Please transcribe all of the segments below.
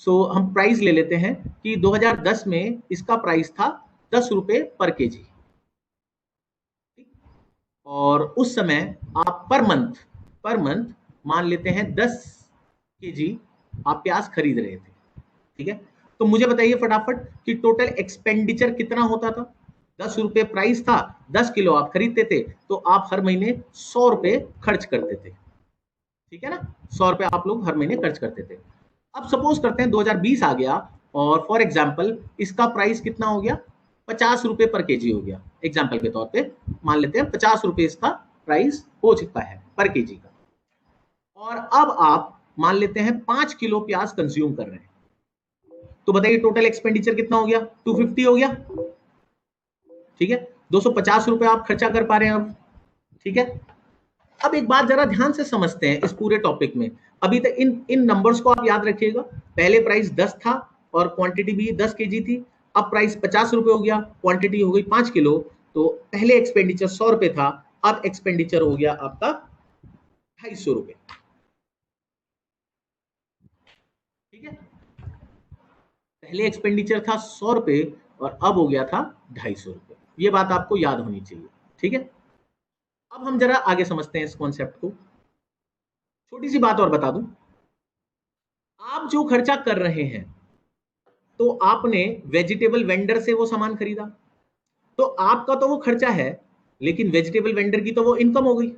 सो हम प्राइस ले लेते हैं कि 2010 में इसका प्राइस था 10 रुपए पर केजी, और उस समय आप पर मंथ मान लेते हैं 10 केजी आप प्याज खरीद रहे थे, ठीक है। तो मुझे बताइए फटाफट कि टोटल एक्सपेंडिचर कितना होता था। 10 रुपए प्राइस था, 10 किलो आप खरीदते थे, तो आप हर महीने 100 रुपए खर्च करते थे, ठीक है ना। 100 रुपए आप लोग हर महीने खर्च करते थे। अब सपोज करते हैं 2020 आ गया और फॉर एग्जाम्पल इसका प्राइस कितना हो गया, 50 रुपए पर केजी हो गया। एग्जाम्पल के तौर पे मान लेते हैं 50 रुपए इसका प्राइस हो चुका है पर केजी का, और अब आप मान लेते हैं 5 किलो प्याज कंज्यूम कर रहे हैं, तो बताइए टोटल एक्सपेंडिचर कितना हो गया, 250 हो गया, ठीक है। 250 रुपए आप खर्चा कर पा रहे हैं अब, ठीक है। अब एक बात जरा ध्यान से समझते हैं इस पूरे टॉपिक में। अभी तक इन इन नंबर्स को आप याद रखिएगा। पहले प्राइस 10 था और क्वांटिटी भी 10 केजी थी। अब प्राइस 50 रुपए हो गया, क्वांटिटी हो गई 5 किलो, तो पहले एक्सपेंडिचर 100 रुपए था, अब एक्सपेंडिचर हो गया आपका 250 रुपए, ठीक है। पहले एक्सपेंडिचर था 100 रुपए और अब हो गया था 250 रुपए। ये बात आपको याद होनी चाहिए, ठीक है। अब हम जरा आगे समझते हैं इस कॉन्सेप्ट को। छोटी सी बात और बता दूं, आप जो खर्चा कर रहे हैं, तो आपने वेजिटेबल वेंडर से वो सामान खरीदा, तो आपका तो वो खर्चा है, लेकिन वेजिटेबल वेंडर की तो वो इनकम हो गई।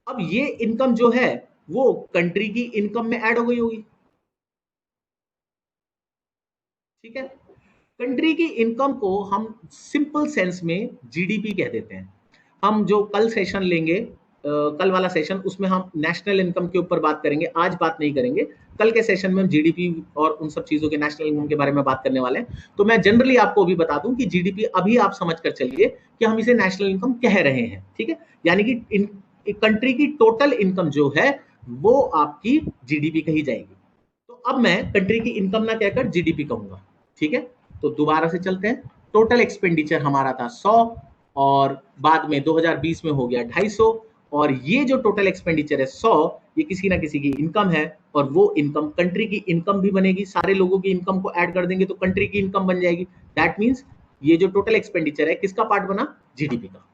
अब ये इनकम जो है वो कंट्री की इनकम में ऐड हो गई होगी, ठीक है। कंट्री की इनकम को हम सिंपल सेंस में जीडीपी कह देते हैं। हम जो कल सेशन लेंगे, कल वाला सेशन, उसमें हम नेशनल इनकम के ऊपर बात करेंगे, आज बात नहीं करेंगे। कल के सेशन में हम जीडीपी और उन सब चीजों के नेशनल इनकम के बारे में बात करने वाले हैं। तो मैं जनरली आपको भी बता दूं कि जीडीपी अभी आप समझ कर चलिए कि हम इसे नेशनल इनकम कह रहे हैं, ठीक है। यानी कि कंट्री की टोटल इनकम जो है वो आपकी जीडीपी कही जाएगी। तो अब मैं कंट्री की इनकम ना कहकर जीडीपी कहूंगा, ठीक है। तो दोबारा से चलते हैं। टोटल एक्सपेंडिचर हमारा था 100 और बाद में 2020 में हो गया 250, और ये जो टोटल एक्सपेंडिचर है 100, ये किसी ना किसी की इनकम है, और वो इनकम कंट्री की इनकम भी बनेगी। सारे लोगों की इनकम को ऐड कर देंगे तो कंट्री की इनकम बन जाएगी। दैट मीन्स ये जो टोटल एक्सपेंडिचर है किसका पार्ट बना, जीडीपी का,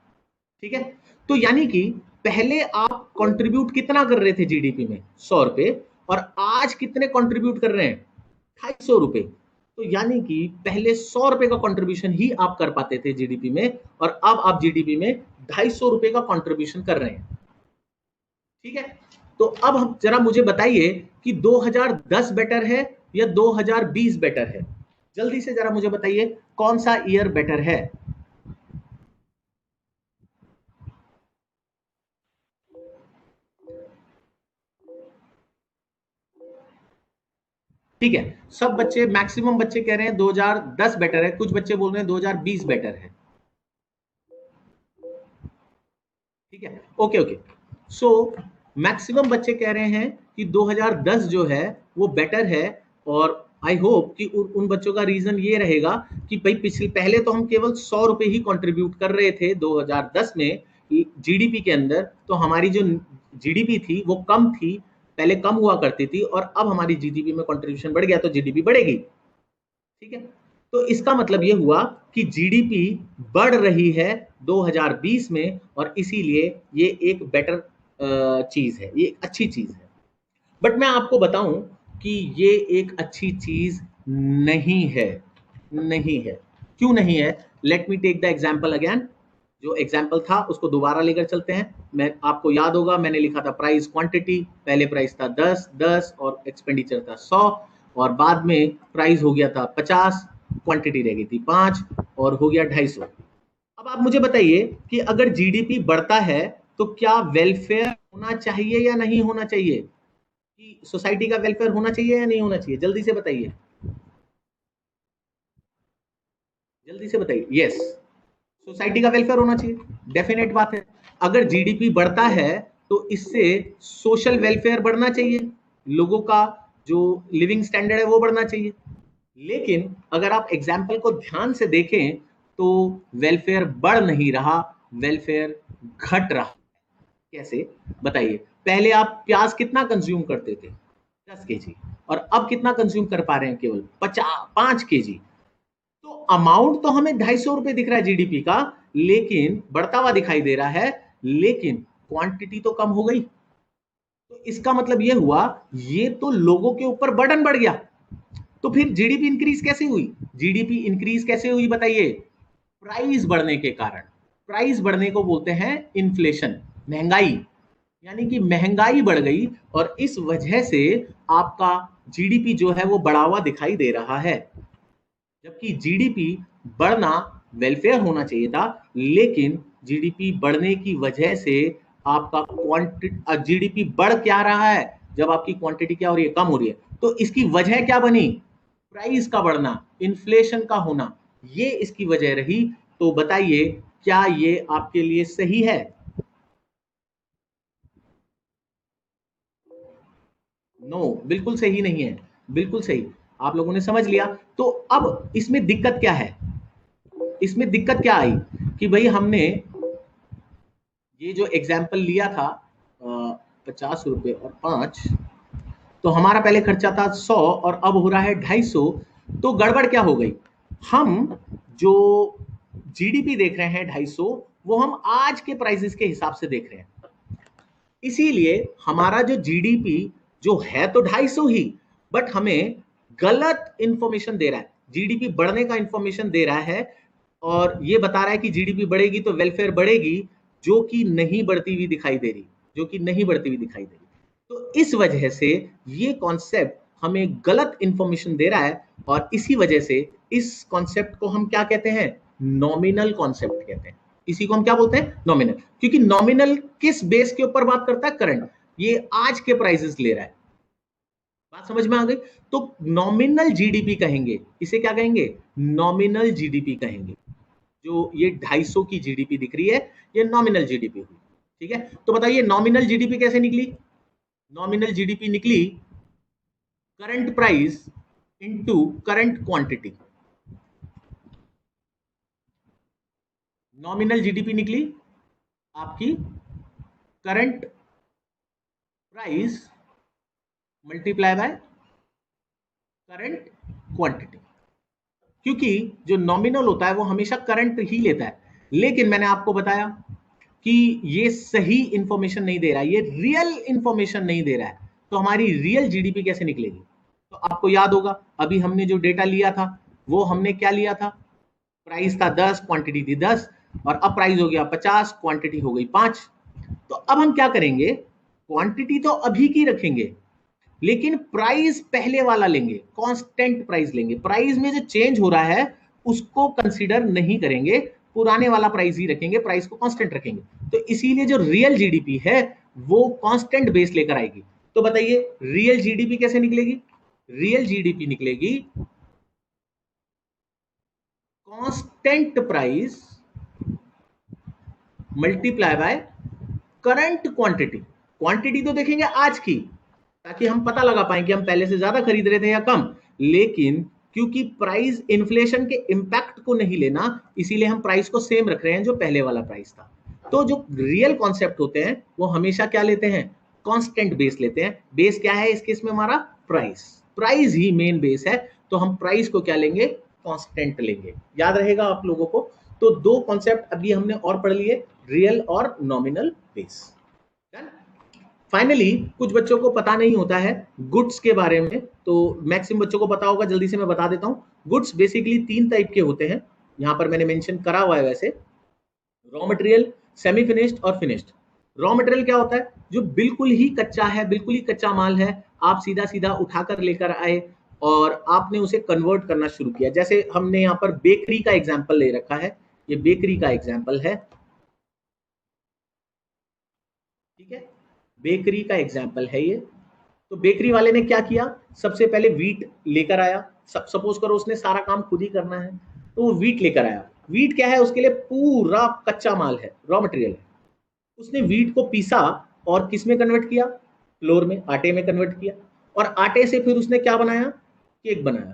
ठीक है। तो यानी कि पहले आप कंट्रीब्यूट कितना कर रहे थे जीडीपी में, 100 रुपए, और आज कितने कंट्रीब्यूट कर रहे हैं, 250 रुपए। तो यानी कि पहले 100 रुपए का कंट्रीब्यूशन ही आप कर पाते थे जीडीपी में, और अब आप जीडीपी में 250 रुपए का कंट्रीब्यूशन कर रहे हैं, ठीक है। तो अब हम जरा मुझे बताइए कि 2010 बेटर है या 2020 बेटर है। जल्दी से जरा मुझे बताइए कौन सा ईयर बेटर है। ठीक है, सब बच्चे, मैक्सिमम बच्चे कह रहे हैं 2010 बेटर है, कुछ बच्चे बोल रहे हैं 2020 बेटर है, ठीक है। ओके ओके, सो मैक्सिमम बच्चे कह रहे हैं कि 2010 जो है वो बेटर है, और आई होप कि उन बच्चों का रीजन ये रहेगा कि भाई पिछले, पहले तो हम केवल 100 रुपए ही कंट्रीब्यूट कर रहे थे 2010 में जीडीपी के अंदर, तो हमारी जो जीडीपी थी वो कम थी, पहले कम हुआ करती थी, और अब हमारी जीडीपी में कंट्रीब्यूशन बढ़ गया तो जीडीपी बढ़ेगी, ठीक है। तो इसका मतलब ये हुआ कि जीडीपी बढ़ रही है 2020 में, और इसीलिए ये एक बेटर चीज है, ये एक अच्छी चीज है। बट मैं आपको बताऊं कि ये एक अच्छी चीज नहीं है, नहीं है। क्यों नहीं है, let me take the example again. जो एग्जाम्पल था उसको दोबारा लेकर चलते हैं। मैं, आपको याद होगा मैंने लिखा था प्राइस क्वांटिटी, पहले प्राइस था 10 और एक्सपेंडिचर था 100, और बाद में प्राइस हो गया था 50, क्वांटिटी रह गई थी 5, और हो गया 250। अब आप मुझे बताइए कि अगर जीडीपी बढ़ता है तो क्या वेलफेयर होना चाहिए या नहीं होना चाहिए, कि सोसाइटी का वेलफेयर होना चाहिए या नहीं होना चाहिए, जल्दी से बताइए, जल्दी से बताइए। यस, सोसाइटी का वेलफेयर होना चाहिए, डेफिनेट बात है। अगर जीडीपी बढ़ता है तो इससे सोशल वेलफेयर बढ़ना चाहिए, लोगों का जो लिविंग स्टैंडर्ड है वो बढ़ना चाहिए। लेकिन अगर आप एग्जाम्पल को ध्यान से देखें तो वेलफेयर बढ़ नहीं रहा, वेलफेयर घट रहा। कैसे, बताइए। पहले आप प्याज कितना कंज्यूम करते थे, 10 kg, और अब कितना कंज्यूम कर पा रहे हैं? केवल 5 kg। तो अमाउंट तो हमें 250 रुपए दिख रहा है जीडीपी का, लेकिन बढ़ता हुआ दिखाई दे रहा है, लेकिन क्वांटिटी तो कम हो गई। तो इसका मतलब ये हुआ, ये तो लोगों के ऊपर बर्डन बढ़ गया। तो फिर जीडीपी इंक्रीज कैसे हुई? जीडीपी इंक्रीज कैसे हुई बताइए? प्राइस बढ़ने के कारण। प्राइस बढ़ने को बोलते हैं इन्फ्लेशन, महंगाई। यानी कि महंगाई बढ़ गई, और इस वजह से आपका जीडीपी जो है वो बढ़ा हुआ दिखाई दे रहा है। जबकि जीडीपी बढ़ना वेलफेयर होना चाहिए था, लेकिन जीडीपी बढ़ने की वजह से आपका क्वांटिटी, जीडीपी बढ़ क्या रहा है जब आपकी क्वांटिटी क्या हो रही है? कम हो रही है। तो इसकी वजह क्या बनी? प्राइस का बढ़ना, इन्फ्लेशन का होना, ये इसकी वजह रही। तो बताइए, क्या ये आपके लिए सही है? नो, बिल्कुल सही नहीं है। बिल्कुल सही, आप लोगों ने समझ लिया। तो अब इसमें दिक्कत क्या है? इसमें दिक्कत क्या आई कि भाई हमने ये जो एग्जाम्पल लिया था 50 रुपए और 5, तो हमारा पहले खर्चा था 100 और अब हो रहा है 250। तो गड़बड़ क्या हो गई? हम जो जीडीपी देख रहे हैं 250, वो हम आज के प्राइसेस के हिसाब से देख रहे हैं। इसीलिए हमारा जो जीडीपी जो है तो 250 ही, बट हमें गलत इंफॉर्मेशन दे रहा है। जीडीपी बढ़ने का इंफॉर्मेशन दे रहा है, और ये बता रहा है कि जीडीपी बढ़ेगी तो वेलफेयर बढ़ेगी, जो कि नहीं बढ़ती हुई दिखाई दे रही, जो कि नहीं बढ़ती हुई दिखाई दे रही। तो इस वजह से ये कॉन्सेप्ट हमें गलत इंफॉर्मेशन दे रहा है, और इसी वजह से इस कॉन्सेप्ट को हम क्या कहते हैं? नॉमिनल कॉन्सेप्ट कहते हैं। इसी को हम क्या बोलते हैं? नॉमिनल। क्योंकि नॉमिनल किस बेस के ऊपर बात करता है? करंट। ये आज के प्राइसेस ले रहा है। बात समझ में आ गई? तो नॉमिनल जीडीपी कहेंगे, इसे क्या कहेंगे? नॉमिनल जीडीपी कहेंगे। जो ये 250 की जीडीपी दिख रही है, ये नॉमिनल जीडीपी हुई। ठीक है, तो बताइए नॉमिनल जीडीपी कैसे निकली? नॉमिनल जीडीपी निकली current price into current quantity. Nominal GDP निकली आपकी current price multiply by current quantity. क्योंकि जो नॉमिनल होता है वो हमेशा करंट ही लेता है, लेकिन मैंने आपको बताया कि ये सही इंफॉर्मेशन नहीं दे रहा है, ये रियल इंफॉर्मेशन नहीं दे रहा है। तो हमारी रियल जीडीपी कैसे निकलेगी? तो आपको याद होगा, अभी हमने जो डेटा लिया था, वो हमने क्या लिया था? प्राइस था 10, क्वांटिटी थी 10, और अब प्राइस हो गया 50, क्वांटिटी हो गई 5। तो अब हम क्या करेंगे? क्वांटिटी तो अभी की रखेंगे, लेकिन प्राइस पहले वाला लेंगे, कांस्टेंट प्राइस लेंगे। प्राइस में जो चेंज हो रहा है उसको कंसीडर नहीं करेंगे, पुराने वाला प्राइस ही रखेंगे, प्राइस को कांस्टेंट रखेंगे। तो इसीलिए जो रियल जीडीपी है वो कांस्टेंट बेस लेकर आएगी। तो बताइए रियल जीडीपी कैसे निकलेगी? रियल जीडीपी निकलेगी constant price multiply by current quantity. Quantity तो देखेंगे आज की, ताकि हम पता लगा पाए कि हम पहले से ज्यादा खरीद रहे थे या कम। लेकिन क्योंकि प्राइस इन्फ्लेशन के इंपैक्ट को नहीं लेना, इसीलिए हम प्राइस को सेम रख रहे हैं जो पहले वाला प्राइस था। तो जो रियल कॉन्सेप्ट होते हैं वो हमेशा क्या लेते हैं? कांस्टेंट बेस लेते हैं। बेस क्या है इस केस में? हमारा प्राइस। प्राइस ही मेन बेस है, तो हम प्राइस को क्या लेंगे? कांस्टेंट लेंगे। याद रहेगा आप लोगों को? तो दो कॉन्सेप्ट अभी हमने और पढ़ लिए, रियल और नॉमिनल बेस। फाइनली कुछ बच्चों को पता नहीं होता है गुड्स के बारे में, तो मैक्सिमम बच्चों को पता होगा, जल्दी से मैं बता देता हूँ। गुड्स बेसिकली 3 टाइप के होते हैं, यहाँ पर मैंने मेंशन करा हुआ है वैसे। रॉ मटेरियल, सेमी फिनिश्ड और फिनिश्ड। रॉ मटेरियल क्या होता है? जो बिल्कुल ही कच्चा है, बिल्कुल ही कच्चा माल है, आप सीधा सीधा उठाकर लेकर आए और आपने उसे कन्वर्ट करना शुरू किया। जैसे हमने यहाँ पर बेकरी का एग्जाम्पल ले रखा है, ये बेकरी का एग्जाम्पल है। ठीक है, बेकरी का एग्जाम्पल है ये। तो बेकरी वाले ने क्या किया? सबसे पहले वीट लेकर आया। सपोज करो उसने सारा काम खुद ही करना है, तो वो वीट लेकर आया। वीट क्या है? उसके लिए पूरा कच्चा माल है, रॉ मटेरियल है। उसने वीट को पीसा और किस में कन्वर्ट किया? फ्लोर में, आटे में कन्वर्ट किया। और आटे से फिर उसने क्या बनाया? केक बनाया।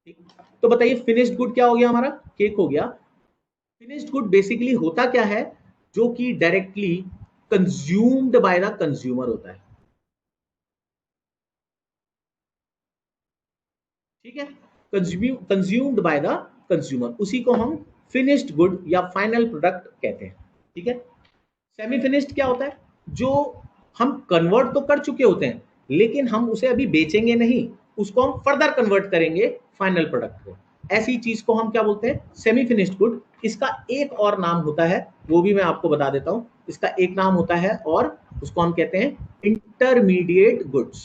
ठीक, तो बताइए फिनिश्ड गुड क्या हो गया? हमारा केक हो गया। फिनिश्ड गुड बेसिकली होता क्या है? जो कि directly consumed by the consumer होता है। ठीक है, कंज्यूम्ड बाय द कंज्यूमर, उसी को हम फिनिश्ड गुड या फाइनल प्रोडक्ट कहते हैं। ठीक है, सेमी फिनिश्ड क्या होता है, जो हम कन्वर्ट तो कर चुके होते हैं लेकिन हम उसे अभी बेचेंगे नहीं, उसको हम फर्दर कन्वर्ट करेंगे फाइनल प्रोडक्ट में, ऐसी चीज को हम क्या बोलते हैं, सेमी फिनिश्ड गुड। इसका एक और नाम होता है, वो भी मैं आपको बता देता हूं, इसका एक नाम होता है और उसको हम कहते हैं इंटरमीडिएट गुड्स।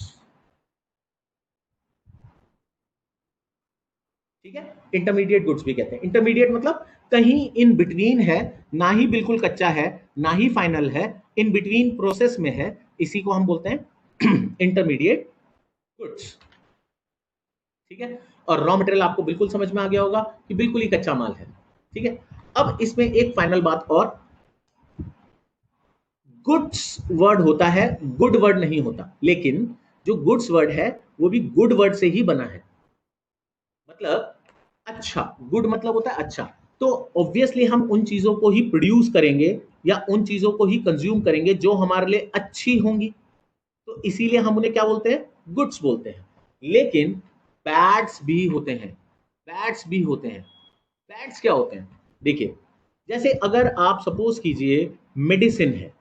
ठीक है, इंटरमीडिएट गुड्स भी कहते हैं। इंटरमीडिएट मतलब कहीं इन बिटवीन है, ना ही बिल्कुल कच्चा है ना ही फाइनल है, इन बिटवीन प्रोसेस में है, इसी को हम बोलते हैं इंटरमीडिएट गुड्स। ठीक है, और रॉ मटेरियल आपको बिल्कुल समझ में आ गया होगा कि बिल्कुल ही कच्चा माल है। ठीक है, अब इसमें एक फाइनल बात और, गुड्स वर्ड होता है, गुड वर्ड नहीं होता, लेकिन जो गुड्स वर्ड है वो भी गुड वर्ड से ही बना है, मतलब अच्छा, गुड मतलब होता है अच्छा, तो ऑब्वियसली हम उन चीजों को ही प्रोड्यूस करेंगे या उन चीजों को ही कंज्यूम करेंगे जो हमारे लिए अच्छी होंगी, तो इसीलिए हम उन्हें क्या बोलते हैं, गुड्स बोलते हैं। लेकिन बैड्स भी होते हैं, बैड्स भी होते हैं। बैड्स क्या होते हैं, देखिए, जैसे अगर आप सपोज कीजिए मेडिसिन है,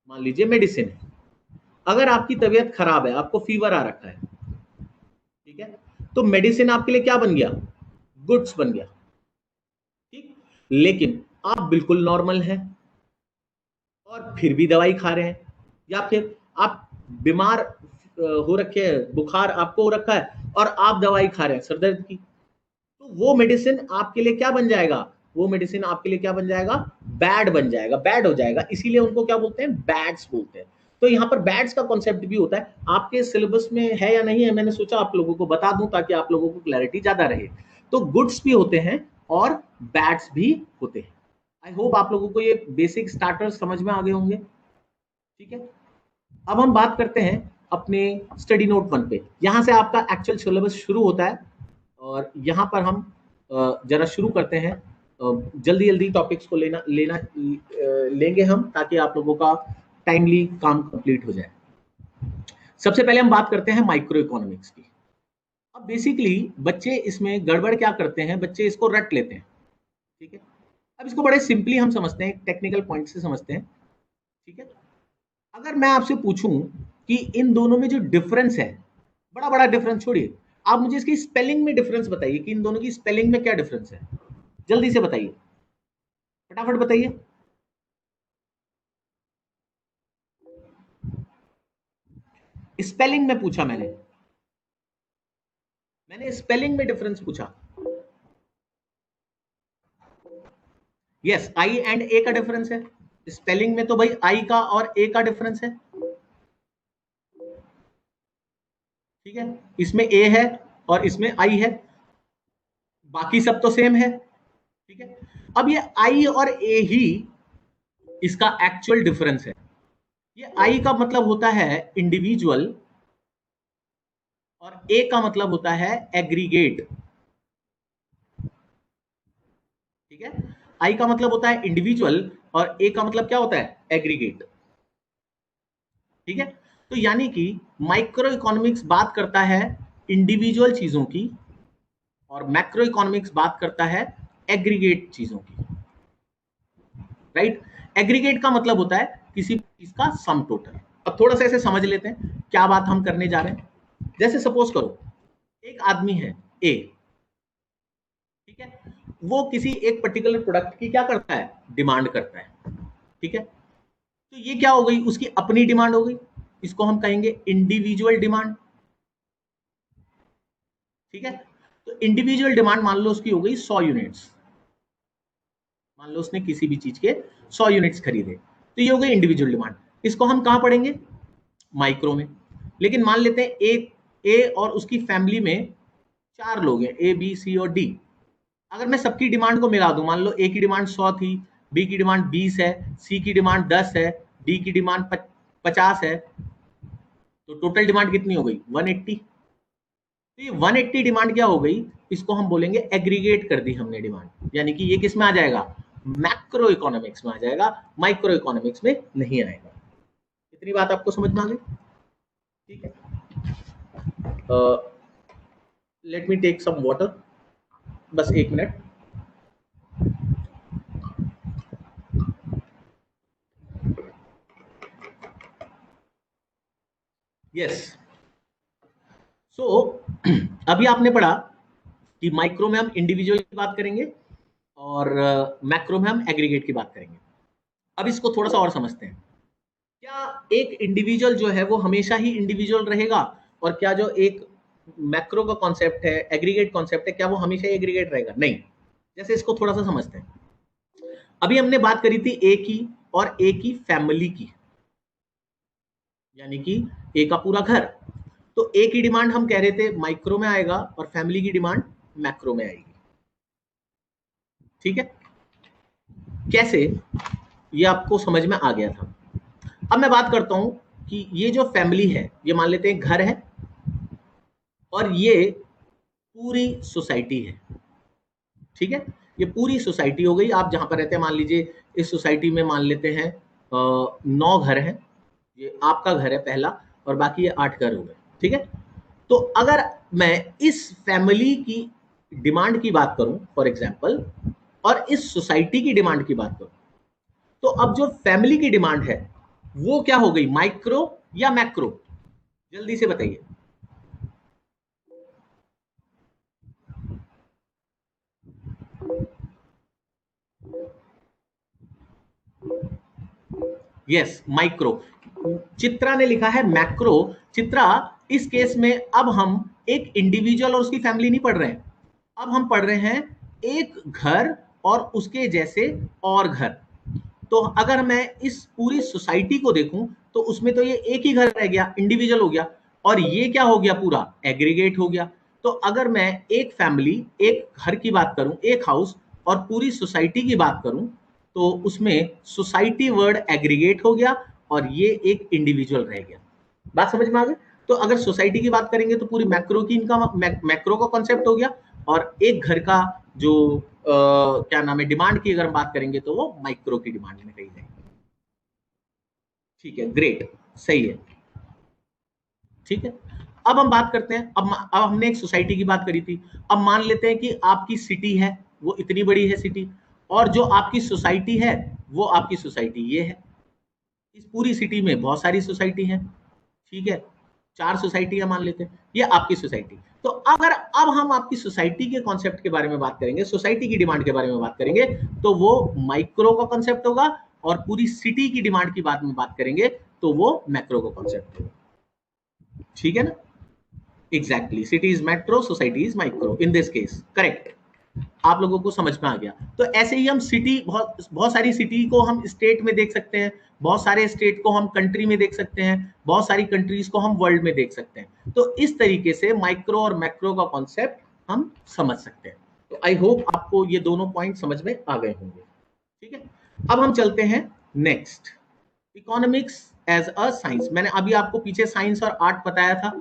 मान लीजिए मेडिसिन है, अगर आपकी तबीयत खराब है, आपको फीवर आ रखा है, ठीक है, तो मेडिसिन आपके लिए क्या बन गया, गुड्स बन गया। ठीक, लेकिन आप बिल्कुल नॉर्मल हैं और फिर भी दवाई खा रहे हैं, या फिर आप बीमार हो रखे हैं, बुखार आपको हो रखा है और आप दवाई खा रहे हैं सर दर्द की, तो वो मेडिसिन आपके लिए क्या बन जाएगा, वो मेडिसिन आपके लिए क्या बन जाएगा, बैड बन जाएगा, बैड हो जाएगा, इसीलिए उनको क्या बोलते हैं, बैड्स बोलते हैं। तो यहाँ पर बैड्स का कॉन्सेप्ट भी होता है, आपके सिलेबस में है या नहीं है, मैंने सोचा आप लोगों को बता दूं ताकि आप लोगों को क्लैरिटी ज्यादा रहे। तो गुड्स भी होते हैं और बैड्स भी होते हैं। आई होप आप लोगों को ये बेसिक स्टार्टर समझ में आ गए होंगे। ठीक है, अब हम बात करते हैं अपने स्टडी नोट 1 पे, यहाँ से आपका एक्चुअल सिलेबस शुरू होता है और यहाँ पर हम जरा शुरू करते हैं, जल्दी जल्दी टॉपिक्स को लेना लेना लेंगे हम, ताकि आप लोगों का टाइमली काम कंप्लीट हो जाए। सबसे पहले हम बात करते हैं माइक्रो इकोनॉमिक्स की। अब बेसिकली बच्चे इसमें गड़बड़ क्या करते हैं, बच्चे इसको रट लेते हैं। ठीक है, अब इसको बड़े सिंपली हम समझते हैं, टेक्निकल पॉइंट से समझते हैं। ठीक है, अगर मैं आपसे पूछूं कि इन दोनों में जो डिफरेंस है, बड़ा बड़ा डिफरेंस छोड़िए, आप मुझे इसकी स्पेलिंग में डिफरेंस बताइए कि इन दोनों की स्पेलिंग में क्या डिफरेंस है, जल्दी से बताइए, फटाफट बताइए। स्पेलिंग में पूछा मैंने, स्पेलिंग में डिफरेंस पूछा। यस, आई एंड ए का डिफरेंस है, स्पेलिंग में तो भाई आई का और ए का डिफरेंस है। ठीक है, इसमें ए है और इसमें आई है, बाकी सब तो सेम है। ठीक है, अब ये आई और ए ही इसका एक्चुअल डिफरेंस है। ये आई का मतलब होता है इंडिविजुअल और ए का मतलब होता है एग्रीगेट। ठीक है, आई का मतलब होता है इंडिविजुअल और ए का मतलब क्या होता है, एग्रीगेट। ठीक है, तो यानी कि माइक्रो इकोनॉमिक्स बात करता है इंडिविजुअल चीजों की और मैक्रो इकोनॉमिक्स बात करता है एग्रीगेट चीजों की। राइट, एग्रीगेट का मतलब होता है किसी चीज का सम टोटल। अब थोड़ा सा ऐसे समझ लेते हैं क्या बात हम करने जा रहे हैं। जैसे सपोज करो एक आदमी है ए, ठीक है, वो किसी एक पर्टिकुलर प्रोडक्ट की क्या करता है, डिमांड करता है। ठीक है, तो ये क्या हो गई, उसकी अपनी डिमांड हो गई, इसको हम कहेंगे इंडिविजुअल डिमांड। ठीक है, तो इंडिविजुअल डिमांड मान लो उसकी हो गई 100 यूनिट्स, मान लो उसने किसी भी चीज के 100 यूनिट्स खरीदे, तो ये हो गई इंडिविजुअल डिमांड। इसको हम कहां पढ़ेंगे, माइक्रो में। लेकिन मान लेते हैं ए और उसकी फैमिली में 4 लोग हैं, ए बी सी और डी। अगर मैं सबकी डिमांड को मिला दूं, मान लो ए की डिमांड 100 थी, बी की डिमांड 20 है, सी की डिमांड 10 है, डी की डिमांड 50 है, तो टोटल डिमांड कितनी हो गई, 180। तो ये 180 डिमांड क्या हो गई, इसको हम बोलेंगे एग्रीगेट कर दी हमने डिमांड, यानी कि ये किस में आ जाएगा, मैक्रो इकोनॉमिक्स में आ जाएगा, माइक्रो इकोनॉमिक्स में नहीं आएगा। इतनी बात आपको समझ में आ गई। ठीक है, let me take some water, बस एक मिनट। यस, सो अभी आपने पढ़ा कि माइक्रो में हम इंडिविजुअल की बात करेंगे और मैक्रो में हम एग्रीगेट की बात करेंगे। अब इसको थोड़ा सा और समझते हैं। क्या एक इंडिविजुअल जो है वो हमेशा ही इंडिविजुअल रहेगा, और क्या जो एक मैक्रो का कॉन्सेप्ट है, एग्रीगेट कॉन्सेप्ट है, क्या वो हमेशा ही एग्रीगेट रहेगा? नहीं। जैसे इसको थोड़ा सा समझते हैं। अभी हमने बात करी थी ए की, और ए की फैमिली की, यानी कि ए का पूरा घर। तो ए की डिमांड हम कह रहे थे माइक्रो में आएगा और फैमिली की डिमांड मैक्रो में आएगी। ठीक है, कैसे, ये आपको समझ में आ गया था। अब मैं बात करता हूं कि ये जो फैमिली है, ये मान लेते हैं घर है, और ये पूरी सोसाइटी है। ठीक है, ये पूरी सोसाइटी हो गई। आप जहां पर रहते हैं, मान लीजिए इस सोसाइटी में मान लेते हैं 9 घर हैं, ये आपका घर है पहला, और बाकी ये 8 घर हो गए। ठीक है, तो अगर मैं इस फैमिली की डिमांड की बात करूं फॉर एग्जाम्पल, और इस सोसाइटी की डिमांड की बात करूं, तो अब जो फैमिली की डिमांड है वो क्या हो गई, माइक्रो या मैक्रो? जल्दी से बताइए। Yes, micro. चित्रा ने लिखा है मैक्रो। चित्रा, इस केस में अब हम एक इंडिविजुअल और उसकी फैमिली नहीं पढ़ रहे हैं, अब हम पढ़ रहे हैं एक घर और उसके जैसे और घर। तो अगर मैं इस पूरी सोसाइटी को देखूं, तो उसमें तो ये एक ही घर रह गया, इंडिविजुअल हो गया, और ये क्या हो गया, पूरा एग्रीगेट हो गया। तो अगर मैं एक फैमिली, एक घर की बात करूं, एक हाउस, और पूरी सोसाइटी की बात करूं, तो उसमें सोसाइटी वर्ड एग्रीगेट हो गया और ये एक इंडिविजुअल रह गया। बात समझ में आ गई? तो अगर सोसाइटी की बात करेंगे तो पूरी मैक्रो की इनकम, मैक्रो का कॉन्सेप्ट हो गया, और एक घर का जो क्या नाम है, डिमांड की अगर हम बात करेंगे तो वो माइक्रो की डिमांड में कही जाएगी। ठीक है, ग्रेट, सही है। ठीक है, अब हम बात करते हैं, अब हमने एक सोसाइटी की बात करी थी। अब मान लेते हैं कि आपकी सिटी है, वो इतनी बड़ी है सिटी, और जो आपकी सोसाइटी है वो आपकी सोसाइटी ये है। इस पूरी सिटी में बहुत सारी सोसाइटी हैं। ठीक है, 4 सोसाइटियां मान लेते हैं, ये आपकी सोसाइटी। तो अगर अब हम आपकी सोसाइटी के कॉन्सेप्ट के बारे में बात करेंगे, सोसाइटी की डिमांड के बारे में बात करेंगे, तो वो माइक्रो का कॉन्सेप्ट होगा, और पूरी सिटी की डिमांड की बात करेंगे तो वो मैक्रो का कॉन्सेप्ट होगा। ठीक है ना? Exactly, city is metro, society is micro in this case. Correct, आप लोगों को समझ में आ गया। तो ऐसे ही हम सिटी, बहुत बहुत सारी सिटी को हम स्टेट में देख सकते हैं, बहुत सारे स्टेट को हम कंट्री में देख सकते हैं, बहुत सारी कंट्रीज को हम वर्ल्ड में देख सकते हैं। तो इस तरीके से माइक्रो और मैक्रो का कॉन्सेप्ट हम समझ सकते हैं। तो आई होप आपको ये दोनों पॉइंट समझ में आ गए होंगे। ठीक है, अब हम चलते हैं next, economics as a science. मैंने अभी आपको पीछे साइंस और आर्ट बताया था।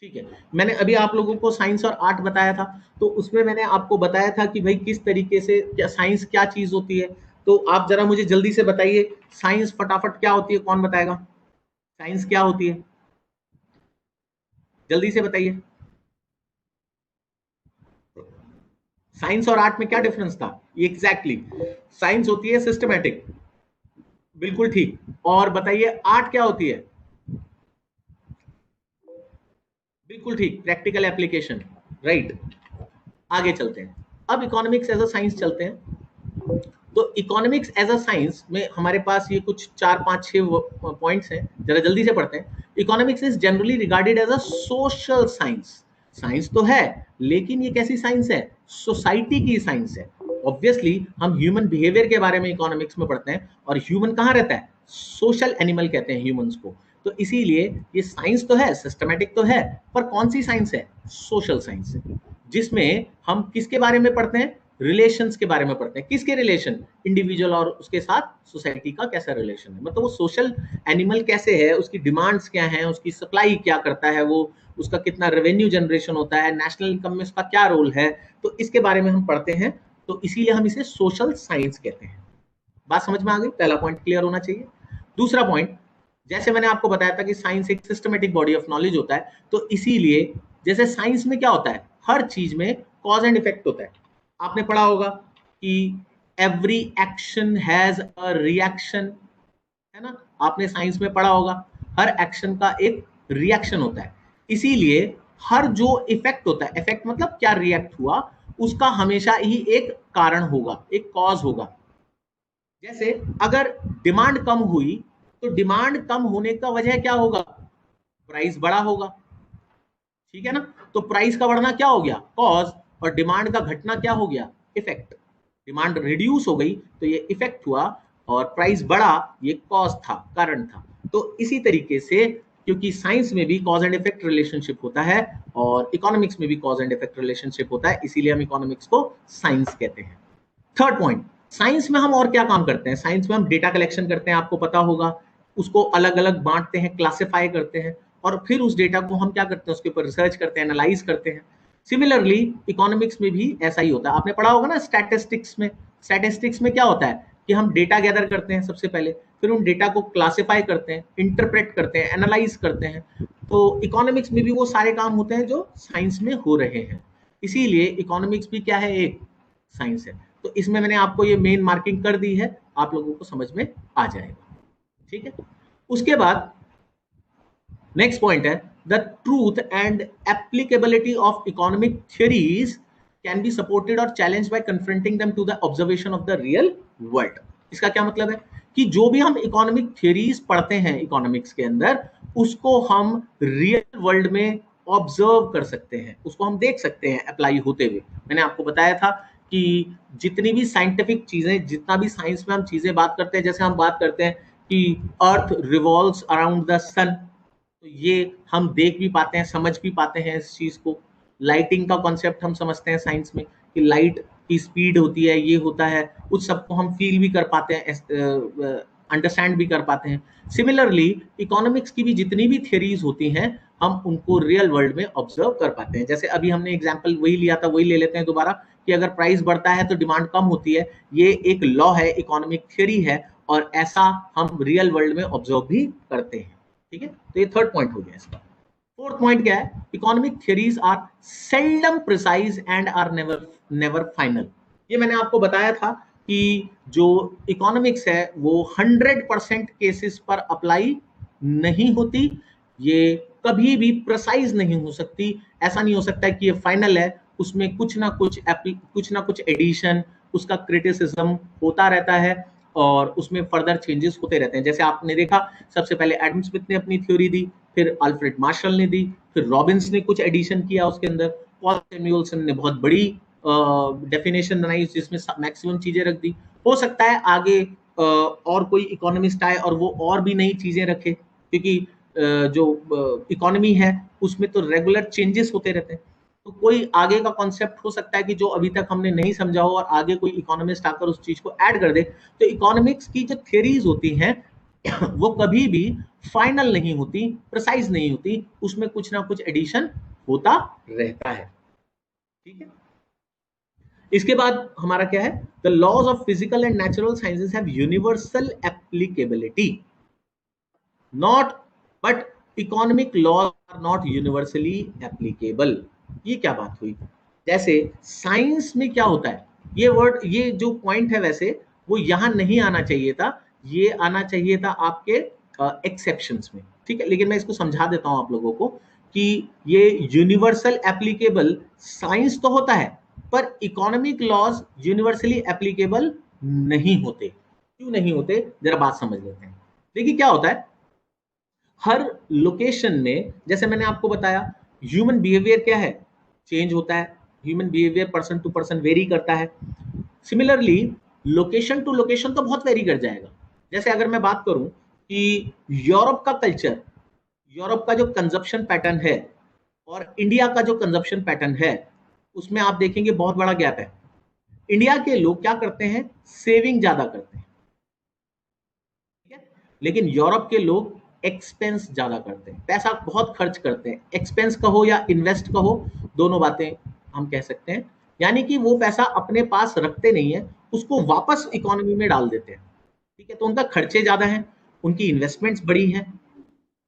ठीक है, मैंने अभी आप लोगों को साइंस और आर्ट बताया था, तो उसमें मैंने आपको बताया था कि भाई किस तरीके से, क्या साइंस क्या चीज होती है। तो आप जरा मुझे जल्दी से बताइए, साइंस फटाफट क्या होती है, कौन बताएगा? साइंस क्या होती है, जल्दी से बताइए। साइंस और आर्ट में क्या डिफरेंस था? एग्जैक्टली, साइंस होती है सिस्टमेटिक, बिल्कुल ठीक। और बताइए, आर्ट क्या होती है? बिल्कुल ठीक, प्रैक्टिकल एप्लीकेशन, राइट। आगे चलते हैं, अब इकोनॉमिक्स एज अ साइंस चलते हैं। तो इकोनॉमिक्स एज अ साइंस में हमारे पास ये कुछ 4 5 6 पॉइंट्स हैं, जरा जल्दी से पढ़ते हैं। Economics is generally regarded as a social science. Science तो है, लेकिन ये कैसी साइंस है? सोसाइटी की साइंस है। ऑब्वियसली हम ह्यूमन बिहेवियर के बारे में इकोनॉमिक्स में पढ़ते हैं, और ह्यूमन कहाँ रहता है? सोशल एनिमल कहते हैं ह्यूमंस को। तो इसीलिए ये साइंस तो है, सिस्टमेटिक तो है, पर कौन सी साइंस है? सोशल साइंस है, जिसमें हम किसके बारे में पढ़ते हैं? रिलेशंस के बारे में पढ़ते हैं। किसके रिलेशन? इंडिविजुअल और उसके साथ सोसाइटी का कैसा रिलेशन है, मतलब वो सोशल एनिमल कैसे है, उसकी डिमांड्स क्या हैं, उसकी सप्लाई क्या करता है वो, उसका कितना रेवेन्यू जनरेशन होता है, नेशनल इनकम में उसका क्या रोल है। तो इसके बारे में हम पढ़ते हैं, तो इसीलिए हम इसे सोशल साइंस कहते हैं। बात समझ में आ गई? पहला पॉइंट क्लियर होना चाहिए। दूसरा पॉइंट, जैसे मैंने आपको बताया था कि साइंस एक सिस्टमेटिक बॉडी ऑफ नॉलेज होता है, तो इसीलिए जैसे साइंस में क्या होता है, हर चीज में कॉज एंड इफेक्ट होता है। आपने पढ़ा होगा कि every action has a reaction, है ना, आपने साइंस में पढ़ा होगा, हर एक्शन का एक रिएक्शन होता है। इसीलिए हर जो इफेक्ट होता है, इफेक्ट मतलब क्या रिएक्ट हुआ, उसका हमेशा ही एक कारण होगा, एक कॉज होगा। जैसे अगर डिमांड कम हुई, तो डिमांड कम होने का वजह क्या होगा, प्राइस बढ़ा होगा, ठीक है ना। तो प्राइस का बढ़ना क्या हो गया, कॉज, और डिमांड का घटना क्या हो गया, इफेक्ट। डिमांड रिड्यूस हो गई तो ये इफेक्ट हुआ, और प्राइस बढ़ा ये कॉज था, कारण था। तो इसी तरीके से, क्योंकि साइंस में भी कॉज एंड इफेक्ट रिलेशनशिप होता है और इकोनॉमिक्स में भी कॉज एंड इफेक्ट रिलेशनशिप होता है, इसीलिए हम इकोनॉमिक्स को साइंस कहते हैं। थर्ड पॉइंट, साइंस में हम और क्या काम करते हैं, साइंस में हम डेटा कलेक्शन करते हैं, आपको पता होगा, उसको अलग अलग बांटते हैं, क्लासिफाई करते हैं, और फिर उस डेटा को हम क्या करते हैं, उसके ऊपर रिसर्च करते हैं, एनालाइज करते हैं। सिमिलरली इकोनॉमिक्स में भी ऐसा ही होता है, आपने पढ़ा होगा ना स्टैटिस्टिक्स में। स्टैटिस्टिक्स में क्या होता है कि हम डेटा गैदर करते हैं सबसे पहले, फिर उन डेटा को क्लासिफाई करते हैं, इंटरप्रेट करते हैं, एनालाइज करते हैं। तो इकोनॉमिक्स में भी वो सारे काम होते हैं जो साइंस में हो रहे हैं, इसीलिए इकोनॉमिक्स भी क्या है, एक साइंस है। तो इसमें मैंने आपको ये मेन मार्किंग कर दी है, आप लोगों को समझ में आ जाएगा, ठीक है। उसके बाद नेक्स्ट पॉइंट है, the truth and applicability of economic theories can be supported और challenge by confronting them to the observation of the real world. इसका क्या मतलब है कि जो भी हम इकोनॉमिक थियरीज पढ़ते हैं इकोनॉमिक्स के अंदर, उसको हम रियल वर्ल्ड में ऑब्जर्व कर सकते हैं, उसको हम देख सकते हैं अप्लाई होते हुए। मैंने आपको बताया था कि जितनी भी साइंटिफिक चीजें, जितना भी साइंस में हम चीजें बात करते हैं, जैसे हम बात करते हैं कि अर्थ रिवॉल्व्स अराउंड द सन, तो ये हम देख भी पाते हैं, समझ भी पाते हैं इस चीज को। लाइटिंग का कॉन्सेप्ट हम समझते हैं साइंस में कि लाइट की स्पीड होती है, ये होता है, उस सबको हम फील भी कर पाते हैं, अंडरस्टैंड भी कर पाते हैं। सिमिलरली इकोनॉमिक्स की भी जितनी भी थियरीज होती हैं, हम उनको रियल वर्ल्ड में ऑब्जर्व कर पाते हैं। जैसे अभी हमने एग्जाम्पल वही लिया था, वही ले लेते हैं दोबारा, कि अगर प्राइस बढ़ता है तो डिमांड कम होती है, ये एक लॉ है, इकोनॉमिक थियरी है, और ऐसा हम रियल वर्ल्ड में ऑब्जर्व भी करते हैं, ठीक है। तो ये थर्ड पॉइंट हो गया इसका। फोर्थ पॉइंट क्या है, economic theories are seldom precise and are never never final. ये मैंने आपको बताया था कि जो इकोनॉमिक्स है वो 100% केसेस पर अप्लाई नहीं होती, ये कभी भी प्रिसाइज नहीं हो सकती। ऐसा नहीं हो सकता है कि ये फाइनल है, उसमें कुछ ना कुछ एडिशन, उसका क्रिटिसिज्म होता रहता है, और उसमें फर्दर चेंजेस होते रहते हैं। जैसे आपने देखा, सबसे पहले एडम स्मिथ ने अपनी थ्योरी दी, फिर अल्फ्रेड मार्शल ने दी, फिर रॉबिन्स ने कुछ एडिशन किया उसके अंदर, पॉल सैमुअल्सन ने बहुत बड़ी डेफिनेशन बनाई जिसमें मैक्सिमम चीजें रख दी। हो सकता है आगे और कोई इकोनॉमिस्ट आए और वो और भी नई चीजें रखे, क्योंकि जो इकोनॉमी है उसमें तो रेगुलर चेंजेस होते रहते हैं। तो कोई आगे का कॉन्सेप्ट हो सकता है कि जो अभी तक हमने नहीं समझा हो, और आगे कोई इकोनॉमिस्ट आकर उस चीज को ऐड कर दे। तो इकोनॉमिक्स की जो थ्योरीज होती हैं वो कभी भी फाइनल नहीं होती, प्रिसाइज नहीं होती, उसमें कुछ ना कुछ एडिशन होता रहता है, ठीक है। इसके बाद हमारा क्या है, the laws of physical and natural sciences have universal applicability, not but economic laws are not universally applicable. ये क्या बात हुई, जैसे साइंस में क्या होता है, ये वर्ड, ये जो पॉइंट है वैसे वो यहां नहीं आना चाहिए था, ये आना चाहिए था आपके एक्सेप्शंस में, ठीक है। लेकिन मैं इसको समझा देता हूं आप लोगों को कि ये यूनिवर्सल एप्लीकेबल साइंस तो होता है, पर इकोनॉमिक लॉज यूनिवर्सली एप्लीकेबल नहीं होते। क्यों नहीं होते, जरा बात समझ लेते हैं। देखिए क्या होता है, हर लोकेशन में, जैसे मैंने आपको बताया, ह्यूमन बिहेवियर क्या है, चेंज होता है। Human behaviour person to person vary करता है। सिमिलरली लोकेशन टू लोकेशन तो बहुत वेरी कर जाएगा। जैसे अगर मैं बात करूं कि यूरोप का कल्चर, यूरोप का जो कंजप्शन पैटर्न है और इंडिया का जो कंजप्शन पैटर्न है, उसमें आप देखेंगे बहुत बड़ा गैप है। इंडिया के लोग क्या करते हैं, सेविंग ज्यादा करते हैं, ठीक है। लेकिन यूरोप के लोग एक्सपेंस ज्यादा करते हैं, पैसा बहुत खर्च करते हैं, एक्सपेंस कहो या इन्वेस्ट कहो, दोनों बातें हम कह सकते हैं। यानी कि वो पैसा अपने पास रखते नहीं है, उसको वापस इकोनॉमी में डाल देते हैं, ठीक है। तो उनका खर्चे ज्यादा हैं, उनकी इन्वेस्टमेंट्स बढ़ी हैं।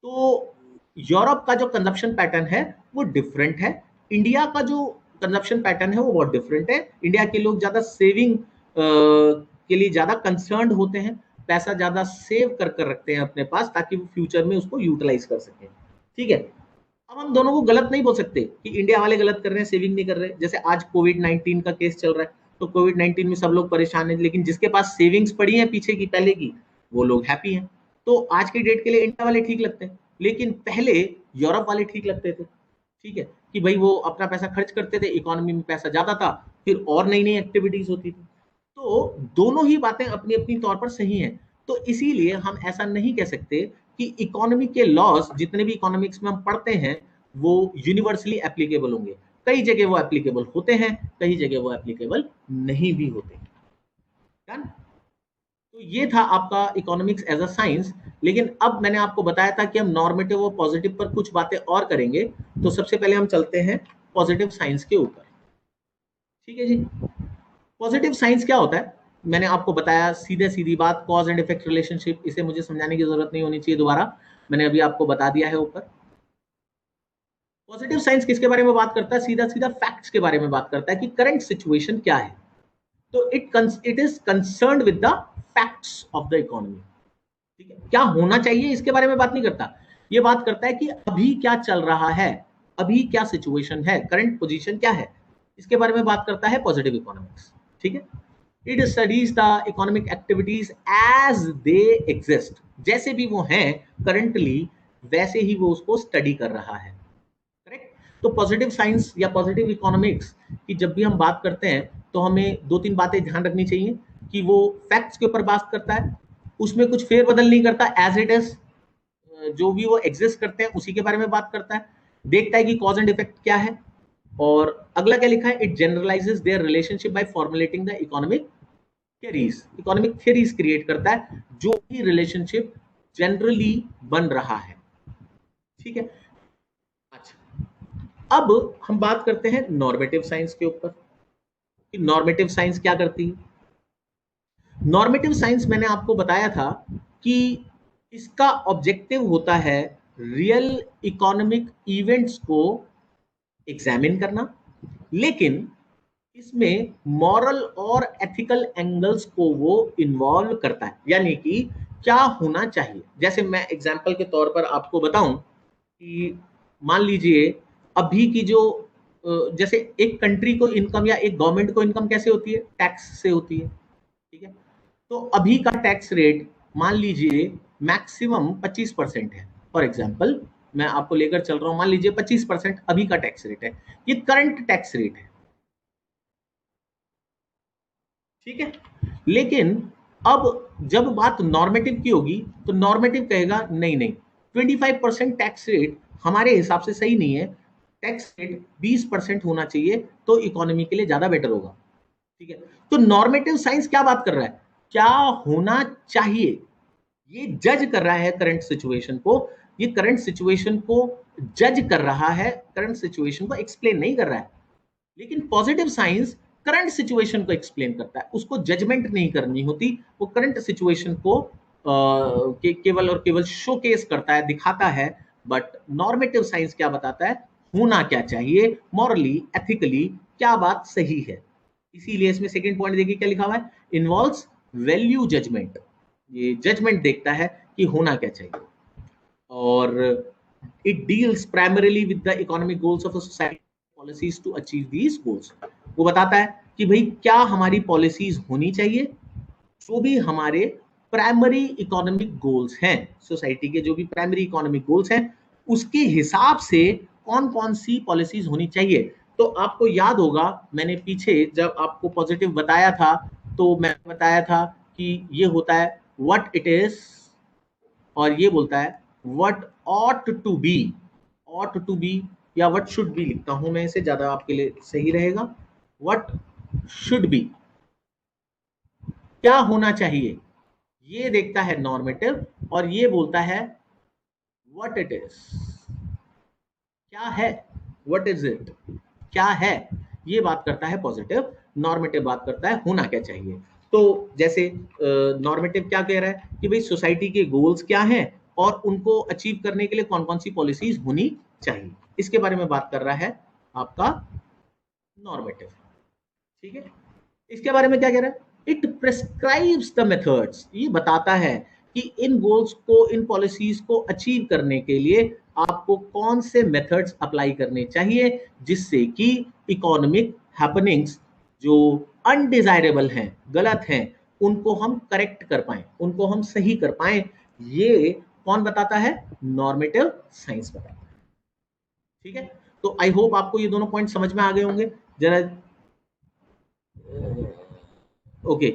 तो यूरोप का जो कंजप्शन पैटर्न है वो डिफरेंट है, इंडिया का जो कंजप्शन पैटर्न है वो बहुत डिफरेंट है। इंडिया के लोग ज्यादा सेविंग के लिए ज्यादा कंसर्न्ड होते हैं, पैसा ज्यादा सेव कर कर रखते हैं अपने पास ताकि वो फ्यूचर में उसको यूटिलाइज कर सकें। ठीक है, अब हम दोनों को गलत नहीं बोल सकते कि इंडिया वाले गलत कर रहे हैं, सेविंग नहीं कर रहे। जैसे आज कोविड-19 का केस चल रहा है, तो कोविड-19 में सब लोग परेशान हैं, लेकिन जिसके पास सेविंग्स पड़ी हैं पीछे की पहले की, वो लोग हैप्पी हैं। तो आज की डेट के लिए इंडिया वाले ठीक लगते हैं, लेकिन पहले यूरोप वाले ठीक लगते थे। ठीक है, कि भाई वो अपना पैसा खर्च करते थे, इकोनॉमी में पैसा ज्यादा था, फिर और नई नई एक्टिविटीज होती थी। तो दोनों ही बातें अपनी अपनी तौर पर सही हैं। तो इसीलिए हम ऐसा नहीं कह सकते कि इकोनॉमी के लॉस जितने भी इकोनॉमिक्स में हम पढ़ते हैं वो यूनिवर्सली एप्लीकेबल होंगे। कई जगह वो एप्लीकेबल होते हैं, कई जगह वो एप्लीकेबल नहीं भी होते। डन। तो ये था आपका इकोनॉमिक्स एज अ साइंस। लेकिन अब मैंने आपको बताया था कि हम नॉर्मेटिव और पॉजिटिव पर कुछ बातें और करेंगे। तो सबसे पहले हम चलते हैं पॉजिटिव साइंस के ऊपर। ठीक है जी, पॉजिटिव साइंस क्या होता है मैंने आपको बताया, सीधे सीधी बात, कॉज एंड इफेक्ट रिलेशनशिप। इसे मुझे समझाने की जरूरत नहीं होनी चाहिए दोबारा, मैंने अभी आपको बता दिया है ऊपर। पॉजिटिव साइंस किसके बारे में बात करता है? सीधा सीधा फैक्ट्स के बारे में बात करता है कि करंट सिचुएशन क्या है। तो it is concerned with the facts of the economy. ठीक है, क्या होना चाहिए इसके बारे में बात नहीं करता, ये बात करता है कि अभी क्या चल रहा है, अभी क्या सिचुएशन है, करंट पोजीशन क्या है, इसके बारे में बात करता है पॉजिटिव इकोनॉमिक्स। ठीक है, it studies the economic activities as they exist, जैसे भी वो हैं करंटली वैसे ही वो उसको स्टडी कर रहा है। करेक्ट। तो पॉजिटिव साइंस या पॉजिटिव इकोनॉमिक्स की जब भी हम बात करते हैं तो हमें दो तीन बातें ध्यान रखनी चाहिए कि वो फैक्ट्स के ऊपर बात करता है, उसमें कुछ फेरबदल नहीं करता, एज इट इज जो भी वो एग्जिस्ट करते हैं उसी के बारे में बात करता है, देखता है कि कॉज एंड इफेक्ट क्या है। और अगला क्या लिखा है, it generalises their relationship by formulating the economic theories create करता है जो भी रिलेशनशिप जनरली बन रहा है। ठीक है, अच्छा, अब हम बात करते हैं नॉर्मेटिव साइंस के ऊपर कि नॉर्मेटिव साइंस क्या करती है। नॉर्मेटिव साइंस मैंने आपको बताया था कि इसका ऑब्जेक्टिव होता है रियल इकोनॉमिक इवेंट्स को एग्जामिन करना, लेकिन इसमें मॉरल और एथिकल एंगल्स को वो इन्वॉल्व करता है, यानी कि क्या होना चाहिए। जैसे मैं एग्जांपल के तौर पर आपको बताऊं कि मान लीजिए अभी की जो जैसे एक कंट्री को इनकम या एक गवर्नमेंट को इनकम कैसे होती है, टैक्स से होती है। ठीक है, तो अभी का टैक्स रेट मान लीजिए मैक्सिमम 25% है। फॉर एग्जाम्पल मैं आपको लेकर चल रहा हूं, मान लीजिए 25% अभी का टैक्स रेट है, ये करंट टैक्स रेट है। ठीक है, लेकिन अब जब बात नॉर्मेटिव की होगी तो नॉर्मेटिव कहेगा नहीं नहीं, 25% टैक्स रेट हमारे हिसाब से सही नहीं है, टैक्स रेट 20% होना चाहिए तो इकोनॉमी के लिए ज्यादा बेटर होगा। ठीक है, तो नॉर्मेटिव साइंस क्या बात कर रहा है, क्या होना चाहिए, ये जज कर रहा है करंट सिचुएशन को, ये करंट सिचुएशन को जज कर रहा है, करंट सिचुएशन को एक्सप्लेन नहीं कर रहा है। लेकिन पॉजिटिव साइंस करंट सिचुएशन को एक्सप्लेन करता है, उसको जजमेंट नहीं करनी होती, वो करंट सिचुएशन को केवल और केवल शोकेस करता है, दिखाता है। बट नॉर्मेटिव साइंस क्या बताता है, होना क्या चाहिए, मॉरली एथिकली क्या बात सही है। इसीलिए इसमें सेकंड पॉइंट देखिए क्या लिखा हुआ है, इन्वॉल्व्स वैल्यू जजमेंट, ये जजमेंट देखता है कि होना क्या चाहिए। और it deals primarily with the economic goals of society policies to achieve these goals, वो बताता है कि भाई क्या हमारी पॉलिसीज होनी चाहिए, जो भी हमारे प्राइमरी इकोनॉमिक गोल्स हैं, सोसाइटी के जो भी प्राइमरी इकोनॉमिक गोल्स हैं उसके हिसाब से कौन कौन सी पॉलिसीज होनी चाहिए। तो आपको याद होगा मैंने पीछे जब आपको पॉजिटिव बताया था तो मैंने बताया था कि ये होता है व्हाट इट इज, और ये बोलता है what ought to be, ought to be या व्हाट शुड बी लिखता हूं मैं, इसे ज्यादा आपके लिए सही रहेगा, व्हाट शुड बी, क्या होना चाहिए, ये देखता है नॉर्मेटिव, और ये बोलता है व्हाट इट इज, क्या है, व्हाट इज इट, क्या है, ये बात करता है पॉजिटिव। नॉर्मेटिव बात करता है होना क्या चाहिए। तो जैसे नॉर्मेटिव क्या कह रहा है कि भाई सोसाइटी के गोल्स क्या हैं और उनको अचीव करने के लिए कौन कौन सी पॉलिसीज होनी चाहिए, इसके बारे में बात कर रहा है आपका नॉर्मेटिव। ठीक है, इसके बारे में क्या कह रहा है, इट प्रिस्क्राइब्स द मेथड्स, ये बताता है कि इन गोल्स को, इन पॉलिसीज को अचीव करने के लिए आपको कौन से मेथड्स अप्लाई करने चाहिए जिससे कि इकोनॉमिक हैपनिंग्स जो अनडिजायरेबल हैं, गलत हैं, उनको हम करेक्ट कर पाए, उनको हम सही कर पाए। ये कौन बताता है, नॉर्मेटिव साइंस बताता है। ठीक है, तो आई होप आपको ये दोनों पॉइंट समझ में आ गए होंगे। जरा ओके,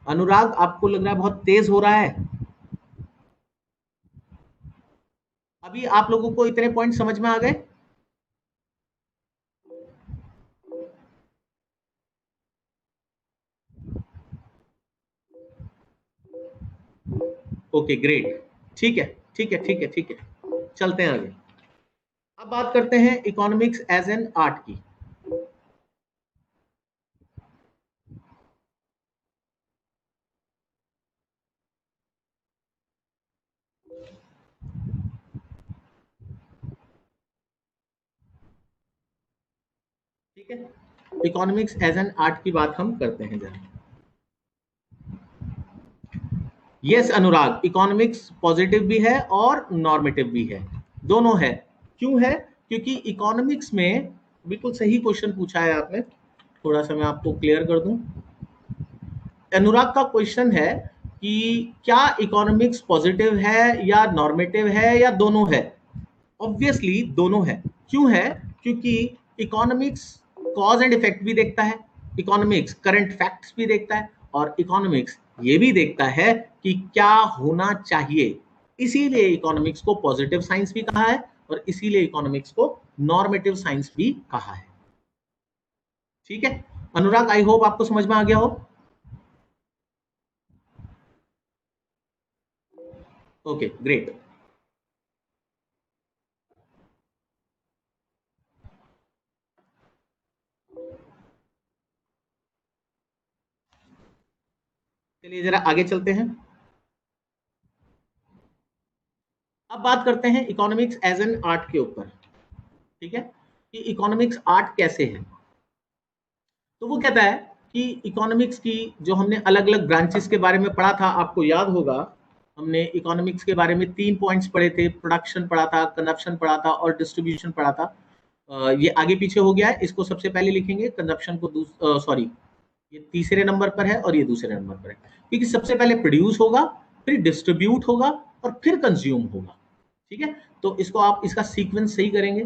अनुराग आपको लग रहा है बहुत तेज हो रहा है, अभी आप लोगों को इतने पॉइंट समझ में आ गए? ओके ग्रेट, ठीक है ठीक है ठीक है ठीक है, चलते हैं आगे। अब बात करते हैं इकोनॉमिक्स एज एन आर्ट की। ठीक है, इकोनॉमिक्स एज एन आर्ट की बात हम करते हैं जरा। यस अनुराग, इकोनॉमिक्स पॉजिटिव भी है और नॉर्मेटिव भी है, दोनों है। क्यों है, क्योंकि इकोनॉमिक्स में बिल्कुल सही क्वेश्चन पूछा है आपने, थोड़ा सा मैं आपको क्लियर कर दूं। अनुराग का क्वेश्चन है कि क्या इकोनॉमिक्स पॉजिटिव है या नॉर्मेटिव है या दोनों है। ऑब्वियसली दोनों है। क्यों है, क्योंकि इकोनॉमिक्स कॉज एंड इफेक्ट भी देखता है, इकोनॉमिक्स करंट फैक्ट्स भी देखता है, और इकोनॉमिक्स ये भी देखता है कि क्या होना चाहिए। इसीलिए इकोनॉमिक्स को पॉजिटिव साइंस भी कहा है और इसीलिए इकोनॉमिक्स को नॉर्मेटिव साइंस भी कहा है। ठीक है अनुराग, आई होप आपको समझ में आ गया हो। ओके ग्रेट, चलिए जरा आगे चलते हैं। अब बात करते हैं इकोनॉमिक्स एज एन आर्ट के ऊपर। ठीक है, कि इकोनॉमिक्स आर्ट कैसे है। तो वो कहता है कि इकोनॉमिक्स की जो हमने अलग अलग ब्रांचेस के बारे में पढ़ा था, आपको याद होगा हमने इकोनॉमिक्स के बारे में 3 पॉइंट्स पढ़े थे, प्रोडक्शन पढ़ा था, कंजप्शन पढ़ा था और डिस्ट्रीब्यूशन पढ़ा था। ये आगे पीछे हो गया है, इसको सबसे पहले लिखेंगे, कंजप्शन को सॉरी, ये तीसरे नंबर पर है और ये दूसरे नंबर पर है, क्योंकि सबसे पहले प्रोड्यूस होगा, फिर डिस्ट्रीब्यूट होगा और फिर कंज्यूम होगा। ठीक है, तो इसको आप इसका सीक्वेंस सही करेंगे।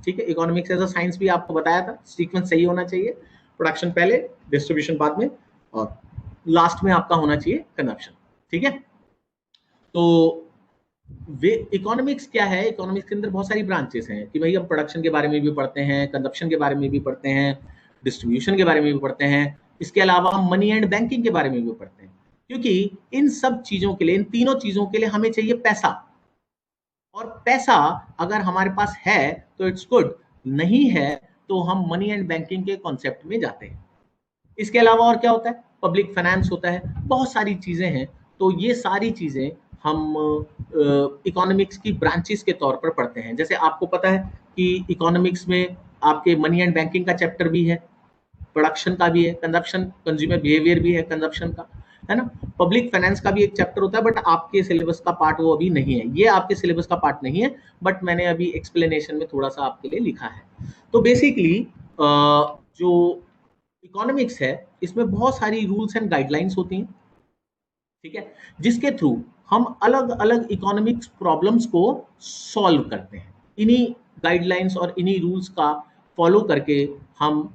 ठीक है, इकोनॉमिक्स एज अ साइंस भी आपको बताया था, सीक्वेंस सही होना चाहिए, प्रोडक्शन पहले, डिस्ट्रीब्यूशन बाद में, और लास्ट में आपका होना चाहिए कंजप्शन। ठीक है, तो वे इकोनॉमिक्स क्या है, इकोनॉमिक्स के अंदर बहुत सारी ब्रांचेस हैं कि भाई हम प्रोडक्शन के बारे में भी पढ़ते हैं, कंजप्शन के बारे में भी पढ़ते हैं, डिस्ट्रीब्यूशन के बारे में भी पढ़ते हैं, इसके अलावा हम मनी एंड बैंकिंग के बारे में भी पढ़ते हैं, क्योंकि इन सब चीजों के लिए, इन तीनों चीजों के लिए हमें चाहिए पैसा, और पैसा अगर हमारे पास है तो इट्स गुड, नहीं है तो हम मनी एंड बैंकिंग के कॉन्सेप्ट में जाते हैं। इसके अलावा और क्या होता है, पब्लिक फाइनेंस होता है, बहुत सारी चीजें हैं। तो ये सारी चीजें हम इकोनॉमिक्स की ब्रांचेस के तौर पर पढ़ते हैं। जैसे आपको पता है कि इकोनॉमिक्स में आपके मनी एंड बैंकिंग का चैप्टर भी है, प्रोडक्शन का भी है, कंजप्शन कंज्यूमर बिहेवियर भी है कंजप्शन का, है ना। पब्लिक फाइनेंस का भी एक चैप्टर होता है, बट आपके सिलेबस का पार्ट वो अभी नहीं है, ये आपके सिलेबस का पार्ट नहीं है, बट मैंने अभी एक्सप्लेनेशन में थोड़ा सा आपके लिए लिखा है। तो बेसिकली जो इकोनॉमिक्स है, इसमें बहुत सारी रूल्स एंड गाइडलाइंस होती हैं। ठीक है, जिसके थ्रू हम अलग अलग इकोनॉमिक्स प्रॉब्लम्स को सॉल्व करते हैं। इन्हीं गाइडलाइंस और इन्हीं रूल्स का फॉलो करके हम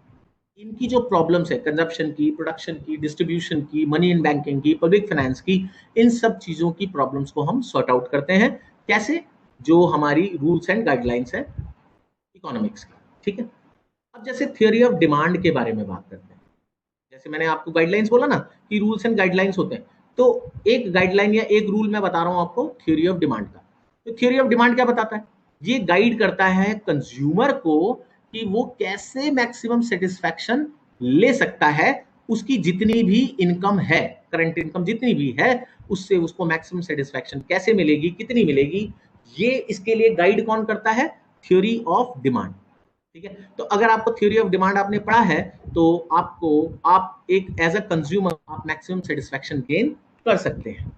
इनकी जो प्रॉब्लम्स है, कंजप्शन की, प्रोडक्शन की, डिस्ट्रीब्यूशन की, मनी इन बैंकिंग की, पब्लिक फाइनेंस की, इन सब चीजों की प्रॉब्लम्स को हम सॉर्ट आउट करते हैं। कैसे, जो हमारी रूल्स एंड गाइडलाइंस है इकोनॉमिक्स की। ठीक है, अब जैसे थियोरी ऑफ डिमांड के बारे में बात करते हैं, जैसे मैंने आपको गाइडलाइंस बोला ना कि रूल्स एंड गाइडलाइंस होते हैं, तो एक गाइडलाइन या एक रूल मैं बता रहा हूं आपको थ्योरी ऑफ डिमांड का। तो थ्योरी ऑफ डिमांड क्या बताता है, ये गाइड करता है कंज्यूमर को कि वो कैसे मैक्सिमम सेटिस्फैक्शन ले सकता है उसकी जितनी भी इनकम है, करंट इनकम जितनी भी है, उससे उसको मैक्सिमम सेटिस्फैक्शन कैसे मिलेगी, कितनी मिलेगी, ये इसके लिए गाइड कौन करता है? Theory of demand. ठीक है, तो अगर आपको थ्योरी ऑफ डिमांड आपने पढ़ा है तो आप एक एज अ कंज्यूमर आप मैक्सिमम सेटिस्फैक्शन गेन कर सकते हैं।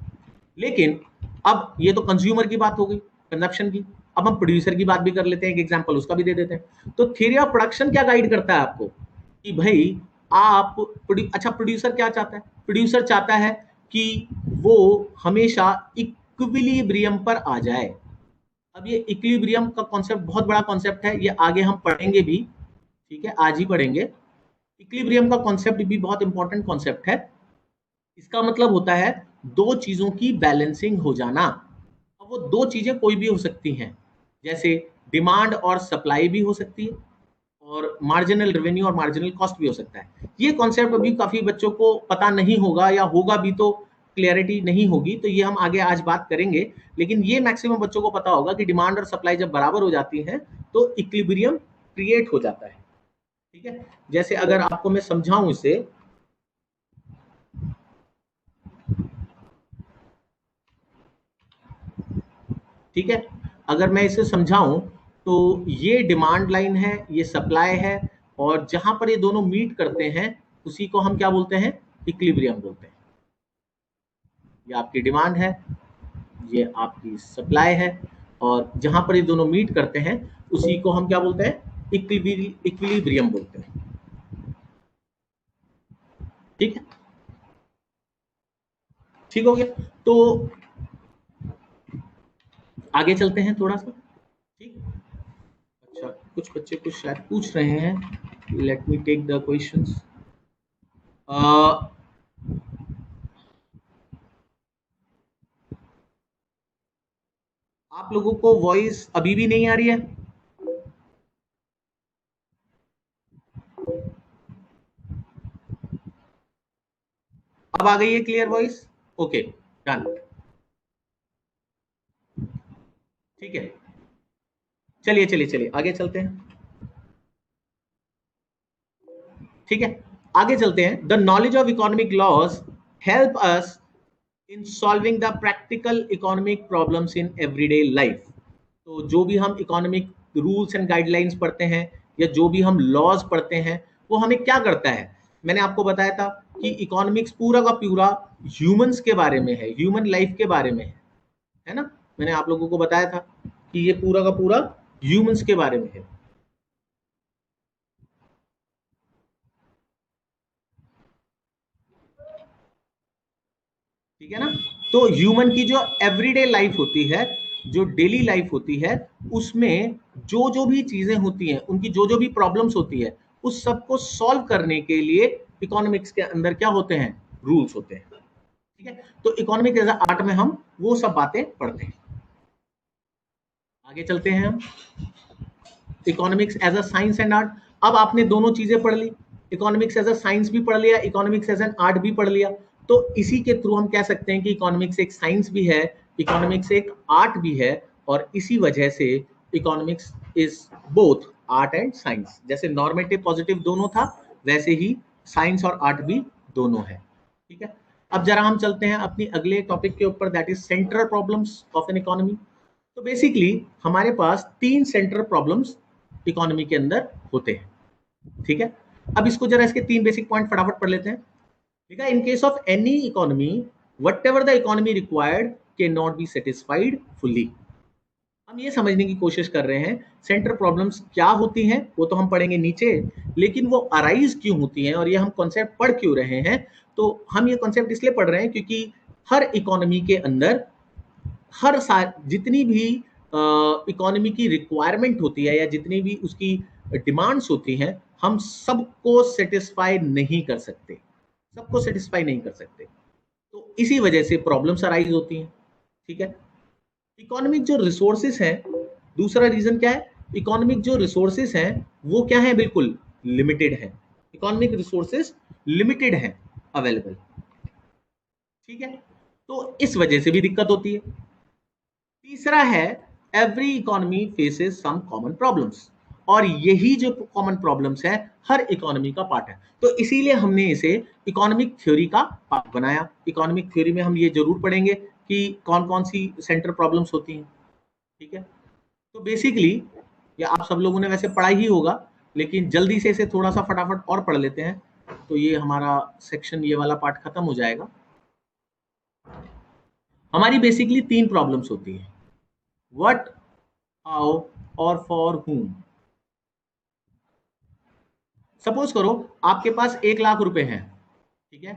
लेकिन अब ये तो कंज्यूमर की बात हो गई, कंजप्शन की। अब हम प्रोड्यूसर की बात भी कर लेते हैं, एक एग्जांपल उसका भी दे देते हैं। तो थ्योरी ऑफ प्रोडक्शन क्या गाइड करता है आपको कि भाई आप अच्छा प्रोड्यूसर क्या चाहता है? प्रोड्यूसर चाहता है कि वो हमेशा इक्विलिब्रियम पर आ जाए। अब ये इक्विलिब्रियम का कॉन्सेप्ट बहुत बड़ा कॉन्सेप्ट है, ये आगे हम पढ़ेंगे भी, ठीक है, आज ही पढ़ेंगे। इक्विलिब्रियम का कॉन्सेप्ट भी बहुत इंपॉर्टेंट कॉन्सेप्ट है। इसका मतलब होता है दो चीजों की बैलेंसिंग हो जाना। अब वो दो चीजें कोई भी हो सकती हैं, जैसे डिमांड और सप्लाई भी हो सकती है, और मार्जिनल रेवेन्यू और मार्जिनल कॉस्ट भी हो सकता है। ये कॉन्सेप्ट अभी काफी बच्चों को पता नहीं होगा, या होगा भी तो क्लियरिटी नहीं होगी, तो ये हम आगे आज बात करेंगे। लेकिन ये मैक्सिमम बच्चों को पता होगा कि डिमांड और सप्लाई जब बराबर हो जाती है तो इक्विलिब्रियम क्रिएट हो जाता है। ठीक है, जैसे अगर आपको मैं समझाऊं इसे, ठीक है, अगर मैं इसे समझाऊं तो ये डिमांड लाइन है, ये सप्लाई है, और जहां पर ये दोनों मीट करते हैं उसी को हम क्या बोलते हैं? इक्विलिब्रियम बोलते हैं। ये आपकी डिमांड है, ये आपकी सप्लाई है, और जहां पर ये दोनों मीट करते हैं उसी को हम क्या बोलते हैं? इक्विलिब्रियम बोलते हैं। ठीक है, ठीक हो गया। तो आगे चलते हैं थोड़ा सा। ठीक, अच्छा कुछ बच्चे कुछ शायद पूछ रहे हैं, let me take the questions. आप लोगों को वॉइस अभी भी नहीं आ रही है? अब आ गई है क्लियर वॉइस? Okay, done. ठीक है, चलिए चलिए चलिए आगे चलते हैं। ठीक है, आगे चलते हैं। The knowledge of economic laws help us in solving the practical economic problems in everyday life. तो जो भी हम इकोनॉमिक रूल्स एंड गाइडलाइंस पढ़ते हैं, या जो भी हम लॉज पढ़ते हैं, वो हमें क्या करता है? मैंने आपको बताया था कि इकोनॉमिक्स पूरा का पूरा ह्यूमंस के बारे में है, ह्यूमन लाइफ के बारे में है ना? मैंने आप लोगों को बताया था कि ये पूरा का पूरा ह्यूमंस के बारे में है। ठीक है ना? तो ह्यूमन की जो एवरीडे लाइफ होती है, जो डेली लाइफ होती है, उसमें जो जो भी चीजें होती हैं, उनकी जो जो भी प्रॉब्लम्स होती है, उस सबको सॉल्व करने के लिए इकोनॉमिक्स के अंदर क्या होते हैं? रूल्स होते हैं। ठीक है, तो इकोनॉमिक एज आर्ट में हम वो सब बातें पढ़ते हैं। आगे चलते हैं हम। Economics as a science and art. अब आपने दोनों चीजें पढ़ ली, इकोनॉमिक्स एज अ साइंस भी पढ़ लिया, इकोनॉमिक्स एज एन आर्ट भी पढ़ लिया। तो इसी के थ्रू हम कह सकते हैं कि इकोनॉमिक्स एक साइंस भी है, इकोनॉमिक्स एक आर्ट भी है, और इसी वजह से economics is both art and science. जैसे नॉर्मेटिव पॉजिटिव दोनों था, वैसे ही साइंस और आर्ट भी दोनों है। ठीक है, अब जरा हम चलते हैं अपनी अगले टॉपिक के ऊपर, that is central problems of an economy. तो बेसिकली हमारे पास तीन सेंट्रल प्रॉब्लम्स इकोनॉमी के अंदर होते हैं। ठीक है, अब इसको जरा इसके तीन बेसिक पॉइंट फटाफट पढ़ लेते हैं। ठीक है, in case of any economy what ever the economy required can not be satisfied fully. हम ये समझने की कोशिश कर रहे हैं सेंट्रल प्रॉब्लम्स क्या होती हैं, वो तो हम पढ़ेंगे नीचे, लेकिन वो अराइज क्यों होती हैं और ये हम कॉन्सेप्ट पढ़ क्यों रहे हैं। तो हम ये कॉन्सेप्ट इसलिए पढ़ रहे हैं क्योंकि हर इकोनॉमी के अंदर हर साल जितनी भी इकोनॉमी की रिक्वायरमेंट होती है, या जितनी भी उसकी डिमांड्स होती हैं, हम सबको सेटिस्फाई नहीं कर सकते, सबको सेटिस्फाई नहीं कर सकते। तो इसी वजह से प्रॉब्लम्स अराइज होती हैं। ठीक है, इकोनॉमिक जो रिसोर्सेस हैं, दूसरा रीजन क्या है? इकोनॉमिक जो रिसोर्सेस हैं वो क्या है? बिल्कुल लिमिटेड है। इकोनॉमिक रिसोर्सेस लिमिटेड है अवेलेबल। ठीक है, तो इस वजह से भी दिक्कत होती है। तीसरा है every economy faces some common problems. और यही जो कॉमन प्रॉब्लम्स है हर इकोनॉमी का पार्ट है। तो इसीलिए हमने इसे इकोनॉमिक थ्योरी का पार्ट बनाया। इकोनॉमिक थ्योरी में हम ये जरूर पढ़ेंगे कि कौन कौन सी सेंट्रल प्रॉब्लम्स होती हैं। ठीक है, तो बेसिकली ये आप सब लोगों ने वैसे पढ़ा ही होगा, लेकिन जल्दी से इसे थोड़ा सा फटाफट और पढ़ लेते हैं, तो ये हमारा सेक्शन, ये वाला पार्ट खत्म हो जाएगा। हमारी बेसिकली 3 प्रॉब्लम्स होती है, व्हाट, हाउ और फॉर whom। सपोज करो आपके पास 1 लाख रुपए हैं, ठीक है,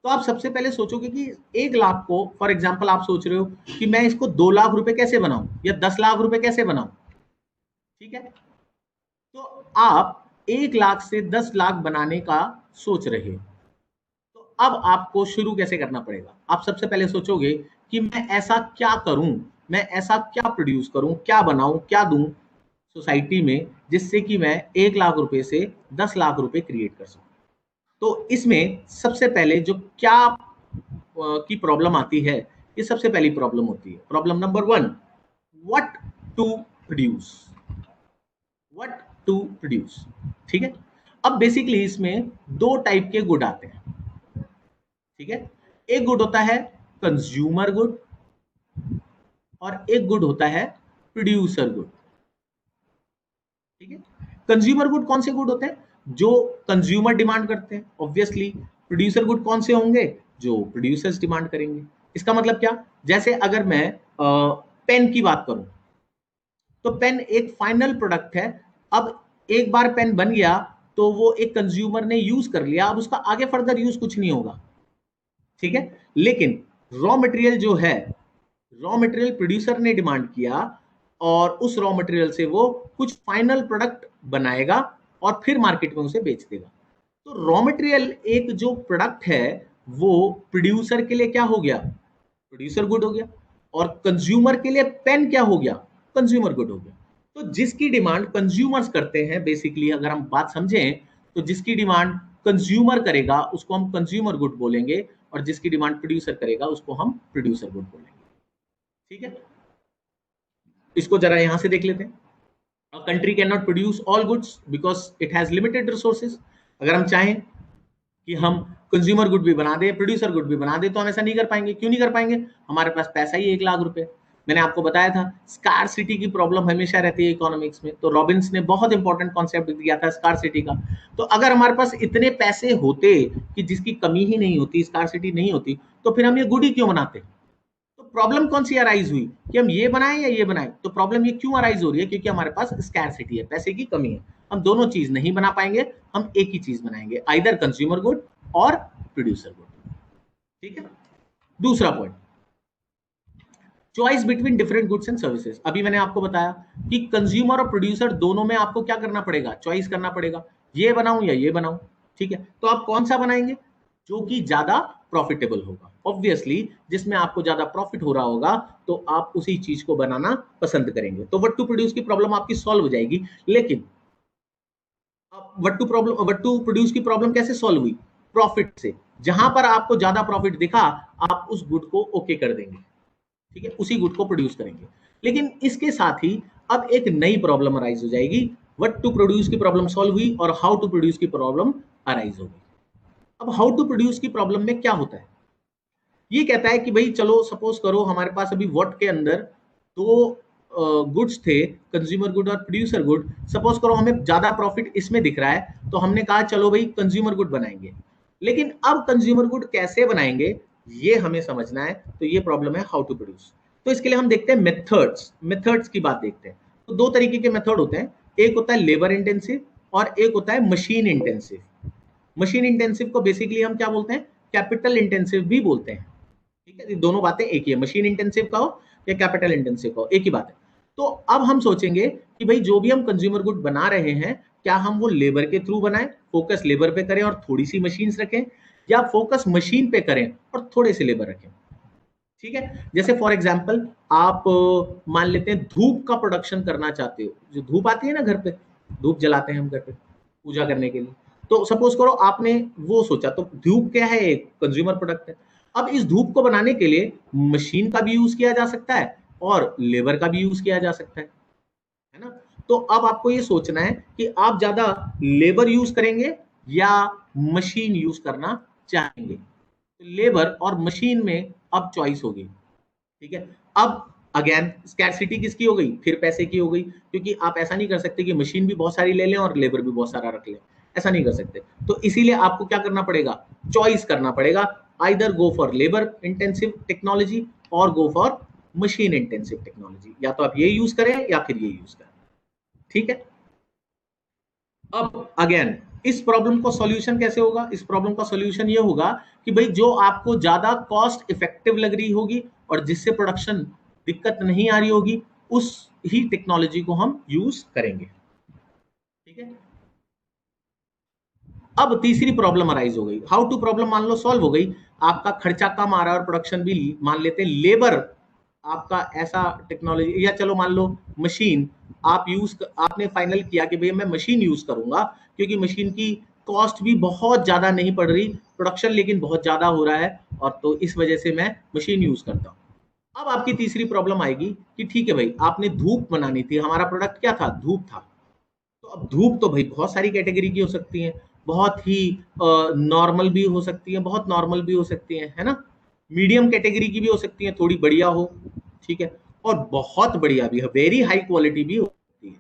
तो आप सबसे पहले सोचोगे कि 1 लाख को, फॉर एग्जाम्पल आप सोच रहे हो कि मैं इसको 2 लाख रुपए कैसे बनाऊं या 10 लाख रुपए कैसे बनाऊं। ठीक है, तो आप 1 लाख से 10 लाख बनाने का सोच रहे हो, तो अब आपको शुरू कैसे करना पड़ेगा। आप सबसे पहले सोचोगे कि मैं ऐसा क्या करूं, मैं ऐसा क्या प्रोड्यूस करूं, क्या बनाऊं, क्या दूं सोसाइटी में, जिससे कि मैं 1 लाख रुपए से 10 लाख रुपए क्रिएट कर सकूं। तो इसमें सबसे पहले जो क्या की प्रॉब्लम आती है, ये सबसे पहली प्रॉब्लम होती है, problem number 1, what to produce. What to produce, ठीक है। अब बेसिकली इसमें 2 टाइप के गुड आते हैं, ठीक है। एक गुड होता है कंज्यूमर गुड और एक गुड होता है प्रोड्यूसर गुड, ठीक है। कंज्यूमर गुड कौन से गुड होते हैं, जो कंज्यूमर डिमांड करते हैं ऑब्वियसली। प्रोड्यूसर गुड कौन से होंगे, जो प्रोड्यूसर्स डिमांड करेंगे। इसका मतलब क्या, जैसे अगर मैं पेन की बात करूं, तो पेन एक फाइनल प्रोडक्ट है। अब एक बार पेन बन गया तो वो एक कंज्यूमर ने यूज कर लिया, अब उसका आगे फर्दर यूज कुछ नहीं होगा, ठीक है। लेकिन रॉ मटेरियल जो है, रॉ मटेरियल प्रोड्यूसर ने डिमांड किया और उस रॉ मटेरियल से वो कुछ फाइनल प्रोडक्ट बनाएगा और फिर मार्केट में उसे बेच देगा। तो रॉ मटेरियल एक जो प्रोडक्ट है वो प्रोड्यूसर के लिए क्या हो गया, प्रोड्यूसर गुड हो गया, और कंज्यूमर के लिए पेन क्या हो गया, कंज्यूमर गुड हो गया। तो जिसकी डिमांड कंज्यूमर्स करते हैं, बेसिकली अगर हम बात समझें तो जिसकी डिमांड कंज्यूमर करेगा उसको हम कंज्यूमर गुड बोलेंगे, और जिसकी डिमांड प्रोड्यूसर करेगा उसको हम प्रोड्यूसर गुड बोलेंगे, ठीक है। इसको जरा यहां से देख लेते हैं। A country cannot produce all goods because it has limited resources। अगर हम चाहें कि हम कंज्यूमर गुड भी बना दे, प्रोड्यूसर गुड भी बना दे, तो हम ऐसा नहीं कर पाएंगे। क्यों नहीं कर पाएंगे, हमारे पास पैसा ही 1 लाख रुपए। मैंने आपको बताया था स्कार्सिटी की प्रॉब्लम हमेशा रहती है इकोनॉमिक्स में, तो रॉबिन्स ने बहुत इंपॉर्टेंट कॉन्सेप्ट दिया था स्कार्सिटी का। तो अगर हमारे पास इतने पैसे होते कि जिसकी कमी ही नहीं होती, स्कार्सिटी नहीं होती, तो फिर हम ये गुड ही क्यों बनाते। तो प्रॉब्लम कौन सी अराइज हुई कि हम ये बनाएं या ये बनाएं। तो प्रॉब्लम ये क्यों अराइज हो रही है, क्योंकि हमारे पास स्कैरसिटी है, पैसे की कमी है। हम दोनों चीज नहीं बना पाएंगे, हम एक ही चीज बनाएंगे, आइदर कंज्यूमर गुड और प्रोड्यूसर गुड, ठीक है। दूसरा point, choice between different goods and services. अभी मैंने आपको बताया कि कंज्यूमर और प्रोड्यूसर दोनों में आपको क्या करना पड़ेगा, चॉइस करना पड़ेगा, ये बनाऊं या ये बनाऊं, ठीक है। तो आप कौन सा बनाएंगे, जो कि ज्यादा प्रॉफिटेबल होगा। ऑब्वियसली जिसमें आपको ज्यादा प्रॉफिट हो रहा होगा तो आप उसी चीज को बनाना पसंद करेंगे। तो व्हाट टू प्रोड्यूस की प्रॉब्लम आपकी सॉल्व हो जाएगी। लेकिन व्हाट टू प्रोड्यूस की प्रॉब्लम कैसे सॉल्व हुई, प्रॉफिट से। जहां पर आपको ज्यादा प्रॉफिट दिखा आप उस गुड को ओके कर देंगे, ठीक है, उसी गुड को प्रोड्यूस करेंगे। लेकिन इसके साथ ही अब एक नई प्रॉब्लम अराइज हो जाएगी। व्हाट टू प्रोड्यूस की प्रॉब्लम सॉल्व हुई और हाउ टू प्रोड्यूस की प्रॉब्लम अराइज होगी। अब हाउ टू प्रोड्यूस की प्रॉब्लम में क्या होता है, ये कहता है कि भाई चलो सपोज करो हमारे पास अभी व्हाट के अंदर 2 गुड्स थे, कंज्यूमर गुड और प्रोड्यूसर गुड। सपोज करो हमें ज्यादा प्रॉफिट इसमें दिख रहा है, तो हमने कहा चलो भाई कंज्यूमर गुड बनाएंगे। लेकिन अब कंज्यूमर गुड कैसे बनाएंगे ये हमें समझना है, तो ये प्रॉब्लम है हाउ टू प्रोड्यूस। तो इसके लिए हम देखते हैं मेथड्स, मेथड्स की बात देखते हैं। तो 2 तरीके के मेथड होते हैं, एक होता है लेबर इंटेंसिव और एक होता है मशीन इंटेंसिव। मशीन इंटेंसिव को बेसिकली हम क्या बोलते हैं, कैपिटल इंटेंसिव भी बोलते हैं, ठीक है। दोनों बातें एक ही है, मशीन इंटेंसिव का हो या कैपिटल इंटेंसिव का हो, एक ही बात है। तो अब हम सोचेंगे कि भाई जो भी हम कंज्यूमर गुड बना रहे हैं, क्या हम वो लेबर के थ्रू बनाएं, फोकस लेबर पे करें और थोड़ी सी मशीन्स रखें, या फोकस मशीन पे करें और थोड़े से लेबर रखें, ठीक है। जैसे फॉर एग्जांपल आप मान लेते हैं धूप का प्रोडक्शन करना चाहते हो, जो धूप आती है ना घर पे, धूप जलाते हैं हम घर पे पूजा करने के लिए। तो सपोज करो आपने वो सोचा, तो धूप क्या है, एक कंज्यूमर प्रोडक्ट है। अब इस धूप को बनाने के लिए मशीन का भी यूज किया जा सकता है और लेबर का भी यूज किया जा सकता है ना। तो अब आपको ये सोचना है कि आप ज्यादा लेबर यूज करेंगे या मशीन यूज करना चाहेंगे। तो लेबर और मशीन में अब चॉइस होगी। ठीक है, अब अगेन स्कैरसिटी किसकी हो गई, फिर पैसे की हो गई, क्योंकि आप ऐसा नहीं कर सकते कि मशीन भी बहुत सारी ले लें और लेबर भी बहुत सारा रख लें, ऐसा नहीं कर सकते। तो इसीलिए आपको क्या करना पड़ेगा, चॉइस करना पड़ेगा, either go for labour intensive technology और go for machine intensive technology, या तो आप ये यूज करें या फिर ये यूज करें। ठीक है, अब अगेन इस प्रॉब्लम को सॉल्यूशन कैसे होगा, इस प्रॉब्लम का सॉल्यूशन ये होगा कि भाई जो आपको ज्यादा कॉस्ट इफेक्टिव लग रही होगी और जिससे प्रोडक्शन दिक्कत नहीं आ रही होगी, उस ही टेक्नोलॉजी को हम यूज करेंगे। ठीक है, अब तीसरी प्रॉब्लम अराइज हो गई, हाउ टू प्रॉब्लम मान लो सॉल्व हो गई, आपका खर्चा कम आ रहा है और प्रोडक्शन भी मान लेते हैं, लेबर आपका ऐसा टेक्नोलॉजी, या चलो मान लो मशीन आप आपने फाइनल किया कि भाई मैं मशीन यूज करूंगा, क्योंकि मशीन की कॉस्ट भी बहुत ज्यादा नहीं पड़ रही, प्रोडक्शन लेकिन बहुत ज्यादा हो रहा है, और तो इस वजह से मैं मशीन यूज करता हूँ। अब आपकी तीसरी प्रॉब्लम आएगी कि ठीक है भाई, आपने धूप बनानी थी, हमारा प्रोडक्ट क्या था, धूप था। तो अब धूप तो भाई बहुत सारी कैटेगरी की हो सकती है, बहुत ही नॉर्मल भी हो सकती है, बहुत नॉर्मल भी हो सकती है ना, मीडियम कैटेगरी की भी हो सकती है, थोड़ी बढ़िया हो, ठीक है, और बहुत बढ़िया भी है, वेरी हाई क्वालिटी भी हो सकती है।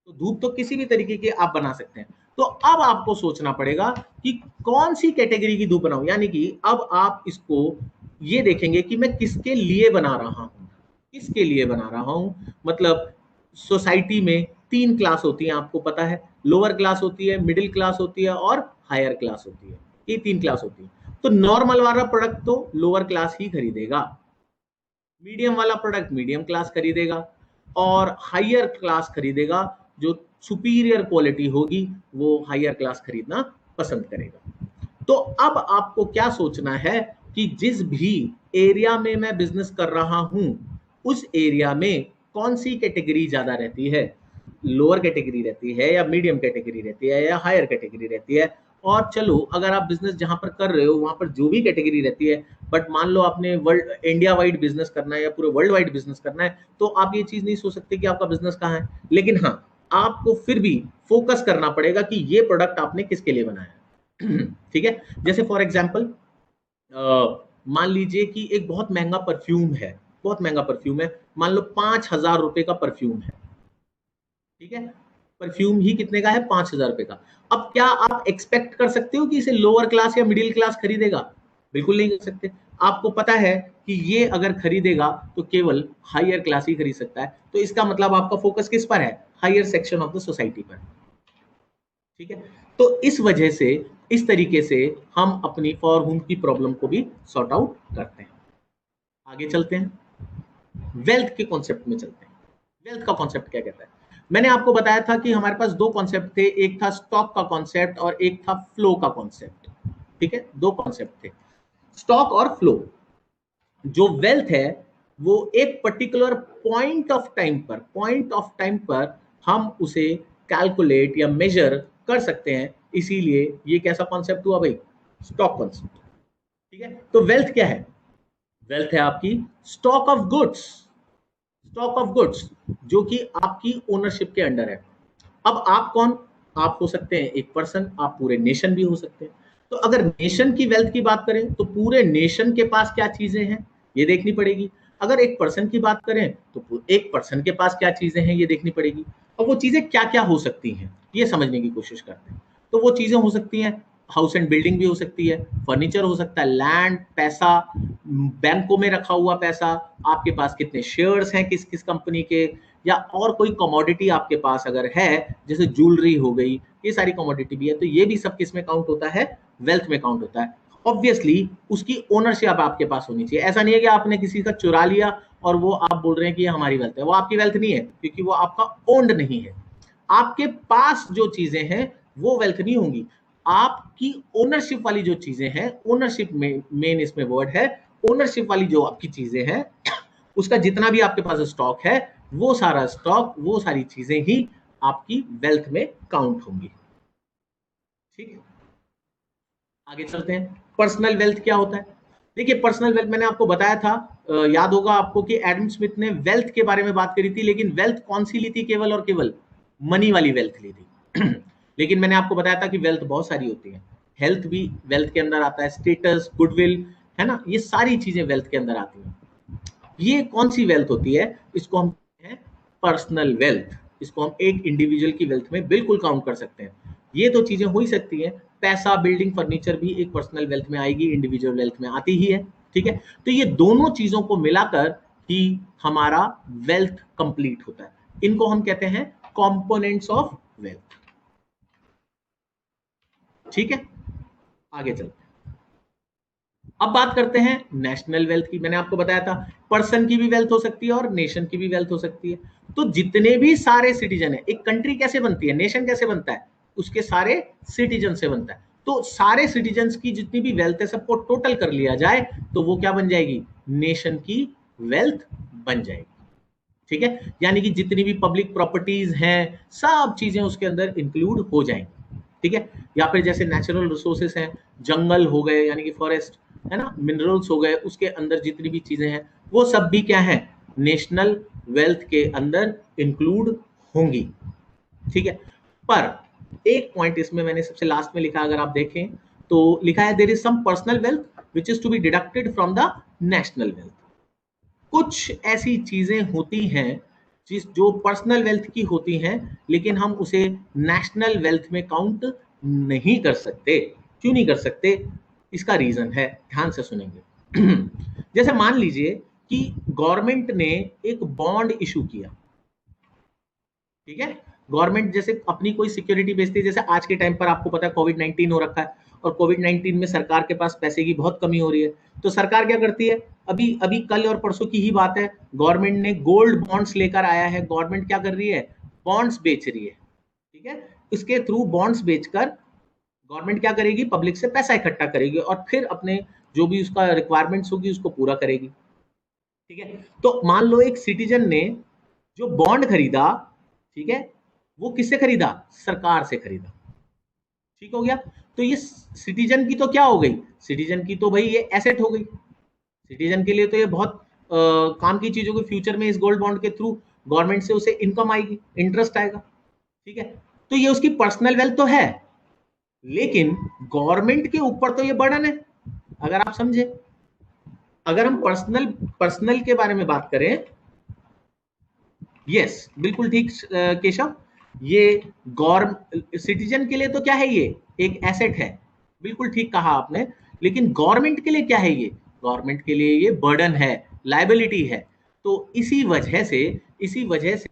तो धूप तो किसी भी तरीके की आप बना सकते हैं। तो अब आपको सोचना पड़ेगा कि कौन सी कैटेगरी की धूप बनाऊं, यानी कि अब आप इसको ये देखेंगे कि मैं किसके लिए बना रहा हूं, किसके लिए बना रहा हूं, मतलब सोसाइटी में तीन क्लास होती है, आपको पता है, लोअर क्लास होती है, मिडिल क्लास होती है और हायर क्लास होती है, ये तीन क्लास होती है। तो नॉर्मल वाला प्रोडक्ट तो लोअर क्लास ही खरीदेगा, मीडियम वाला प्रोडक्ट मीडियम क्लास खरीदेगा, और हायर क्लास खरीदेगा, जो सुपीरियर क्वालिटी होगी वो हायर क्लास खरीदना पसंद करेगा। तो अब आपको क्या सोचना है कि जिस भी एरिया में मैं बिजनेस कर रहा हूं, उस एरिया में कौन सी कैटेगरी ज्यादा रहती है, लोअर कैटेगरी रहती है या मीडियम कैटेगरी रहती है या हायर कैटेगरी रहती है। और चलो अगर आप बिजनेस जहां पर कर रहे हो वहां पर जो भी कैटेगरी रहती है, बट मान लो आपने वर्ल्ड इंडिया वाइड बिजनेस करना है या पूरे वर्ल्ड वाइड बिजनेस करना है, तो आप ये चीज नहीं सोच सकते कि आपका बिजनेस कहाँ है, लेकिन हाँ, आपको फिर भी फोकस करना पड़ेगा कि ये प्रोडक्ट आपने किसके लिए बनाया है। ठीक है, जैसे फॉर एग्जाम्पल मान लीजिए कि एक बहुत महंगा परफ्यूम है, बहुत महंगा परफ्यूम है, मान लो 5,000 रुपए का परफ्यूम है। ठीक है, परफ्यूम ही कितने का है, 5,000 रुपए का। अब क्या आप एक्सपेक्ट कर सकते हो कि इसे लोअर क्लास या मिडिल क्लास खरीदेगा, बिल्कुल नहीं कर सकते। आपको पता है कि ये अगर खरीदेगा तो केवल हायर क्लास ही खरीद सकता है, तो इसका मतलब आपका फोकस किस पर है, higher section of the society पर। ठीक है, तो इस वजह से इस तरीके से हम अपनी फॉर होम की प्रॉब्लम को भी सॉर्ट आउट करते हैं। आगे चलते हैं, वेल्थ के कॉन्सेप्ट में चलते हैं। वेल्थ का कॉन्सेप्ट क्या कहता है, मैंने आपको बताया था कि हमारे पास दो कॉन्सेप्ट थे, एक था स्टॉक का कॉन्सेप्ट और एक था फ्लो का कॉन्सेप्ट। ठीक है, दो कॉन्सेप्ट थे, स्टॉक और फ्लो। जो वेल्थ है वो एक पर्टिकुलर पॉइंट ऑफ टाइम पर हम उसे कैलकुलेट या मेजर कर सकते हैं, इसीलिए ये कैसा कॉन्सेप्ट हुआ भाई, स्टॉक कॉन्सेप्ट। ठीक है, तो वेल्थ क्या है, वेल्थ है आपकी stock of goods, stock of goods जो कि आपकी ओनरशिप के अंडर है। अब आप कौन, आप हो सकते हैं एक पर्सन, आप पूरे नेशन भी हो सकते हैं। तो अगर नेशन की वेल्थ की बात करें तो पूरे नेशन के पास क्या चीजें हैं ये देखनी पड़ेगी। अगर एक पर्सन की बात करें तो एक पर्सन के पास क्या चीजें हैं ये देखनी पड़ेगी। और वो चीजें क्या क्या हो सकती हैं ये समझने की कोशिश करते हैं। तो वो चीजें हो सकती हैं, हाउस एंड बिल्डिंग भी हो सकती है, फर्नीचर हो सकता है, लैंड, पैसा, बैंकों में रखा हुआ पैसा, आपके पास कितने शेयर्स हैं किस किस कंपनी के, या और कोई कमोडिटी आपके पास अगर है, जैसे ज्वेलरी हो गई, ये सारी कमोडिटी भी है, तो ये भी सब किस में काउंट होता है, वेल्थ में काउंट होता है। ऑब्वियसली उसकी ओनरशिप आपके पास होनी चाहिए, ऐसा नहीं है कि आपने किसी का चुरा लिया और वो आप बोल रहे हैं कि ये हमारी वेल्थ है, वो आपकी वेल्थ नहीं है, क्योंकि वो आपका ओन्ड नहीं है। आपके पास जो चीजें हैं वो वेल्थ नहीं होंगी, आपकी ओनरशिप वाली जो चीजें हैं, ओनरशिप में मेन इसमें वर्ड है, ओनरशिप वाली जो आपकी चीजें हैं, उसका जितना भी आपके पास स्टॉक है, वो सारा स्टॉक, वो सारी चीजें ही आपकी वेल्थ में काउंट होंगी। ठीक है, आगे चलते हैं, पर्सनल वेल्थ क्या होता है। देखिए पर्सनल वेल्थ मैंने आपको बताया था, याद होगा आपको कि एडम स्मिथ ने वेल्थ के बारे में बात करी थी, लेकिन वेल्थ कौन सी ली थी, केवल और केवल मनी वाली वेल्थ ली थी। लेकिन मैंने आपको बताया था कि वेल्थ बहुत सारी होती है, हेल्थ भी वेल्थ के अंदर आता है, स्टेटस, गुडविल, है ना, ये सारी चीजें वेल्थ के अंदर आती हैं। ये कौन सी वेल्थ होती है, इसको हम कहते हैं पर्सनल वेल्थ। इसको हम एक इंडिविजुअल की वेल्थ में बिल्कुल काउंट कर सकते हैं। ये तो चीजें हो ही सकती हैं, पैसा, बिल्डिंग, फर्नीचर भी एक पर्सनल वेल्थ में आएगी, इंडिविजुअल वेल्थ में आती ही है। ठीक है, तो ये दोनों चीजों को मिलाकर ही हमारा वेल्थ कंप्लीट होता है। इनको हम कहते हैं कंपोनेंट्स ऑफ वेल्थ। ठीक है, आगे चलते हैं। अब बात करते हैं नेशनल वेल्थ की। मैंने आपको बताया था पर्सन की भी वेल्थ हो सकती है और नेशन की भी वेल्थ हो सकती है। तो जितने भी सारे सिटीजन है, एक कंट्री कैसे बनती है, नेशन कैसे बनता है, उसके सारे सिटीजन से बनता है। तो सारे सिटीजन की जितनी भी वेल्थ है सबको टोटल कर लिया जाए तो वो क्या बन जाएगी, नेशन की वेल्थ बन जाएगी। ठीक है, यानी कि जितनी भी पब्लिक प्रॉपर्टीज हैं सब चीजें उसके अंदर इंक्लूड हो जाएंगी। ठीक है, या फिर जैसे नेचुरल रिसोर्सेस हैं, जंगल हो गए यानी कि फॉरेस्ट, है ना, मिनरल्स हो गए, उसके अंदर जितनी भी चीजें हैं वो सब भी क्या है, नेशनल वेल्थ के अंदर इंक्लूड होंगी। ठीक है, पर एक पॉइंट इसमें मैंने सबसे लास्ट में लिखा, अगर आप देखें तो लिखा है there is some personal wealth which is to be deducted from the national wealth. कुछ ऐसी चीजें होती हैं जिस जो पर्सनल वेल्थ की होती हैं लेकिन हम उसे नेशनल वेल्थ में काउंट नहीं कर सकते। क्यों नहीं कर सकते, इसका रीजन है, ध्यान से सुनेंगे। जैसे मान लीजिए कि गवर्नमेंट ने एक बॉन्ड इशू किया। ठीक है, गवर्नमेंट जैसे अपनी कोई सिक्योरिटी बेचती है, जैसे आज के टाइम पर आपको पता है कोविड-19 हो रखा है और कोविड-19 में सरकार के पास पैसे की बहुत कमी हो रही है। तो सरकार क्या करती है, अभी अभी कल और परसों की ही बात है, गवर्नमेंट ने गोल्ड बॉन्ड्स लेकर आया है। गवर्नमेंट क्या कर रही है, बॉन्ड्स बेच रही है। ठीक है, इसके थ्रू बॉन्ड्स बेचकर गवर्नमेंट क्या करेगी, पब्लिक से पैसा इकट्ठा करेगी और फिर अपने जो भी उसका रिक्वायरमेंट्स होगी उसको पूरा करेगी। ठीक है, तो मान लो एक सिटीजन ने जो बॉन्ड खरीदा, ठीक है, वो किससे खरीदा, सरकार से खरीदा। ठीक हो गया, तो ये सिटीजन की तो क्या हो गई, सिटीजन की तो भाई ये एसेट हो गई। सिटीजन के लिए तो ये बहुत काम की चीज होगी। फ्यूचर में इस गोल्ड बॉन्ड के थ्रू गवर्नमेंट से उसे इनकम आएगी, इंटरेस्ट आएगा। ठीक है, तो ये उसकी पर्सनल वेल्थ तो है, लेकिन गवर्नमेंट के ऊपर तो ये बर्डन है। अगर आप समझे, अगर हम पर्सनल पर्सनल के बारे में बात करें, यस बिल्कुल ठीक केशव, ये गवर्न सिटीजन के लिए तो क्या है, ये एक एसेट है, बिल्कुल ठीक कहा आपने। लेकिन गवर्नमेंट के लिए क्या है, ये गवर्नमेंट के लिए ये बर्डन है, लायबिलिटी है। तो इसी वजह से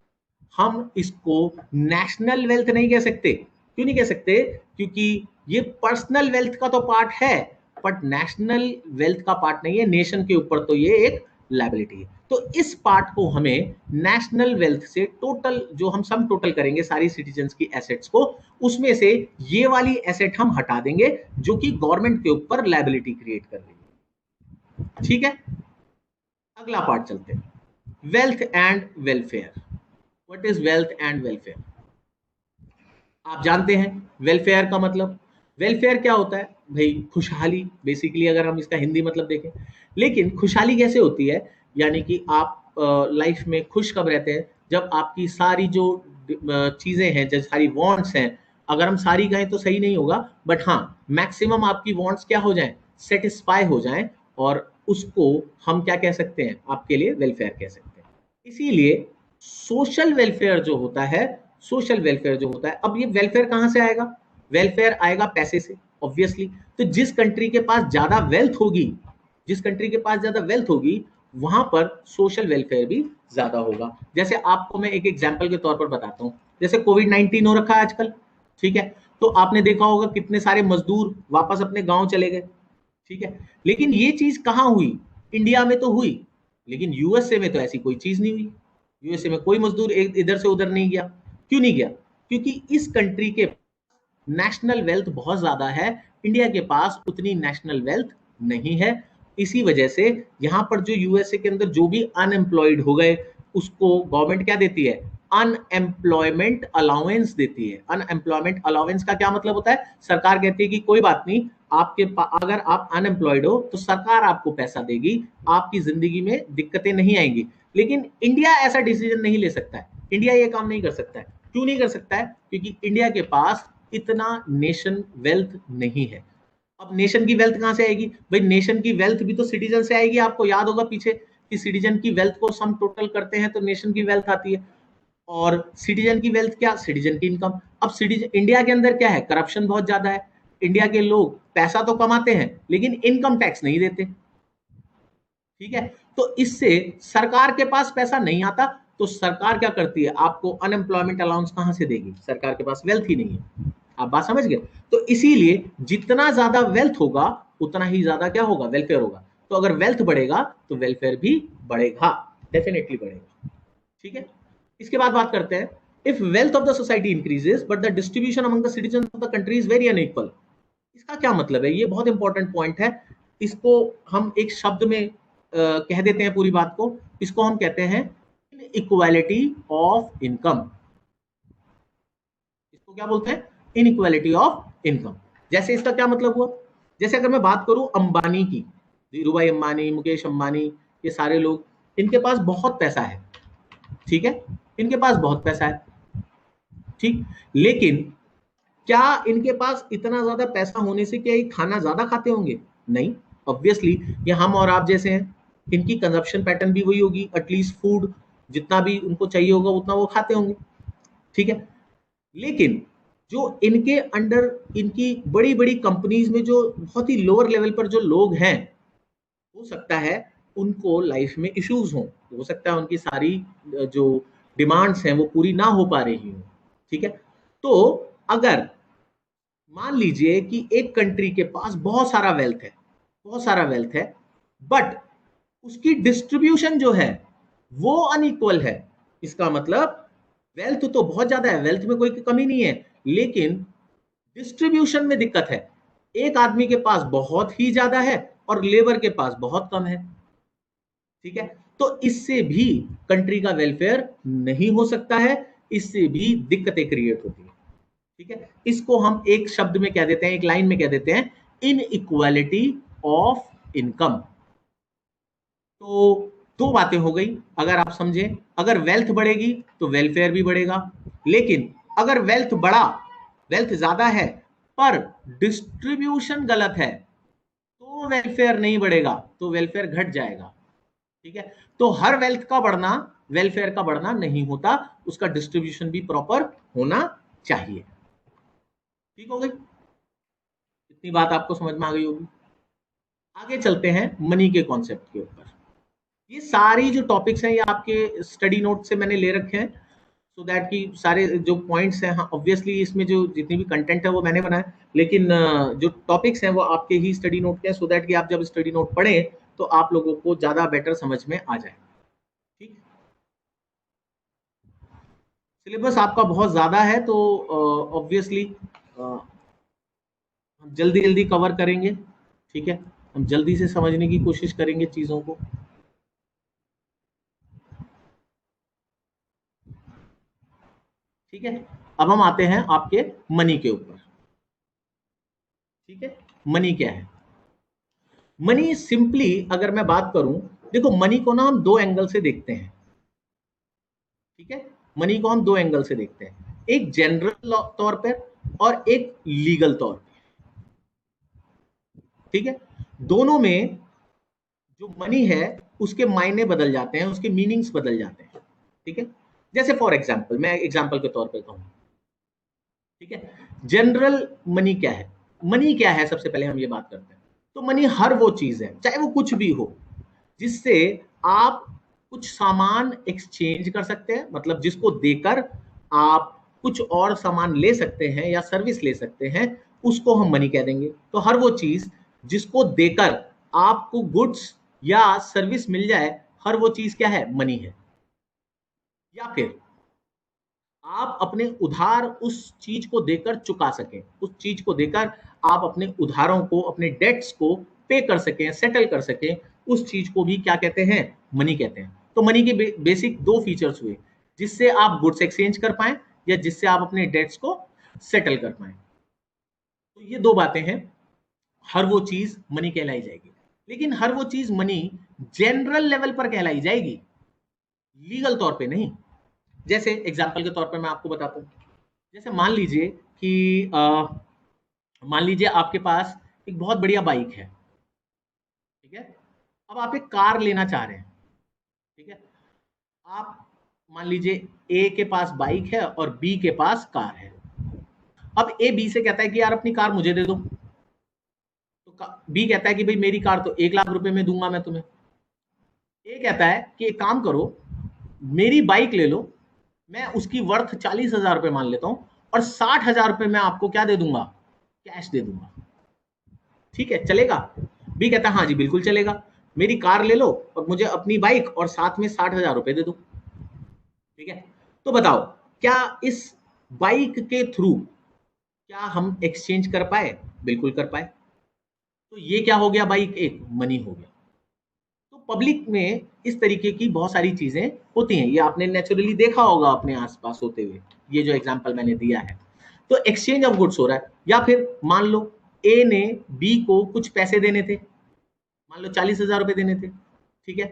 हम इसको नेशनल वेल्थ नहीं कह सकते। क्यों नहीं कह सकते, क्योंकि ये पर्सनल वेल्थ का तो पार्ट है बट नेशनल वेल्थ का पार्ट नहीं है। नेशन के ऊपर तो ये एक लायबिलिटी है। तो इस पार्ट को हमें नेशनल वेल्थ से टोटल, जो हम सम टोटल करेंगे सारी सिटीजन्स की एसेट्स को, उसमें से ये वाली एसेट हम हटा देंगे जो कि गवर्नमेंट के ऊपर लायबिलिटी क्रिएट कर रही है। ठीक है, अगला पार्ट चलते हैं, wealth and welfare. What is wealth and welfare, आप जानते हैं वेलफेयर का मतलब, वेलफेयर क्या होता है भाई, खुशहाली, बेसिकली अगर हम इसका हिंदी मतलब देखें। लेकिन खुशहाली कैसे होती है, यानी कि आप लाइफ में खुश कब रहते हैं, जब आपकी सारी जो चीजें हैं, जैसे सारी वांट्स हैं, अगर हम सारी कहें तो सही नहीं होगा, बट हाँ मैक्सिमम आपकी वांट्स क्या हो जाएं, सेटिस्फाई हो जाएं, और उसको हम क्या कह सकते हैं, आपके लिए वेलफेयर कह सकते हैं। इसीलिए सोशल वेलफेयर जो होता है, सोशल वेलफेयर जो होता है, अब ये वेलफेयर कहां से आएगा, वेलफेयर आएगा पैसे से, ऑब्वियसली। तो जिस कंट्री के पास ज्यादा वेल्थ होगी, जिस कंट्री के पास ज्यादा वेल्थ होगी, वहां पर सोशल वेलफेयर भी ज्यादा होगा। जैसे आपको मैं एक एग्जांपल के तौर पर बताता हूं, जैसे कोविड-19 हो रखा है आजकल। ठीक है, तो आपने देखा होगा कितने सारे मजदूर वापस अपने गांव चले गए। ठीक है, लेकिन ये चीज कहां हुई, इंडिया में तो हुई, लेकिन यूएसए में तो ऐसी कोई चीज नहीं हुई। यूएसए में कोई मजदूर इधर से उधर नहीं गया। क्यों नहीं गया, क्योंकि इस कंट्री के नेशनल वेल्थ बहुत ज्यादा है, इंडिया के पास उतनी नेशनल वेल्थ नहीं है। इसी वजह से यहाँ पर जो यूएसए के अंदर जो भी अनएम्प्लॉयड हो गए, उसको गवर्नमेंट क्या देती है, अनएम्प्लॉयमेंट अलाउंस देती है। अनएम्प्लॉयमेंट अलाउंस का क्या मतलब होता है, सरकार कहती है कि कोई बात नहीं, अगर आप अनएम्प्लॉयड हो तो सरकार आपको पैसा देगी, आपकी जिंदगी में दिक्कतें नहीं आएंगी। लेकिन इंडिया ऐसा डिसीजन नहीं ले सकता है, इंडिया ये काम नहीं कर सकता है। क्यों नहीं कर सकता है? क्योंकि इंडिया के पास इतना नेशन वेल्थ नहीं है। अब नेशन की वेल्थ कहां से आएगी भाई? नेशन की वेल्थ भी तो सिटीजन से आएगी। आपको याद होगा पीछे कि सिटीजन की वेल्थ को सम टोटल करते हैं तो नेशन की वेल्थ आती है। और सिटीजन की वेल्थ क्या? सिटीजन की इनकम। अब सिटीजन इंडिया के अंदर क्या है? करप्शन बहुत ज्यादा है। इंडिया के लोग पैसा तो कमाते हैं लेकिन इनकम टैक्स नहीं देते। ठीक है, तो इससे सरकार के पास पैसा नहीं आता, तो सरकार क्या करती है? आपको अनएम्प्लॉयमेंट अलाउंस कहां से देगी? सरकार के पास वेल्थ ही नहीं है। आप बात समझ गए? तो इसीलिए जितना ज्यादा वेल्थ होगा उतना ही ज्यादा क्या होगा? वेलफेयर होगा। तो अगर वेल्थ बढ़ेगा तो वेलफेयर भी बढ़ेगा, डेफिनेटली बढ़ेगा। ठीक है, इसके बाद बात करते हैं, if wealth of the society increases but the distribution among the citizen of the country is very unequal. इसका क्या मतलब है? ये बहुत इंपॉर्टेंट पॉइंट है। इसको हम एक शब्द में कह देते हैं पूरी बात को। इसको हम कहते हैं इनइक्वालिटी ऑफ इनकम। इसको क्या बोलते हैं? Inequality of income. जैसे इसका क्या मतलब हुआ? जैसे अगर मैं बात करूं अंबानी की, धीरूभाई अंबानी, मुकेश अंबानी, ये सारे लोग, इनके पास बहुत पैसा है। ठीक है, इनके पास बहुत पैसा है। ठीक, लेकिन क्या इनके पास इतना ज्यादा पैसा होने से क्या ये खाना ज्यादा खाते होंगे? नहीं, ऑब्वियसली ये हम और आप जैसे हैं। इनकी कंजप्शन पैटर्न भी वही होगी, एटलीस्ट फूड जितना भी उनको चाहिए होगा उतना वो खाते होंगे। ठीक है, लेकिन जो इनके अंडर इनकी बड़ी बड़ी कंपनीज में जो बहुत ही लोअर लेवल पर जो लोग हैं, हो सकता है उनको लाइफ में इश्यूज हो सकता है उनकी सारी जो डिमांड्स हैं वो पूरी ना हो पा रही हो। ठीक है, तो अगर मान लीजिए कि एक कंट्री के पास बहुत सारा वेल्थ है, बहुत सारा वेल्थ है, बट उसकी डिस्ट्रीब्यूशन जो है वो अनइक्वल है। इसका मतलब वेल्थ तो बहुत ज्यादा है, वेल्थ में कोई कमी नहीं है, लेकिन डिस्ट्रीब्यूशन में दिक्कत है। एक आदमी के पास बहुत ही ज्यादा है और लेबर के पास बहुत कम है। ठीक है, तो इससे भी कंट्री का वेलफेयर नहीं हो सकता है, इससे भी दिक्कतें क्रिएट होती है। ठीक है, इसको हम एक शब्द में कह देते हैं, एक लाइन में कह देते हैं, इन इक्वालिटी ऑफ इनकम। तो दो बातें हो गई अगर आप समझें। अगर वेल्थ बढ़ेगी तो वेलफेयर भी बढ़ेगा, लेकिन अगर वेल्थ बढ़ा, वेल्थ ज्यादा है पर डिस्ट्रीब्यूशन गलत है, तो वेलफेयर नहीं बढ़ेगा, तो वेलफेयर घट जाएगा। ठीक है, तो हर वेल्थ का बढ़ना वेलफेयर का बढ़ना नहीं होता, उसका डिस्ट्रीब्यूशन भी प्रॉपर होना चाहिए। ठीक हो गई? इतनी बात आपको समझ में आ गई होगी। आगे चलते हैं मनी के कॉन्सेप्ट के ऊपर। ये सारी जो टॉपिक्स हैं ये आपके स्टडी नोट से मैंने ले रखे हैं, सो दैट कि सारे जो पॉइंट्स हैं, हाँ ऑब्वियसली इसमें जो जितनी भी कंटेंट है वो मैंने बनाया, लेकिन जो टॉपिक्स हैं वो आपके ही स्टडी नोट के हैं, सो दैट कि आप जब स्टडी नोट पढ़ें तो आप लोगों को ज़्यादा बेटर समझ में आ जाए। ठीक, सिलेबस आपका बहुत ज़्यादा है तो ऑब्वियसली हम जल्दी जल्दी कवर करेंगे। ठीक है, हम जल्दी से समझने की कोशिश करेंगे चीज़ों को। ठीक है, अब हम आते हैं आपके मनी के ऊपर। ठीक है, मनी क्या है? मनी सिंपली अगर मैं बात करूं, देखो मनी को ना हम दो एंगल से देखते हैं। ठीक है, मनी को हम दो एंगल से देखते हैं, एक जनरल तौर पर और एक लीगल तौर पर। ठीक है, दोनों में जो मनी है उसके मायने बदल जाते हैं, उसके मीनिंग्स बदल जाते हैं। ठीक है, जैसे फॉर एग्जाम्पल, मैं एग्जाम्पल के तौर पर कहूँ। ठीक है, जनरल मनी क्या है? मनी क्या है सबसे पहले हम ये बात करते हैं। तो मनी हर वो चीज है, चाहे वो कुछ भी हो, जिससे आप कुछ सामान एक्सचेंज कर सकते हैं, मतलब जिसको देकर आप कुछ और सामान ले सकते हैं या सर्विस ले सकते हैं, उसको हम मनी कह देंगे। तो हर वो चीज जिसको देकर आपको गुड्स या सर्विस मिल जाए, हर वो चीज क्या है? मनी है। या फिर आप अपने उधार उस चीज को देकर चुका सकें, उस चीज को देकर आप अपने उधारों को, अपने डेट्स को पे कर सकें, सेटल कर सकें, उस चीज को भी क्या कहते हैं? मनी कहते हैं। तो मनी के बेसिक दो फीचर्स हुए, जिससे आप गुड्स एक्सचेंज कर पाए या जिससे आप अपने डेट्स को सेटल कर पाए। तो ये दो बातें हैं, हर वो चीज मनी कहलाई जाएगी। लेकिन हर वो चीज मनी जनरल लेवल पर कहलाई जाएगी, लीगल तौर पे नहीं। जैसे एग्जाम्पल के तौर पर मैं आपको बताता हूँ, जैसे मान लीजिए कि मान लीजिए आपके पास एक बहुत बढ़िया बाइक है, ठीक है। अब आप एक कार लेना चाह रहे हैं, ठीक है। आप मान लीजिए ए के पास बाइक है और बी के पास कार है। अब ए बी से कहता है कि यार अपनी कार मुझे दे दो, तो बी कहता है कि भाई मेरी कार तो 1 लाख रुपए में दूंगा मैं तुम्हें। ए कहता है कि एक काम करो, मेरी बाइक ले लो, मैं उसकी वर्थ 40,000 रुपए मान लेता हूं, और 60,000 रुपए मैं आपको क्या दे दूंगा, कैश दे दूंगा। ठीक है, चलेगा? बी कहता है हाँ जी बिल्कुल चलेगा, मेरी कार ले लो और मुझे अपनी बाइक और साथ में 60,000 रुपए दे दो। ठीक है, तो बताओ क्या इस बाइक के थ्रू क्या हम एक्सचेंज कर पाए? बिल्कुल कर पाए। तो ये क्या हो गया, बाइक एक मनी हो गया। तो पब्लिक में इस तरीके की बहुत सारी चीजें होती हैं, ये आपने नेचुरली देखा होगा अपने आसपास होते हुए, ये जो एग्जांपल मैंने दिया है। तो एक्सचेंज ऑफ गुड्स हो रहा है, या फिर मान लो ए ने बी को कुछ पैसे देने थे, मान लो 40,000 रुपए देने थे, ठीक है।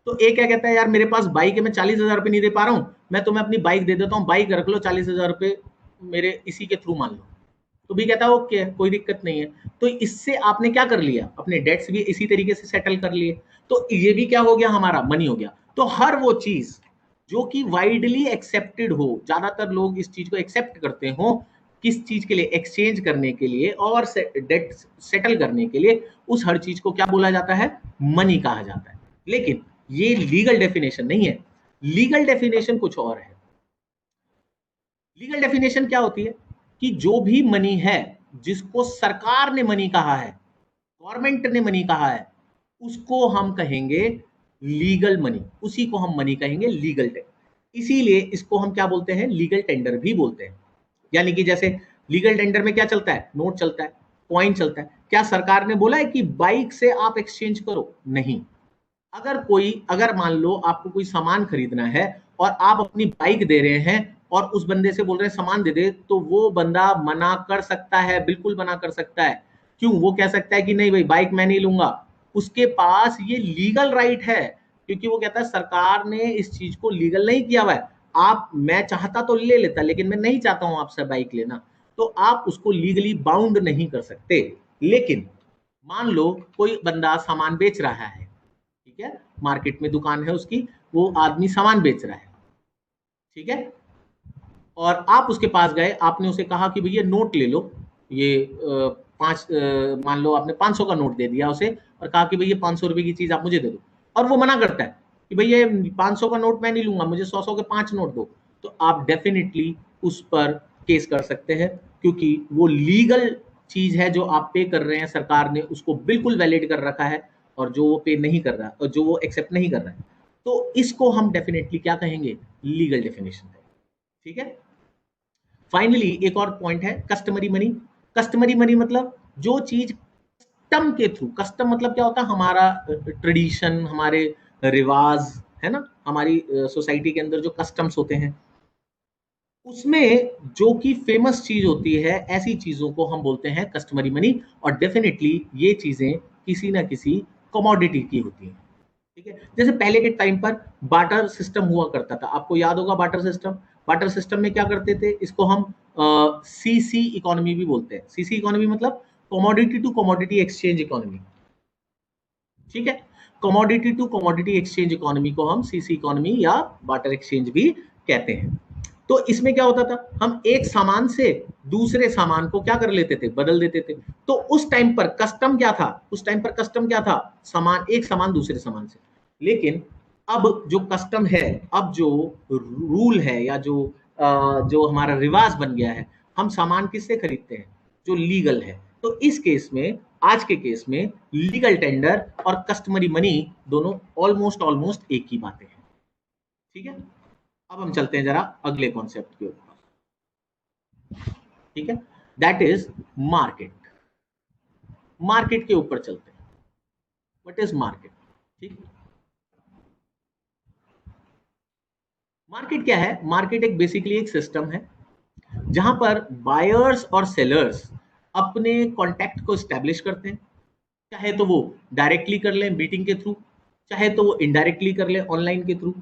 तो ए क्या कहता है, यार मेरे पास बाइक है, मैं 40,000 रुपए नहीं दे पा रहा हूँ, मैं तुम्हें अपनी बाइक दे देता हूँ, बाइक रख लो, 40,000 रुपए मेरे इसी के थ्रू मान लो। तो भी कहता है ओके कोई दिक्कत नहीं है। तो इससे आपने क्या कर लिया, अपने डेट्स भी इसी तरीके से सेटल कर लिए। तो ये भी क्या हो गया, हमारा मनी हो गया। तो हर वो चीज जो कि वाइडली एक्सेप्टेड हो, ज्यादातर लोग इस चीज को एक्सेप्ट करते हो, किस चीज के लिए, एक्सचेंज करने के लिए और डेट सेटल करने के लिए, उस हर चीज को क्या बोला जाता है, मनी कहा जाता है। लेकिन ये लीगल डेफिनेशन नहीं है, लीगल डेफिनेशन कुछ और है। लीगल डेफिनेशन क्या होती है कि जो भी मनी है, जिसको सरकार ने मनी कहा है, गवर्नमेंट ने मनी कहा है, उसको हम कहेंगे लीगल मनी, उसी को हम मनी कहेंगे, लीगल टेंडर। इसीलिए इसको हम क्या बोलते हैं, लीगल टेंडर भी बोलते हैं। यानी कि जैसे लीगल टेंडर में क्या चलता है, नोट चलता है, कॉइन चलता है। क्या सरकार ने बोला है कि बाइक से आप एक्सचेंज करो? नहीं। अगर मान लो आपको कोई सामान खरीदना है और आप अपनी बाइक दे रहे हैं और उस बंदे से बोल रहे हैं सामान दे दे, तो वो बंदा मना कर सकता है, बिल्कुल मना कर सकता है। क्यों? वो कह सकता है कि नहीं भाई बाइक मैं नहीं लूंगा। उसके पास ये लीगल राइट है, क्योंकि वो कहता है सरकार ने इस चीज को लीगल नहीं किया हुआ है। आप, मैं चाहता तो ले लेता, लेकिन मैं नहीं चाहता हूं आपसे बाइक लेना, तो आप उसको लीगली बाउंड नहीं कर सकते। लेकिन मान लो कोई बंदा सामान बेच रहा है, ठीक है, मार्केट में दुकान है उसकी, वो आदमी सामान बेच रहा है, ठीक है। और आप उसके पास गए, आपने उसे कहा कि भैया नोट ले लो, ये मान लो आपने 500 का नोट दे दिया उसे, और कहा कि भैया 500 रुपए की चीज आप मुझे दे दो, और वो मना करता है कि भैया 500 का नोट मैं नहीं लूंगा, मुझे 100 के 5 नोट दो। तो आप डेफिनेटली उस पर केस कर सकते हैं, क्योंकि वो लीगल चीज है जो आप पे कर रहे हैं, सरकार ने उसको बिल्कुल वैलिड कर रखा है, और जो वो पे नहीं कर रहा, और जो वो एक्सेप्ट नहीं कर रहा है, तो इसको हम डेफिनेटली क्या कहेंगे, लीगल डेफिनेशन है। ठीक है। फाइनली एक और पॉइंट है, कस्टमरी मनी। कस्टमरी मनी मतलब जो चीज कस्टम के थ्रू, कस्टम मतलब क्या होता है, हमारा ट्रेडिशन, हमारे रिवाज, है ना, हमारी सोसाइटी के अंदर जो कस्टम्स होते हैं, उसमें जो कि फेमस चीज होती है, ऐसी चीजों को हम बोलते हैं कस्टमरी मनी। और डेफिनेटली ये चीजें किसी ना किसी कमोडिटी की होती हैं। ठीक है, जैसे पहले के टाइम पर बाटर सिस्टम हुआ करता था, आपको याद होगा बाटर सिस्टम। बाटर सिस्टम में क्या करते थे, इसको हम सीसी इकोनॉमी भी बोलते हैं। सीसी इकोनॉमी मतलब commodity to commodity exchange economy. ठीक है, commodity to commodity exchange economy को हम सीसी इकोनॉमी या बाटर एक्सचेंज भी कहते हैं। तो इसमें क्या होता था, हम एक सामान से दूसरे सामान को क्या कर लेते थे, बदल देते थे। तो उस टाइम पर कस्टम क्या था, उस टाइम पर कस्टम क्या था, सामान, एक सामान दूसरे सामान से। लेकिन अब जो कस्टम है, अब जो रूल है, या जो हमारा रिवाज बन गया है, हम सामान किससे खरीदते हैं, जो लीगल है। तो इस केस में, आज के केस में, लीगल टेंडर और कस्टमरी मनी दोनों ऑलमोस्ट ऑलमोस्ट एक ही बातें हैं। ठीक है, अब हम चलते हैं जरा अगले कॉन्सेप्ट के ऊपर। ठीक है, दैट इज मार्केट। मार्केट के ऊपर चलते हैं। What is market? ठीक, मार्केट क्या है? मार्केट एक बेसिकली एक सिस्टम है जहां पर बायर्स और सेलर्स अपने कॉन्टैक्ट को स्टैब्लिश करते हैं। चाहे तो वो डायरेक्टली कर लें मीटिंग के थ्रू, चाहे तो वो इनडायरेक्टली कर लें ऑनलाइन के थ्रू।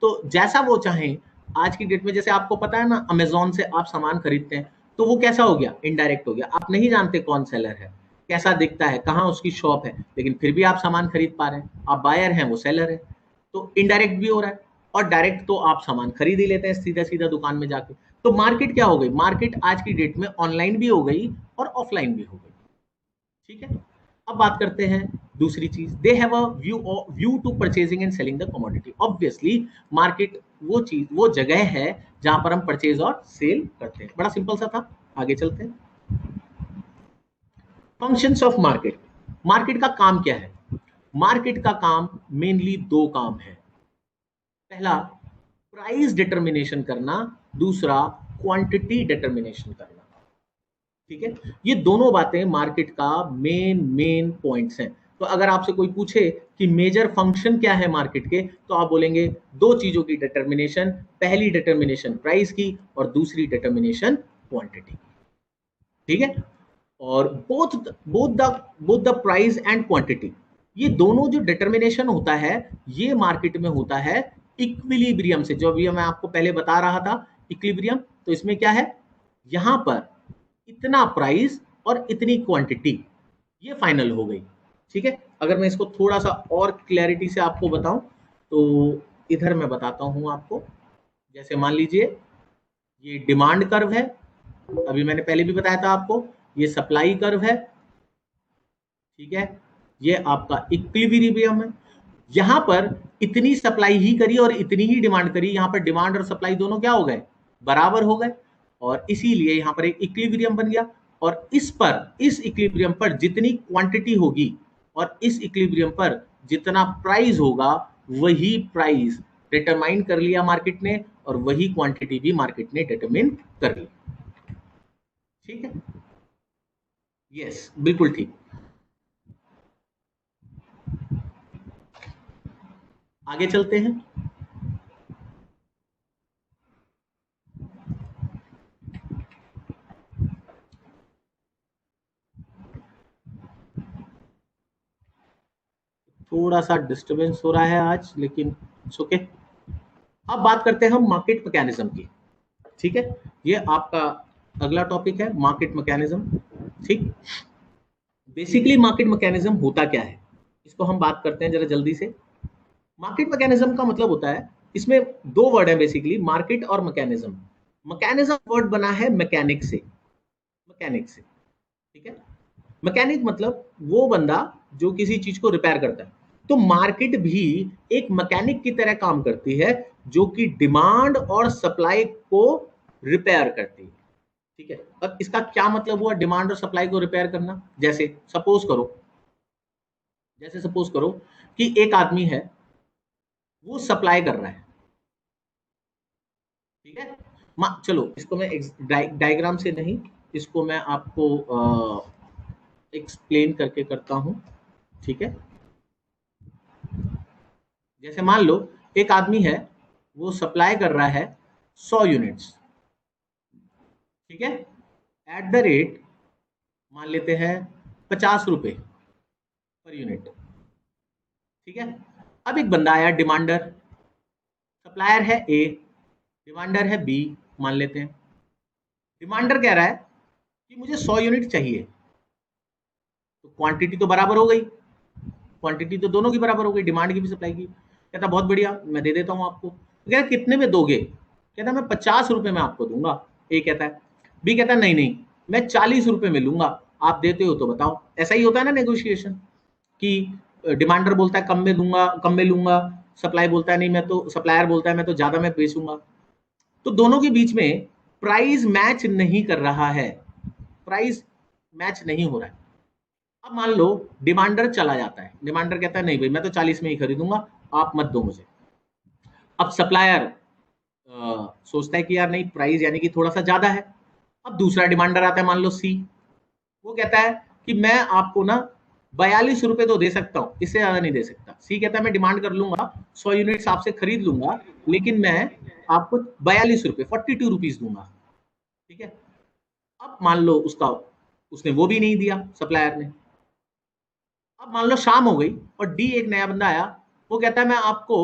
तो जैसा वो चाहें, आज की डेट में जैसे आपको पता है ना, अमेजोन से आप सामान खरीदते हैं, तो वो कैसा हो गया, इनडायरेक्ट हो गया। आप नहीं जानते कौन सेलर है, कैसा दिखता है, कहाँ उसकी शॉप है, लेकिन फिर भी आप सामान खरीद पा रहे हैं। आप बायर हैं, वो सेलर है, तो इनडायरेक्ट भी हो रहा है। और डायरेक्ट तो आप सामान खरीद ही लेते हैं सीधा सीधा दुकान में जाके। तो मार्केट क्या हो गई, मार्केट आज की डेट में ऑनलाइन भी हो गई और ऑफलाइन भी हो गई। ठीक है। अब बात करते हैं दूसरी चीज, they have a view to purchasing and selling the commodity. Obviously market वो चीज, वो जगह है जहां पर हम परचेज और सेल करते हैं। बड़ा सिंपल सा था। आगे चलते हैं। Functions of market. मार्केट का काम क्या है? मार्केट का काम मेनली दो काम है। पहला, प्राइस डिटर्मिनेशन करना। दूसरा, क्वांटिटी डिटर्मिनेशन करना। ठीक है। ये दोनों बातें मार्केट का मेन पॉइंट्स हैं। तो अगर आपसे कोई पूछे कि मेजर फंक्शन क्या है मार्केट के, तो आप बोलेंगे दो चीजों की डिटर्मिनेशन। पहली डिटर्मिनेशन प्राइस की और दूसरी डिटर्मिनेशन क्वांटिटी। ठीक है। और both the price and quantity, ये दोनों जो डिटर्मिनेशन होता है, ये मार्केट में होता है इक्विलिब्रियम से। जो अभी मैं आपको पहले बता रहा था, इक्विलिब्रियम। तो इसमें क्या है, यहां पर इतना प्राइस और इतनी क्वांटिटी, ये फाइनल हो गई। ठीक है। अगर मैं इसको थोड़ा सा और क्लैरिटी से आपको बताऊं, तो इधर मैं बताता हूं आपको। जैसे मान लीजिए ये डिमांड कर्व है, अभी मैंने पहले भी बताया था आपको। ये सप्लाई कर्व है। ठीक है। ये आपका इक्विलिब्रियम है। यहां पर इतनी सप्लाई ही करी और इतनी ही डिमांड करी, यहां पर डिमांड और सप्लाई दोनों क्या हो गए, बराबर हो गए। और इसीलिए यहां पर एक इक्विलिब्रियम बन गया। और इस इक्विलिब्रियम पर जितनी क्वांटिटी होगी और इस इक्विलिब्रियम पर जितना प्राइस होगा, वही प्राइस डिटरमाइन कर लिया मार्केट ने, और वही क्वांटिटी भी मार्केट ने डिटरमिन कर ली। ठीक है। यस, बिल्कुल ठीक। आगे चलते हैं। थोड़ा सा डिस्टरबेंस हो रहा है आज, लेकिन इट्स ओके। अब बात करते हैं हम मार्केट मैकेनिज्म की। ठीक है। ये आपका अगला टॉपिक है, मार्केट मैकेनिज्म। ठीक। बेसिकली मार्केट मैकेनिज्म होता क्या है, इसको हम बात करते हैं जरा जल्दी से। मार्केट मैकेनिज्म का मतलब होता है, इसमें दो वर्ड है बेसिकली, मार्केट और मैकेनिज्म। मैकेनिज्म वर्ड बना है मैकेनिक से, मैकेनिक से। ठीक है। मैकेनिक मतलब वो बंदा जो किसी चीज को रिपेयर करता है। तो मार्केट भी एक मैकेनिक की तरह काम करती है, जो कि डिमांड और सप्लाई को रिपेयर करती है। ठीक है। अब इसका क्या मतलब हुआ, डिमांड और सप्लाई को रिपेयर करना? जैसे सपोज करो कि एक आदमी है, वो सप्लाई कर रहा है। ठीक है। चलो इसको मैं डायग्राम से नहीं, इसको मैं आपको एक्सप्लेन करके करता हूं। ठीक है। जैसे मान लो एक आदमी है, वो सप्लाई कर रहा है 100 यूनिट्स। ठीक है। एट द रेट मान लेते हैं 50 रुपए पर यूनिट। ठीक है। अब एक बंदा आया डिमांडर, सप्लायर है ए, डिमांडर है बी, मान लेते हैं। डिमांडर कह रहा है कि मुझे 100 यूनिट चाहिए, तो क्वांटिटी तो बराबर हो गई, क्वांटिटी तो दोनों की बराबर हो गई, डिमांड की भी सप्लाई की। कहता बहुत बढ़िया, मैं दे देता हूँ आपको। तो कहता कितने में दोगे? कहता मैं 50 रुपए में आपको दूंगा, ए कहता है। बी कहता नहीं नहीं, मैं 40 रुपए में लूंगा, आप देते हो तो बताओ। ऐसा ही होता है ना नेगोशिएशन, कि डिमांडर बोलता है कम में दूंगा, कम में लूंगा, सप्लाई बोलता है नहीं, मैं तो सप्लायर बोलता है मैं तो ज्यादा में बेचूंगा। तो दोनों के बीच में प्राइस मैच नहीं कर रहा है, प्राइस मैच नहीं हो रहा है। अब मान लो डिमांडर चला जाता है, डिमांडर कहता है नहीं भाई मैं तो 40 में ही खरीदूंगा, आप मत दो मुझे। अब सप्लायर सोचता है कि यार नहीं, प्राइस यानी कि थोड़ा सा ज्यादा है। अब दूसरा डिमांडर आता है, मान लो सी, वो कहता है कि मैं आपको ना 42 रुपए तो दे सकता हूँ, इससे ज्यादा नहीं दे सकता। सी कहता है मैं डिमांड कर लूंगा, 100 यूनिट्स आपसे खरीद लूंगा, लेकिन मैं आपको 42 रुपए, 42 रुपीज दूंगा। ठीक है। अब मान लो उसका, उसने वो भी नहीं दिया सप्लायर ने। अब मान लो शाम हो गई और डी एक नया बंदा आया, वो कहता है मैं आपको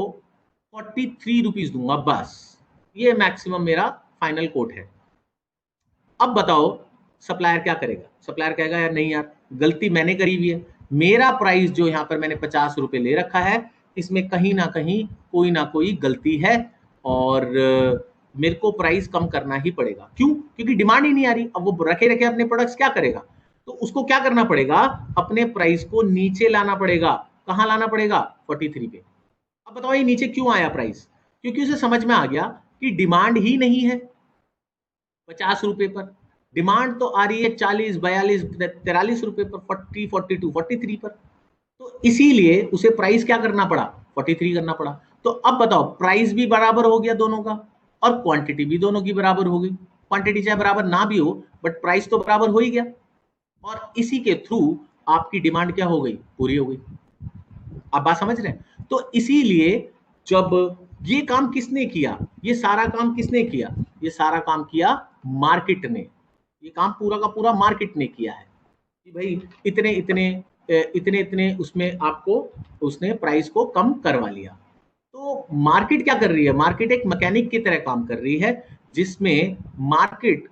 43 रुपीज दूंगा बस। ये मैक्सिमम मेरा फाइनल कोट है। अब बताओ सप्लायर क्या करेगा? सप्लायर कहेगा यार नहीं यार, गलती मैंने करी हुई है, मेरा प्राइस जो यहाँ पर मैंने 50 रुपए ले रखा है, इसमें कहीं ना कोई गलती है, और मेरे को प्राइस कम करना ही पड़ेगा। क्यों? क्योंकि डिमांड ही नहीं आ रही। अब वो रखे रखे अपने प्रोडक्ट्स क्या करेगा? तो उसको क्या करना पड़ेगा? अपने प्राइस को नीचे लाना पड़ेगा। कहाँ लाना पड़ेगा? 43 पे। अब बताओ ये नीचे क्यों आया प्राइस? क्योंकि उसे समझ में आ गया कि डिमांड ही नहीं है 50 रुपए पर, डिमांड तो आ रही है 40, 42, 43 रुपए पर, 40, 42, 43 पर। तो इसीलिए उसे प्राइस क्या करना पड़ा? 43 करना पड़ा। तो अब बताओ प्राइस भी बराबर हो गया दोनों का, और क्वांटिटी भी दोनों की बराबर हो गई। क्वांटिटी चाहे बराबर ना भी हो, बट प्राइस तो बराबर हो ही गया, और इसी के थ्रू आपकी डिमांड क्या हो गई? पूरी हो गई। आप बात समझ रहे हैं? तो इसीलिए जब ये काम किसने किया? ये सारा काम किसने किया? ये सारा काम किया मार्केट ने। ये काम पूरा का पूरा मार्केट ने किया है कि भाई इतने इतने इतने इतने उसमें आपको उसने प्राइस को कम करवा लिया। तो मार्केट क्या कर रही है? मार्केट एक मैकेनिक की तरह काम कर रही है, जिसमें मार्केट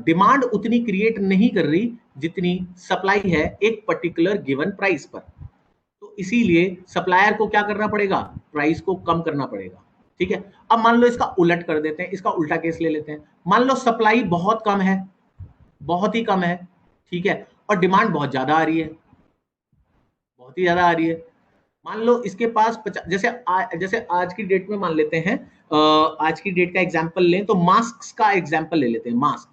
डिमांड उतनी क्रिएट नहीं कर रही जितनी सप्लाई है एक पर्टिकुलर गिवन प्राइस पर। तो इसीलिए सप्लायर को क्या करना पड़ेगा? प्राइस को कम करना पड़ेगा। ठीक है। अब मान लो इसका उलट कर देते हैं, इसका उल्टा केस ले लेते हैं। मान लो सप्लाई बहुत कम है, बहुत ही कम है, ठीक है, और डिमांड बहुत ज्यादा आ रही है, बहुत ही ज्यादा आ रही है। मान लो इसके पास जैसे आज की डेट में मान लेते हैं, आज की डेट का एग्जांपल लें तो मास्क का एग्जांपल ले लेते हैं। मास्क,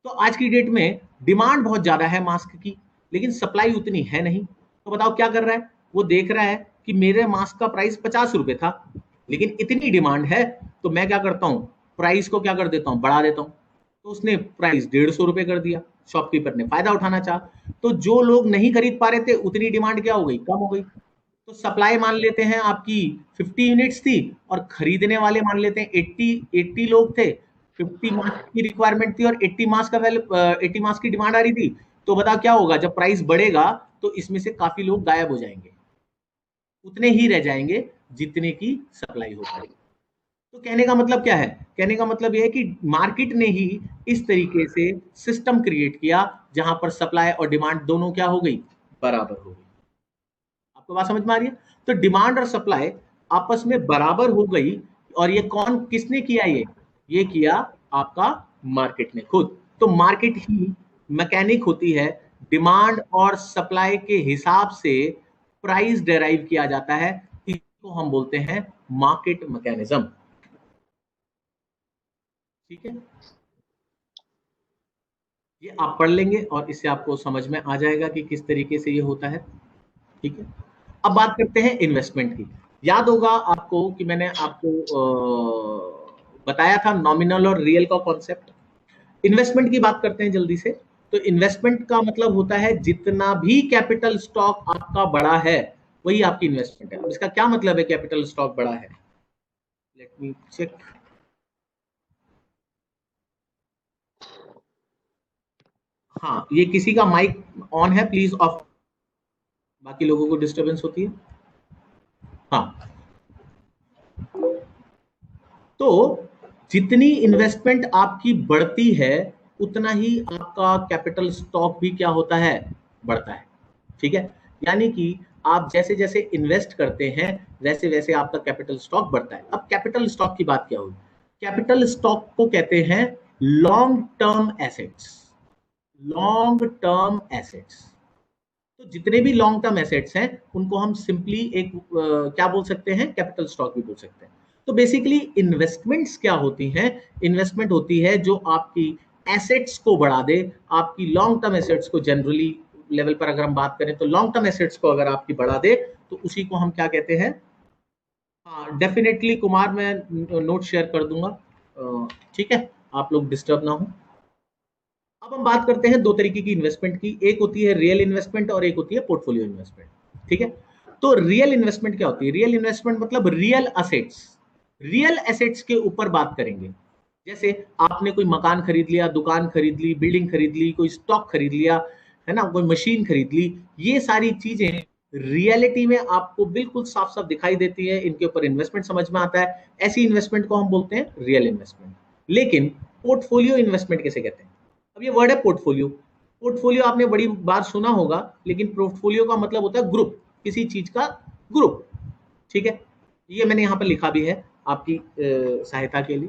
तो आज की डेट में डिमांड बहुत ज्यादा है मास्क की, लेकिन सप्लाई उतनी है नहीं। तो बताओ क्या कर रहा है? वो देख रहा है कि मेरे मास्क का प्राइस 50 रुपए था, लेकिन इतनी डिमांड है, तो मैं क्या करता हूँ? प्राइस को क्या कर देता हूँ? बढ़ा देता हूँ। तो उसने प्राइस 150 रुपए कर दिया। शॉपकीपर ने फायदा उठाना चाहा, तो जो लोग नहीं खरीद पा रहे थे उतनी डिमांड क्या हो गई? कम हो गई। तो सप्लाई मान लेते हैं आपकी 50 यूनिट्स थी, और खरीदने वाले मान लेते हैं 80 लोग थे। 50 मास्क की रिक्वायरमेंट थी और 80 मास्क का 80 मास्क की डिमांड आ रही थी। तो बताओ क्या होगा? जब प्राइस बढ़ेगा तो इसमें से काफी लोग गायब हो जाएंगे, उतने ही रह जाएंगे जितने की सप्लाई हो पाएगी। तो कहने का मतलब क्या है? कहने का मतलब यह है कि मार्केट ने ही इस तरीके से सिस्टम क्रिएट किया जहां पर सप्लाई और डिमांड दोनों क्या हो गई? बराबर हो गई। आपको बात समझ में आ रही है? तो डिमांड और सप्लाई आपस में बराबर हो गई, और ये कौन किसने किया? ये किया आपका मार्केट ने खुद। तो मार्केट ही मैकेनिक होती है। डिमांड और सप्लाई के हिसाब से प्राइस डेराइव किया जाता है, इसको हम बोलते हैं मार्केट मैकेनिज्म। ठीक है, ये आप पढ़ लेंगे और इससे आपको समझ में आ जाएगा कि किस तरीके से ये होता है। ठीक है। अब बात करते हैं इन्वेस्टमेंट की। याद होगा आपको कि मैंने आपको बताया था नॉमिनल और रियल का कॉन्सेप्ट। इन्वेस्टमेंट की बात करते हैं जल्दी से। तो इन्वेस्टमेंट का मतलब होता है जितना भी कैपिटल स्टॉक आपका बड़ा है वही आपकी इन्वेस्टमेंट है। अब इसका क्या मतलब है कैपिटल स्टॉक बड़ा है? Let me check. हाँ, ये किसी का माइक ऑन है, प्लीज ऑफ, बाकी लोगों को डिस्टरबेंस होती है। हाँ, तो जितनी इन्वेस्टमेंट आपकी बढ़ती है उतना ही आपका कैपिटल स्टॉक भी क्या होता है? बढ़ता है। ठीक है। यानी कि आप जैसे जैसे इन्वेस्ट करते हैं वैसे वैसे आपका कैपिटल स्टॉक बढ़ता है। अब कैपिटल स्टॉक की बात क्या हुई? कैपिटल स्टॉक को कहते हैं long term assets. Long term assets, तो जितने भी लॉन्ग टर्म एसेट्स हैं उनको हम सिंपली एक क्या बोल सकते हैं? कैपिटल स्टॉक भी बोल सकते हैं। तो बेसिकली इन्वेस्टमेंट्स क्या होती हैं? इन्वेस्टमेंट होती है जो आपकी एसेट्स को बढ़ा दे। आपकी लॉन्ग टर्म एसेट्स को, जनरली लेवल पर अगर हम बात करें तो लॉन्ग टर्म एसेट्स को अगर आपकी बढ़ा दे तो उसी को हम क्या कहते हैं? हाँ डेफिनेटली कुमार, मैं नोट शेयर कर दूंगा। ठीक है, आप लोग डिस्टर्ब ना हो। अब हम बात करते हैं दो तरीके की इन्वेस्टमेंट की। एक होती है रियल इन्वेस्टमेंट और एक होती है पोर्टफोलियो इन्वेस्टमेंट। ठीक है। तो रियल इन्वेस्टमेंट क्या होती है? रियल इन्वेस्टमेंट मतलब रियल असेट्स। रियल एसेट्स के ऊपर बात करेंगे। जैसे आपने कोई मकान खरीद लिया, दुकान खरीद ली, बिल्डिंग खरीद ली, कोई स्टॉक खरीद लिया, है ना, कोई मशीन खरीद ली, ये सारी चीजें रियलिटी में आपको बिल्कुल साफ साफ दिखाई देती है, इनके ऊपर इन्वेस्टमेंट समझ में आता है, ऐसी इन्वेस्टमेंट को हम बोलते हैं रियल इन्वेस्टमेंट। लेकिन पोर्टफोलियो इन्वेस्टमेंट किसे कहते हैं? अब ये वर्ड है पोर्टफोलियो। पोर्टफोलियो आपने बड़ी बार सुना होगा, लेकिन पोर्टफोलियो का मतलब होता है ग्रुप, किसी चीज का ग्रुप। ठीक है, ये मैंने यहाँ पर लिखा भी है आपकी सहायता के लिए।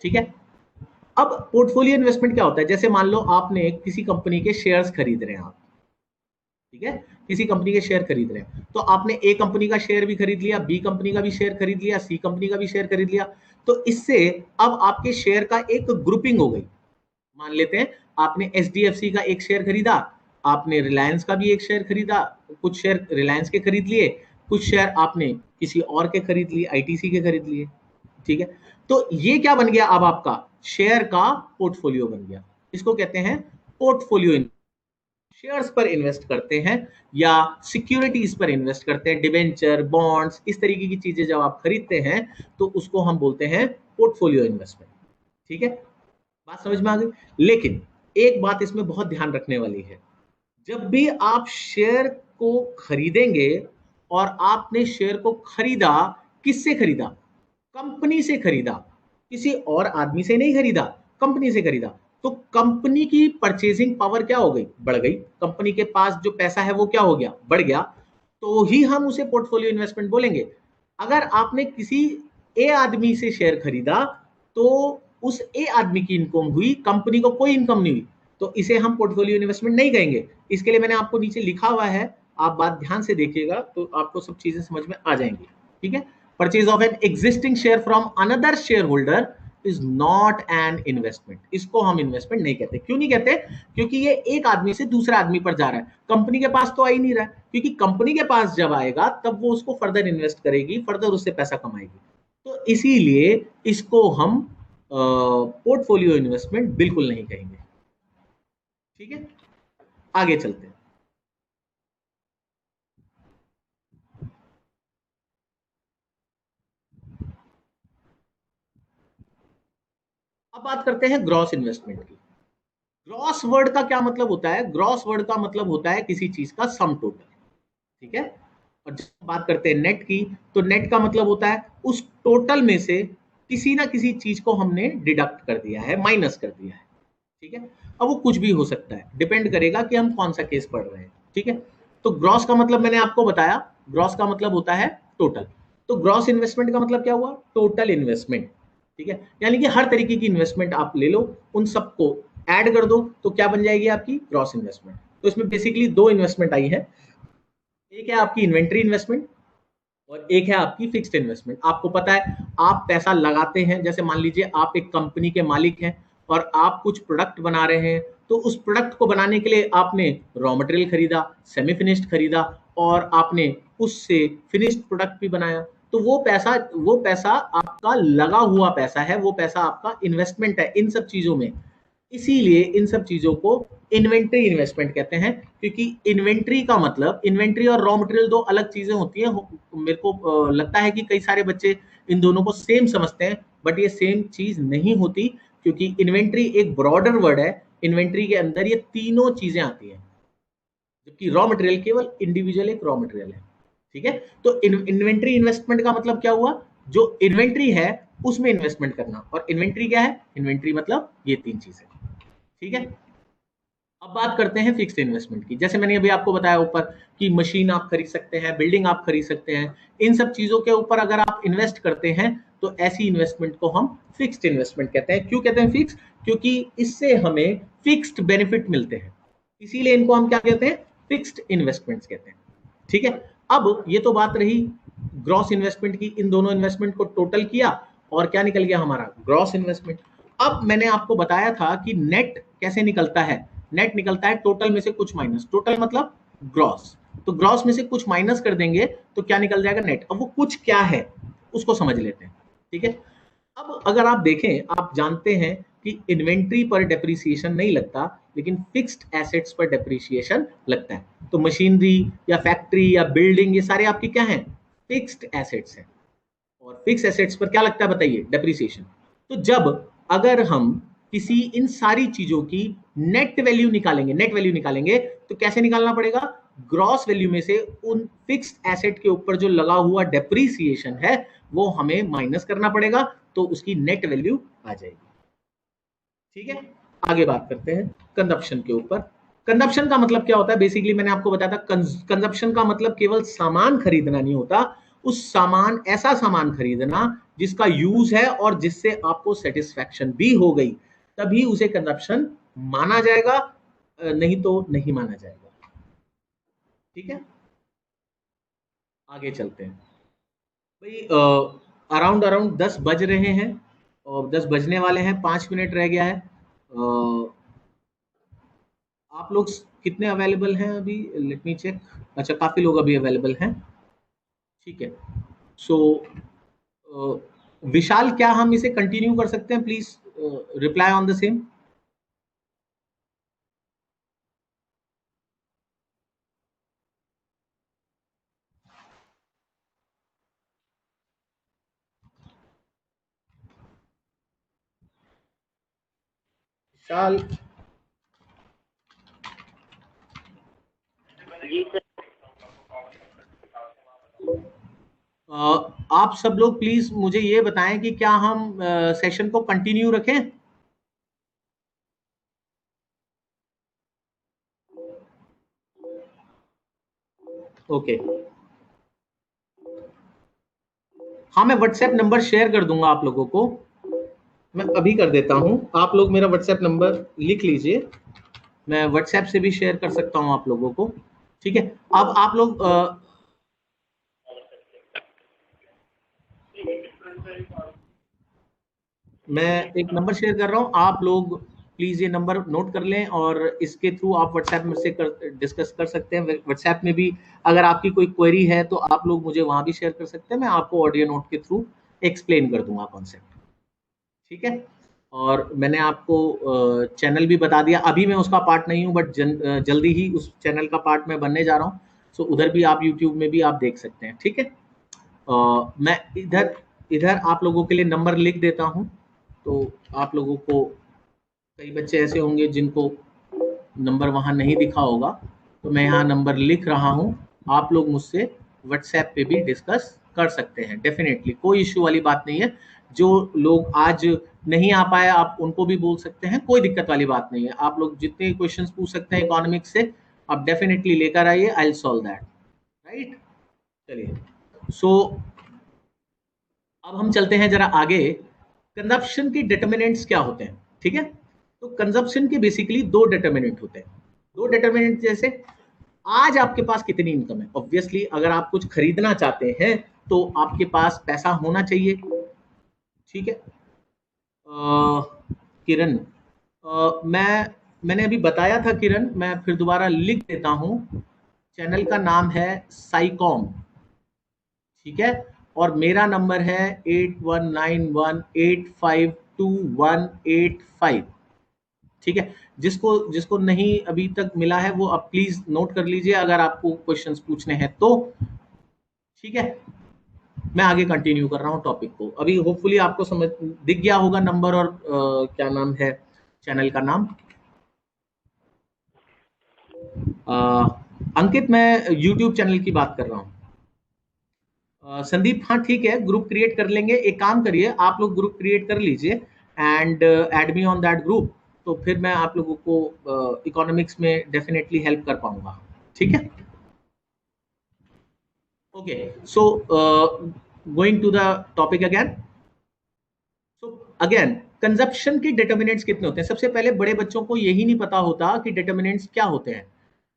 ठीक है, अब पोर्टफोलियो इन्वेस्टमेंट क्या होता है? जैसे मान लो आपने किसी कंपनी के शेयर्स खरीद रहे हैं आप, ठीक है, किसी कंपनी के शेयर खरीद रहे हैं, तो आपने ए कंपनी का शेयर भी खरीद लिया, बी कंपनी का भी शेयर खरीद लिया, सी कंपनी का भी शेयर खरीद लिया। तो इससे अब आपके शेयर का एक ग्रुपिंग हो गई। मान लेते हैं आपने एचडीएफसी का एक शेयर खरीदा, आपने रिलायंस का भी एक शेयर खरीदा, कुछ शेयर रिलायंस के खरीद लिए, कुछ शेयर आपने किसी और के खरीद लिए, आईटीसी के खरीद लिए। ठीक है, तो ये क्या बन गया? अब आपका शेयर का पोर्टफोलियो बन गया। इसको कहते हैं पोर्टफोलियो। शेयर्स पर इन्वेस्ट करते हैं या सिक्योरिटीज पर इन्वेस्ट करते हैं, डिबेंचर, बॉन्ड्स, इस तरीके की चीजें जब आप खरीदते हैं तो उसको हम बोलते हैं पोर्टफोलियो इन्वेस्टमेंट। ठीक है, बात समझ में आ गई? लेकिन एक बात इसमें बहुत ध्यान रखने वाली है, जब भी आप शेयर को खरीदेंगे और आपने शेयर को खरीदा, किससे खरीदा? कंपनी से खरीदा, किसी और आदमी से नहीं खरीदा, कंपनी से खरीदा। तो कंपनी की परचेजिंग पावर क्या हो गई? बढ़ गई। कंपनी के पास जो पैसा है वो क्या हो गया? बढ़ गया। तो ही हम उसे पोर्टफोलियो इन्वेस्टमेंट बोलेंगे। अगर आपने किसी ए आदमी से शेयर खरीदा तो उस ए आदमी की इनकम हुई, कंपनी को कोई इनकम नहीं हुई, तो इसे हम पोर्टफोलियो इन्वेस्टमेंट नहीं कहेंगे। इसके लिए मैंने आपको नीचे लिखा हुआ है, आप बात ध्यान से देखिएगा तो आपको सब चीजें समझ में आ जाएंगी। ठीक है, purchase of an existing share from another share holder is not an investment. इसको हम इन्वेस्टमेंट नहीं कहते। क्यों नहीं कहते? क्योंकि ये एक आदमी से दूसरे आदमी पर जा रहा है, कंपनी के पास तो आ ही नहीं रहा है। क्योंकि कंपनी के पास जब आएगा तब वो उसको फर्दर इन्वेस्ट करेगी, फर्दर उससे पैसा कमाएगी। तो इसीलिए इसको हम पोर्टफोलियो इन्वेस्टमेंट बिल्कुल नहीं कहेंगे। ठीक है, आगे चलते हैं। अब बात करते हैं ग्रॉस इन्वेस्टमेंट की। ग्रॉस वर्ड का क्या मतलब होता है? ग्रॉस वर्ड का मतलब होता है किसी चीज का सम टोटल। ठीक है, और जब बात करते हैं नेट की, तो नेट का मतलब होता है उस टोटल में से किसी ना किसी चीज को हमने डिडक्ट कर दिया है, माइनस कर दिया है। ठीक है, अब वो कुछ भी हो सकता है, डिपेंड करेगा कि हम कौन सा केस पढ़ रहे हैं। ठीक है, तो ग्रॉस का मतलब मैंने आपको बताया, ग्रॉस का मतलब होता है टोटल। तो ग्रॉस इन्वेस्टमेंट का मतलब क्या हुआ? Total investment. ठीक है, यानी कि हर तरीके की इन्वेस्टमेंट आप ले लो, उन सबको ऐड कर दो तो क्या बन जाएगी? आपकी ग्रॉस इन्वेस्टमेंट। तो इसमें बेसिकली दो इन्वेस्टमेंट आई है, एक है आपकी इन्वेंट्री इन्वेस्टमेंट और एक है आपकी फिक्स्ड इन्वेस्टमेंट। आपको पता है आप पैसा लगाते हैं, जैसे मान लीजिए आप एक कंपनी के मालिक हैं और आप कुछ प्रोडक्ट बना रहे हैं, तो उस प्रोडक्ट को बनाने के लिए आपने रॉ मटेरियल खरीदा, सेमी फिनिश्ड खरीदा और आपने उससे फिनिश्ड प्रोडक्ट भी बनाया। तो वो पैसा आपका लगा हुआ पैसा है, वो पैसा आपका इन्वेस्टमेंट है इन सब चीजों में। इसीलिए इन सब चीजों को इन्वेंट्री इन्वेस्टमेंट कहते हैं, क्योंकि इन्वेंट्री का मतलब, इन्वेंट्री और रॉ मटेरियल दो अलग चीजें होती हैं। मेरे को लगता है कि कई सारे बच्चे इन दोनों को सेम समझते हैं, बट ये सेम चीज नहीं होती, क्योंकि इन्वेंट्री एक ब्रॉडर वर्ड है। इन्वेंट्री के अंदर ये तीनों चीजें आती हैं, जबकि रॉ मटेरियल केवल इंडिविजुअल एक रॉ मटेरियल है। ठीक है, तो इन्वेंट्री इन्वेस्टमेंट का मतलब क्या हुआ? जो इन्वेंट्री है उसमें इन्वेस्टमेंट करना। और इन्वेंट्री क्या है? इन्वेंट्री मतलब ये तीन चीजें। ठीक है, अब बात करते हैं फिक्स्ड इन्वेस्टमेंट की। जैसे मैंने अभी आपको बताया ऊपर कि मशीन आप खरीद सकते हैं, बिल्डिंग आप खरीद सकते हैं, इन सब चीजों के ऊपर अगर आप इन्वेस्ट करते हैं तो ऐसी इन्वेस्टमेंट को हम फिक्स्ड इन्वेस्टमेंट कहते हैं। क्यों कहते हैं फिक्स? क्योंकि इससे हमें फिक्स्ड बेनिफिट मिलते हैं, इसीलिए इनको हम क्या कहते हैं? फिक्स्ड इन्वेस्टमेंट्स कहते हैं। ठीक है, अब ये तो बात रही ग्रॉस इन्वेस्टमेंट की। इन दोनों इन्वेस्टमेंट को टोटल किया और क्या निकल गया हमारा? Gross investment. अब मैंने आपको बताया था कि नेट कैसे निकलता है। नेट निकलता है टोटल में से कुछ माइनस। टोटल मतलब ग्रॉस, तो ग्रॉस में से कुछ माइनस कर देंगे तो क्या निकल जाएगा? नेट। अब वो कुछ क्या है उसको समझ लेते हैं। ठीक है, अब अगर आप देखें, आप जानते हैं कि इन्वेंट्री पर डेप्रिसिएशन नहीं लगता, लेकिन फिक्स्ड एसेट्स पर डेप्रिसिएशन लगता है। तो मशीनरी या फैक्ट्री या बिल्डिंग, ये सारे आपके क्या हैं? फिक्स्ड एसेट्स हैं। और फिक्स एसेट्स पर क्या लगता है बताइए? डेप्रिसिएशन। तो जब अगर हम इन सारी चीजों की नेट वैल्यू निकालेंगे तो कैसे निकालना पड़ेगा? ग्रॉस वैल्यू में से उन फिक्स्ड एसेट के ऊपर जो लगा हुआ डेप्रीसिएशन है वो हमें माइनस करना पड़ेगा, तो उसकी नेट वैल्यू आ जाएगी। ठीक है, आगे बात करते हैं कंजप्शन के ऊपर। कंजप्शन का मतलब क्या होता है? बेसिकली मैंने आपको बताया था, कंजप्शन का मतलब केवल सामान खरीदना नहीं होता, उस सामान, ऐसा सामान खरीदना जिसका यूज है और जिससे आपको सेटिस्फैक्शन भी हो गई, तभी उसे कंजप्शन माना जाएगा, नहीं तो नहीं माना जाएगा। ठीक है, आगे चलते हैं भाई। अराउंड अराउंड 10 बज रहे हैं और 10 बजने वाले हैं, 5 मिनट रह गया है। आप लोग कितने अवेलेबल हैं अभी? Let me check. अच्छा, काफी लोग अभी अवेलेबल हैं। ठीक है, सो विशाल, क्या हम इसे कंटिन्यू कर सकते हैं? Please reply on the same. Vishal, जी सर। आप सब लोग प्लीज मुझे ये बताएं कि क्या हम सेशन को कंटिन्यू रखें? ओके, हाँ, मैं व्हाट्सएप नंबर शेयर कर दूंगा आप लोगों को। मैं अभी कर देता हूँ, आप लोग मेरा व्हाट्सएप नंबर लिख लीजिए, मैं व्हाट्सएप से भी शेयर कर सकता हूँ आप लोगों को। ठीक है, अब आप लोग मैं एक नंबर शेयर कर रहा हूँ, आप लोग प्लीज ये नंबर नोट कर लें और इसके थ्रू आप व्हाट्सएप में से डिस्कस कर सकते हैं। व्हाट्सएप में भी अगर आपकी कोई क्वेरी है तो आप लोग मुझे वहां भी शेयर कर सकते हैं, मैं आपको ऑडियो नोट के थ्रू एक्सप्लेन कर दूंगा कॉन्सेप्ट। ठीक है, और मैंने आपको चैनल भी बता दिया, अभी मैं उसका पार्ट नहीं हूँ, बट जल्दी ही उस चैनल का पार्ट मैं बनने जा रहा हूँ। सो उधर भी आप यूट्यूब में भी आप देख सकते हैं। ठीक है, मैं इधर इधर आप लोगों के लिए नंबर लिख देता हूँ, तो आप लोगों को, कई बच्चे ऐसे होंगे जिनको नंबर वहाँ नहीं दिखा होगा, तो मैं यहाँ नंबर लिख रहा हूँ, आप लोग मुझसे व्हाट्सएप पे भी डिस्कस कर सकते हैं। डेफिनेटली कोई इश्यू वाली बात नहीं है, जो लोग आज नहीं आ पाए आप उनको भी बोल सकते हैं, कोई दिक्कत वाली बात नहीं है। आप लोग जितने क्वेश्चंस पूछ सकते हैं इकोनॉमिक्स से, आप डेफिनेटली लेकर आइए, I will solve that. Right, चलिए। सो अब हम चलते हैं जरा आगे, कंजप्शन के डिटर्मिनेंट्स क्या होते हैं। ठीक है, तो कंजप्शन के बेसिकली दो डिटर्मिनेंट होते हैं। दो डिटर्मिनेंट जैसे, आज आपके पास कितनी इनकम है? ऑब्वियसली अगर आप कुछ खरीदना चाहते हैं तो आपके पास पैसा होना चाहिए। ठीक है, किरण, मैंने अभी बताया था किरण, मैं फिर दोबारा लिख देता हूं, चैनल का नाम है साइकॉम। ठीक है, और मेरा नंबर है 8191852185। ठीक है, जिसको जिसको नहीं अभी तक मिला है वो अब प्लीज नोट कर लीजिए अगर आपको क्वेश्चंस पूछने हैं तो। ठीक है, मैं आगे कंटिन्यू कर रहा हूँ टॉपिक को। अभी होपफुली आपको समझ दिख गया होगा नंबर और क्या नाम है चैनल का नाम। अंकित, मैं यूट्यूब चैनल की बात कर रहा हूँ। संदीप, हाँ ठीक है, ग्रुप क्रिएट कर लेंगे। एक काम करिए, आप लोग ग्रुप क्रिएट कर लीजिए and add me on that group, तो फिर मैं आप लोगों को इकोनॉमिक्स में डेफिनेटली हेल्प कर पाऊंगा। ठीक है, okay. So going to the topic again. So again, consumption के डिटर्मिनेंट्स कितने होते हैं? सबसे पहले बड़े बच्चों को यही नहीं पता होता कि डिटर्मिनेंट्स क्या होते हैं।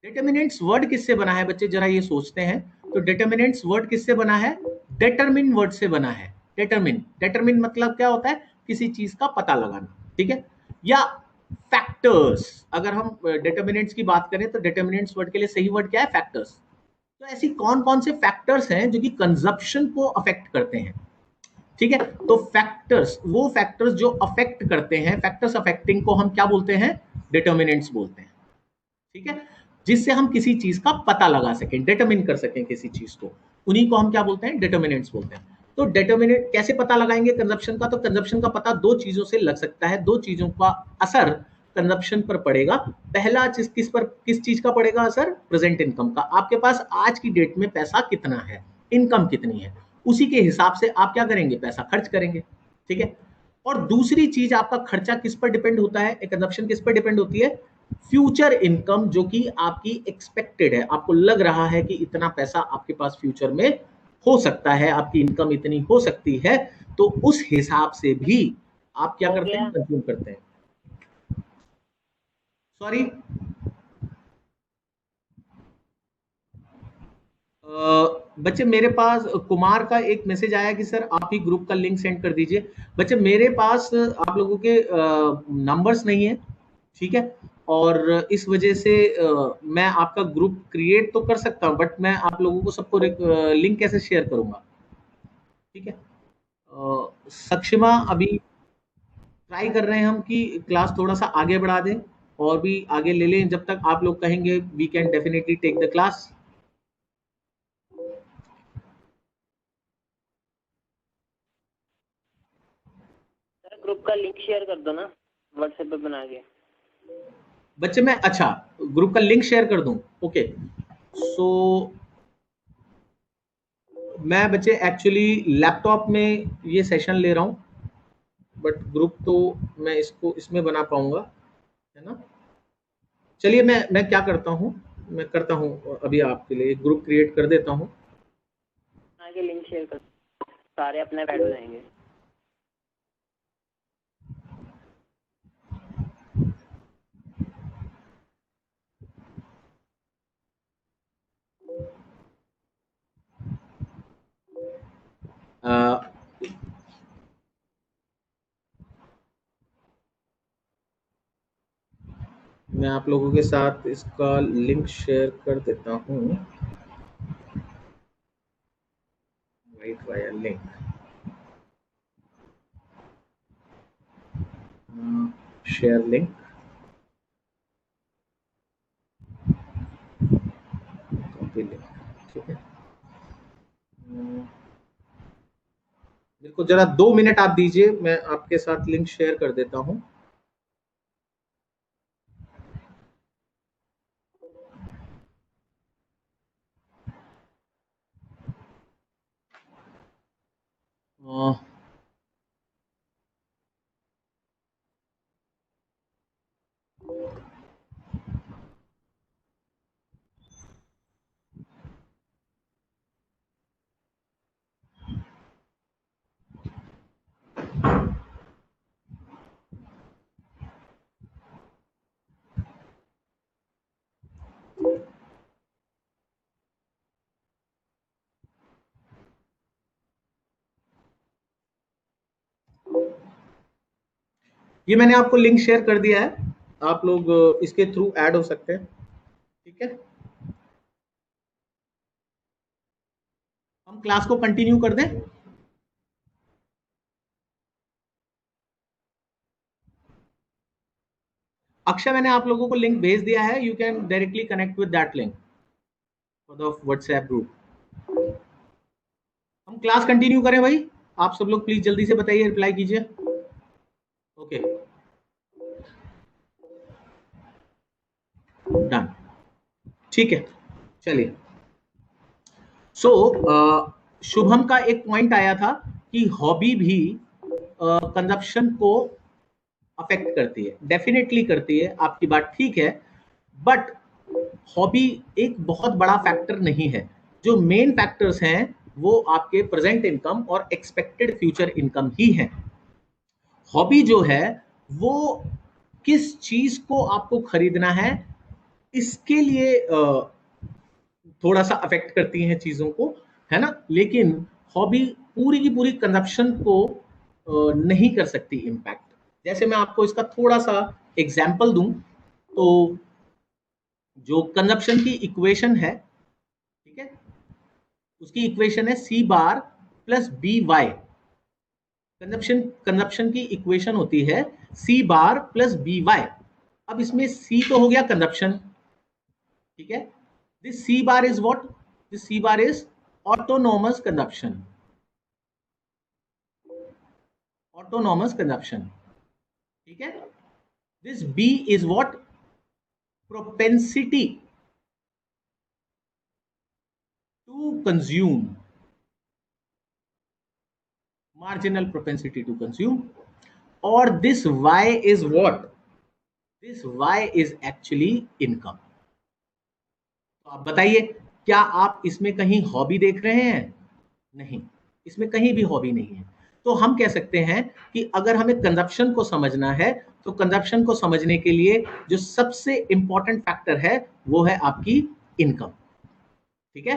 डिटर्मिनेंट्स वर्ड किससे बना है बच्चे, जरा ये सोचते हैं। तो डिटर्मिनेंट्स वर्ड किससे बना है? डेटरमिन वर्ड से बना है। डेटरमिन, डेटरमिन मतलब क्या होता है? किसी चीज का पता लगाना। ठीक है, या फैक्टर्स, अगर हम डिटर्मिनेंट्स की बात करें तो डिटर्मिनेंट्स वर्ड के लिए सही वर्ड क्या है? फैक्टर्स। तो ऐसी कौन कौन से फैक्टर्स हैं जो कि कंजप्शन को अफेक्ट करते हैं? ठीक है, तो फैक्टर्स, वो फैक्टर्स जो अफेक्ट करते हैं, फैक्टर्स अफेक्टिंग को हम क्या बोलते हैं? डिटर्मिनेंट्स बोलते हैं। ठीक है, जिससे हम किसी चीज का पता लगा सकें, डिटरमिन कर सकें किसी चीज को, उन्हीं को हम क्या बोलते हैं? डिटर्मिनेंट्स बोलते हैं। तो डिटर्मिनेंट कैसे पता लगाएंगे कंजप्शन का? तो कंजप्शन का पता दो चीजों से लग सकता है, दो चीजों का असर कंजप्शन पर पड़ेगा। पहला चीज किस चीज का पड़ेगा असर? प्रेजेंट इनकम का। आपके पास आज की डेट में पैसा कितना है, इनकम कितनी है, उसी के हिसाब से आप क्या करेंगे? पैसा खर्च करेंगे। ठीक है। और दूसरी चीज, आपका खर्चा किस पर डिपेंड होता है? कंजप्शन किस पर डिपेंड होती है? फ्यूचर इनकम, जो कि आपकी एक्सपेक्टेड है, आपको लग रहा है कि इतना पैसा आपके पास फ्यूचर में हो सकता है, आपकी इनकम इतनी हो सकती है, तो उस हिसाब से भी आप क्या हो करते हैं? गया। कंज्यूम करते हैं। सॉरी, बच्चे मेरे पास कुमार का एक मैसेज आया कि सर आप ही ग्रुप का लिंक सेंड कर दीजिए। बच्चे मेरे पास आप लोगों के नंबर्स नहीं है, ठीक है, और इस वजह से मैं आपका ग्रुप क्रिएट तो कर सकता हूं, बट मैं आप लोगों को सबको लिंक कैसे शेयर करूंगा? ठीक है। सक्षमा, अभी ट्राई कर रहे हैं हम कि क्लास थोड़ा सा आगे बढ़ा दें और भी आगे ले लें, जब तक आप लोग कहेंगे we can definitely take the class. Sir group का लिंक शेयर कर दो ना, व्हाट्सएप पे बना के। बच्चे मैं, अच्छा, ग्रुप का लिंक शेयर कर दूं? ओके। सो मैं बच्चे एक्चुअली लैपटॉप में ये सेशन ले रहा हूं, बट ग्रुप तो मैं इसको इसमें बना पाऊंगा, है ना? चलिए मैं क्या करता हूं, मैं करता हूं अभी आपके लिए एक ग्रुप क्रिएट कर देता हूं। आगे लिंक शेयर कर, सारे अपने बैठ हो जाएंगे। अ, मैं आप लोगों के साथ इसका लिंक शेयर कर देता हूं। White wire link, share link, copy link. ठीक है। मेरे को जरा 2 मिनट आप दीजिए, मैं आपके साथ लिंक शेयर कर देता हूं। अ, ये मैंने आपको लिंक शेयर कर दिया है, आप लोग इसके थ्रू ऐड हो सकते हैं। ठीक है। हम क्लास को कंटिन्यू कर दें। अक्षय, मैंने आप लोगों को लिंक भेज दिया है, you can directly connect with that link for the WhatsApp group. हम क्लास कंटिन्यू करें भाई? आप सब लोग प्लीज जल्दी से बताइए, रिप्लाई कीजिए। Okay, done. ठीक है, चलिए। सो शुभम का एक पॉइंट आया था कि हॉबी भी कंजप्शन को अफेक्ट करती है। डेफिनेटली करती है, आपकी बात ठीक है, बट हॉबी एक बहुत बड़ा फैक्टर नहीं है। जो मेन फैक्टर्स हैं वो आपके प्रेजेंट इनकम और एक्सपेक्टेड फ्यूचर इनकम ही है। हॉबी जो है वो किस चीज को आपको खरीदना है, इसके लिए थोड़ा सा अफेक्ट करती हैं चीजों को, है ना? लेकिन हॉबी पूरी की पूरी कंजप्शन को नहीं कर सकती इम्पैक्ट। जैसे मैं आपको इसका थोड़ा सा एग्जाम्पल दूं, तो जो कंजप्शन की इक्वेशन है, ठीक है, उसकी इक्वेशन है C bar plus B Y. Consumption consumption की इक्वेशन होती है C bar plus B Y. अब इसमें सी तो हो गया कंजप्शन, ठीक है। This C bar is what? This C bar is autonomous consumption. Autonomous consumption, ठीक है। This B is what? Propensity to consume, marginal propensity to consume, or this y is what? This y is actually income. तो आप बताइए, क्या आप इसमें कहीं hobby देख रहे हैं? नहीं, इसमें कहीं भी हॉबी नहीं है। तो हम कह सकते हैं कि अगर हमें कंजप्शन को समझना है तो कंजप्शन को समझने के लिए जो सबसे इंपॉर्टेंट फैक्टर है वो है आपकी इनकम। ठीक है।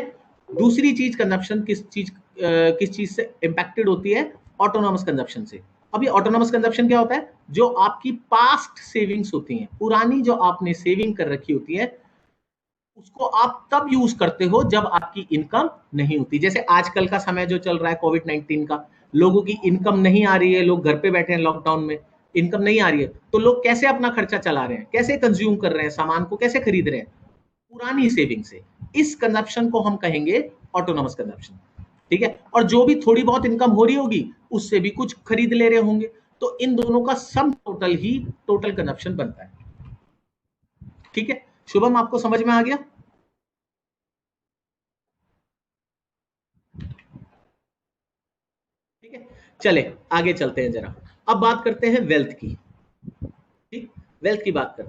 दूसरी चीज कंजप्शन किस चीज से इंपैक्टेड होती है? ऑटोनॉमस कंजप्शन से। अभी ऑटोनॉमस कंजप्शन क्या होता है? जो आपकी पास्ट सेविंग्स होती हैं, पुरानी जो आपने सेविंग कर रखी होती है, उसको आप तब यूज करते हो जब आपकी इनकम नहीं होती। जैसे आजकल का समय जो चल रहा है कोविड-19 का, लोगों की इनकम नहीं आ रही है, लोग घर पे बैठे हैं लॉकडाउन में, इनकम नहीं आ रही है, तो लोग कैसे अपना खर्चा चला रहे हैं, कैसे कंज्यूम कर रहे हैं, सामान को कैसे खरीद रहे हैं? पुरानी सेविंग से। इस कंजप्शन को हम कहेंगे ऑटोनॉमस कंजप्शन। ठीक है। और जो भी थोड़ी बहुत इनकम हो रही होगी उससे भी कुछ खरीद ले रहे होंगे, तो इन दोनों का सम टोटल ही टोटल कंजप्शन बनता है। ठीक है। शुभम, आपको समझ में आ गया? ठीक है। चले आगे चलते हैं जरा। अब बात करते हैं वेल्थ की। ठीक, वेल्थ की बात करते हैं।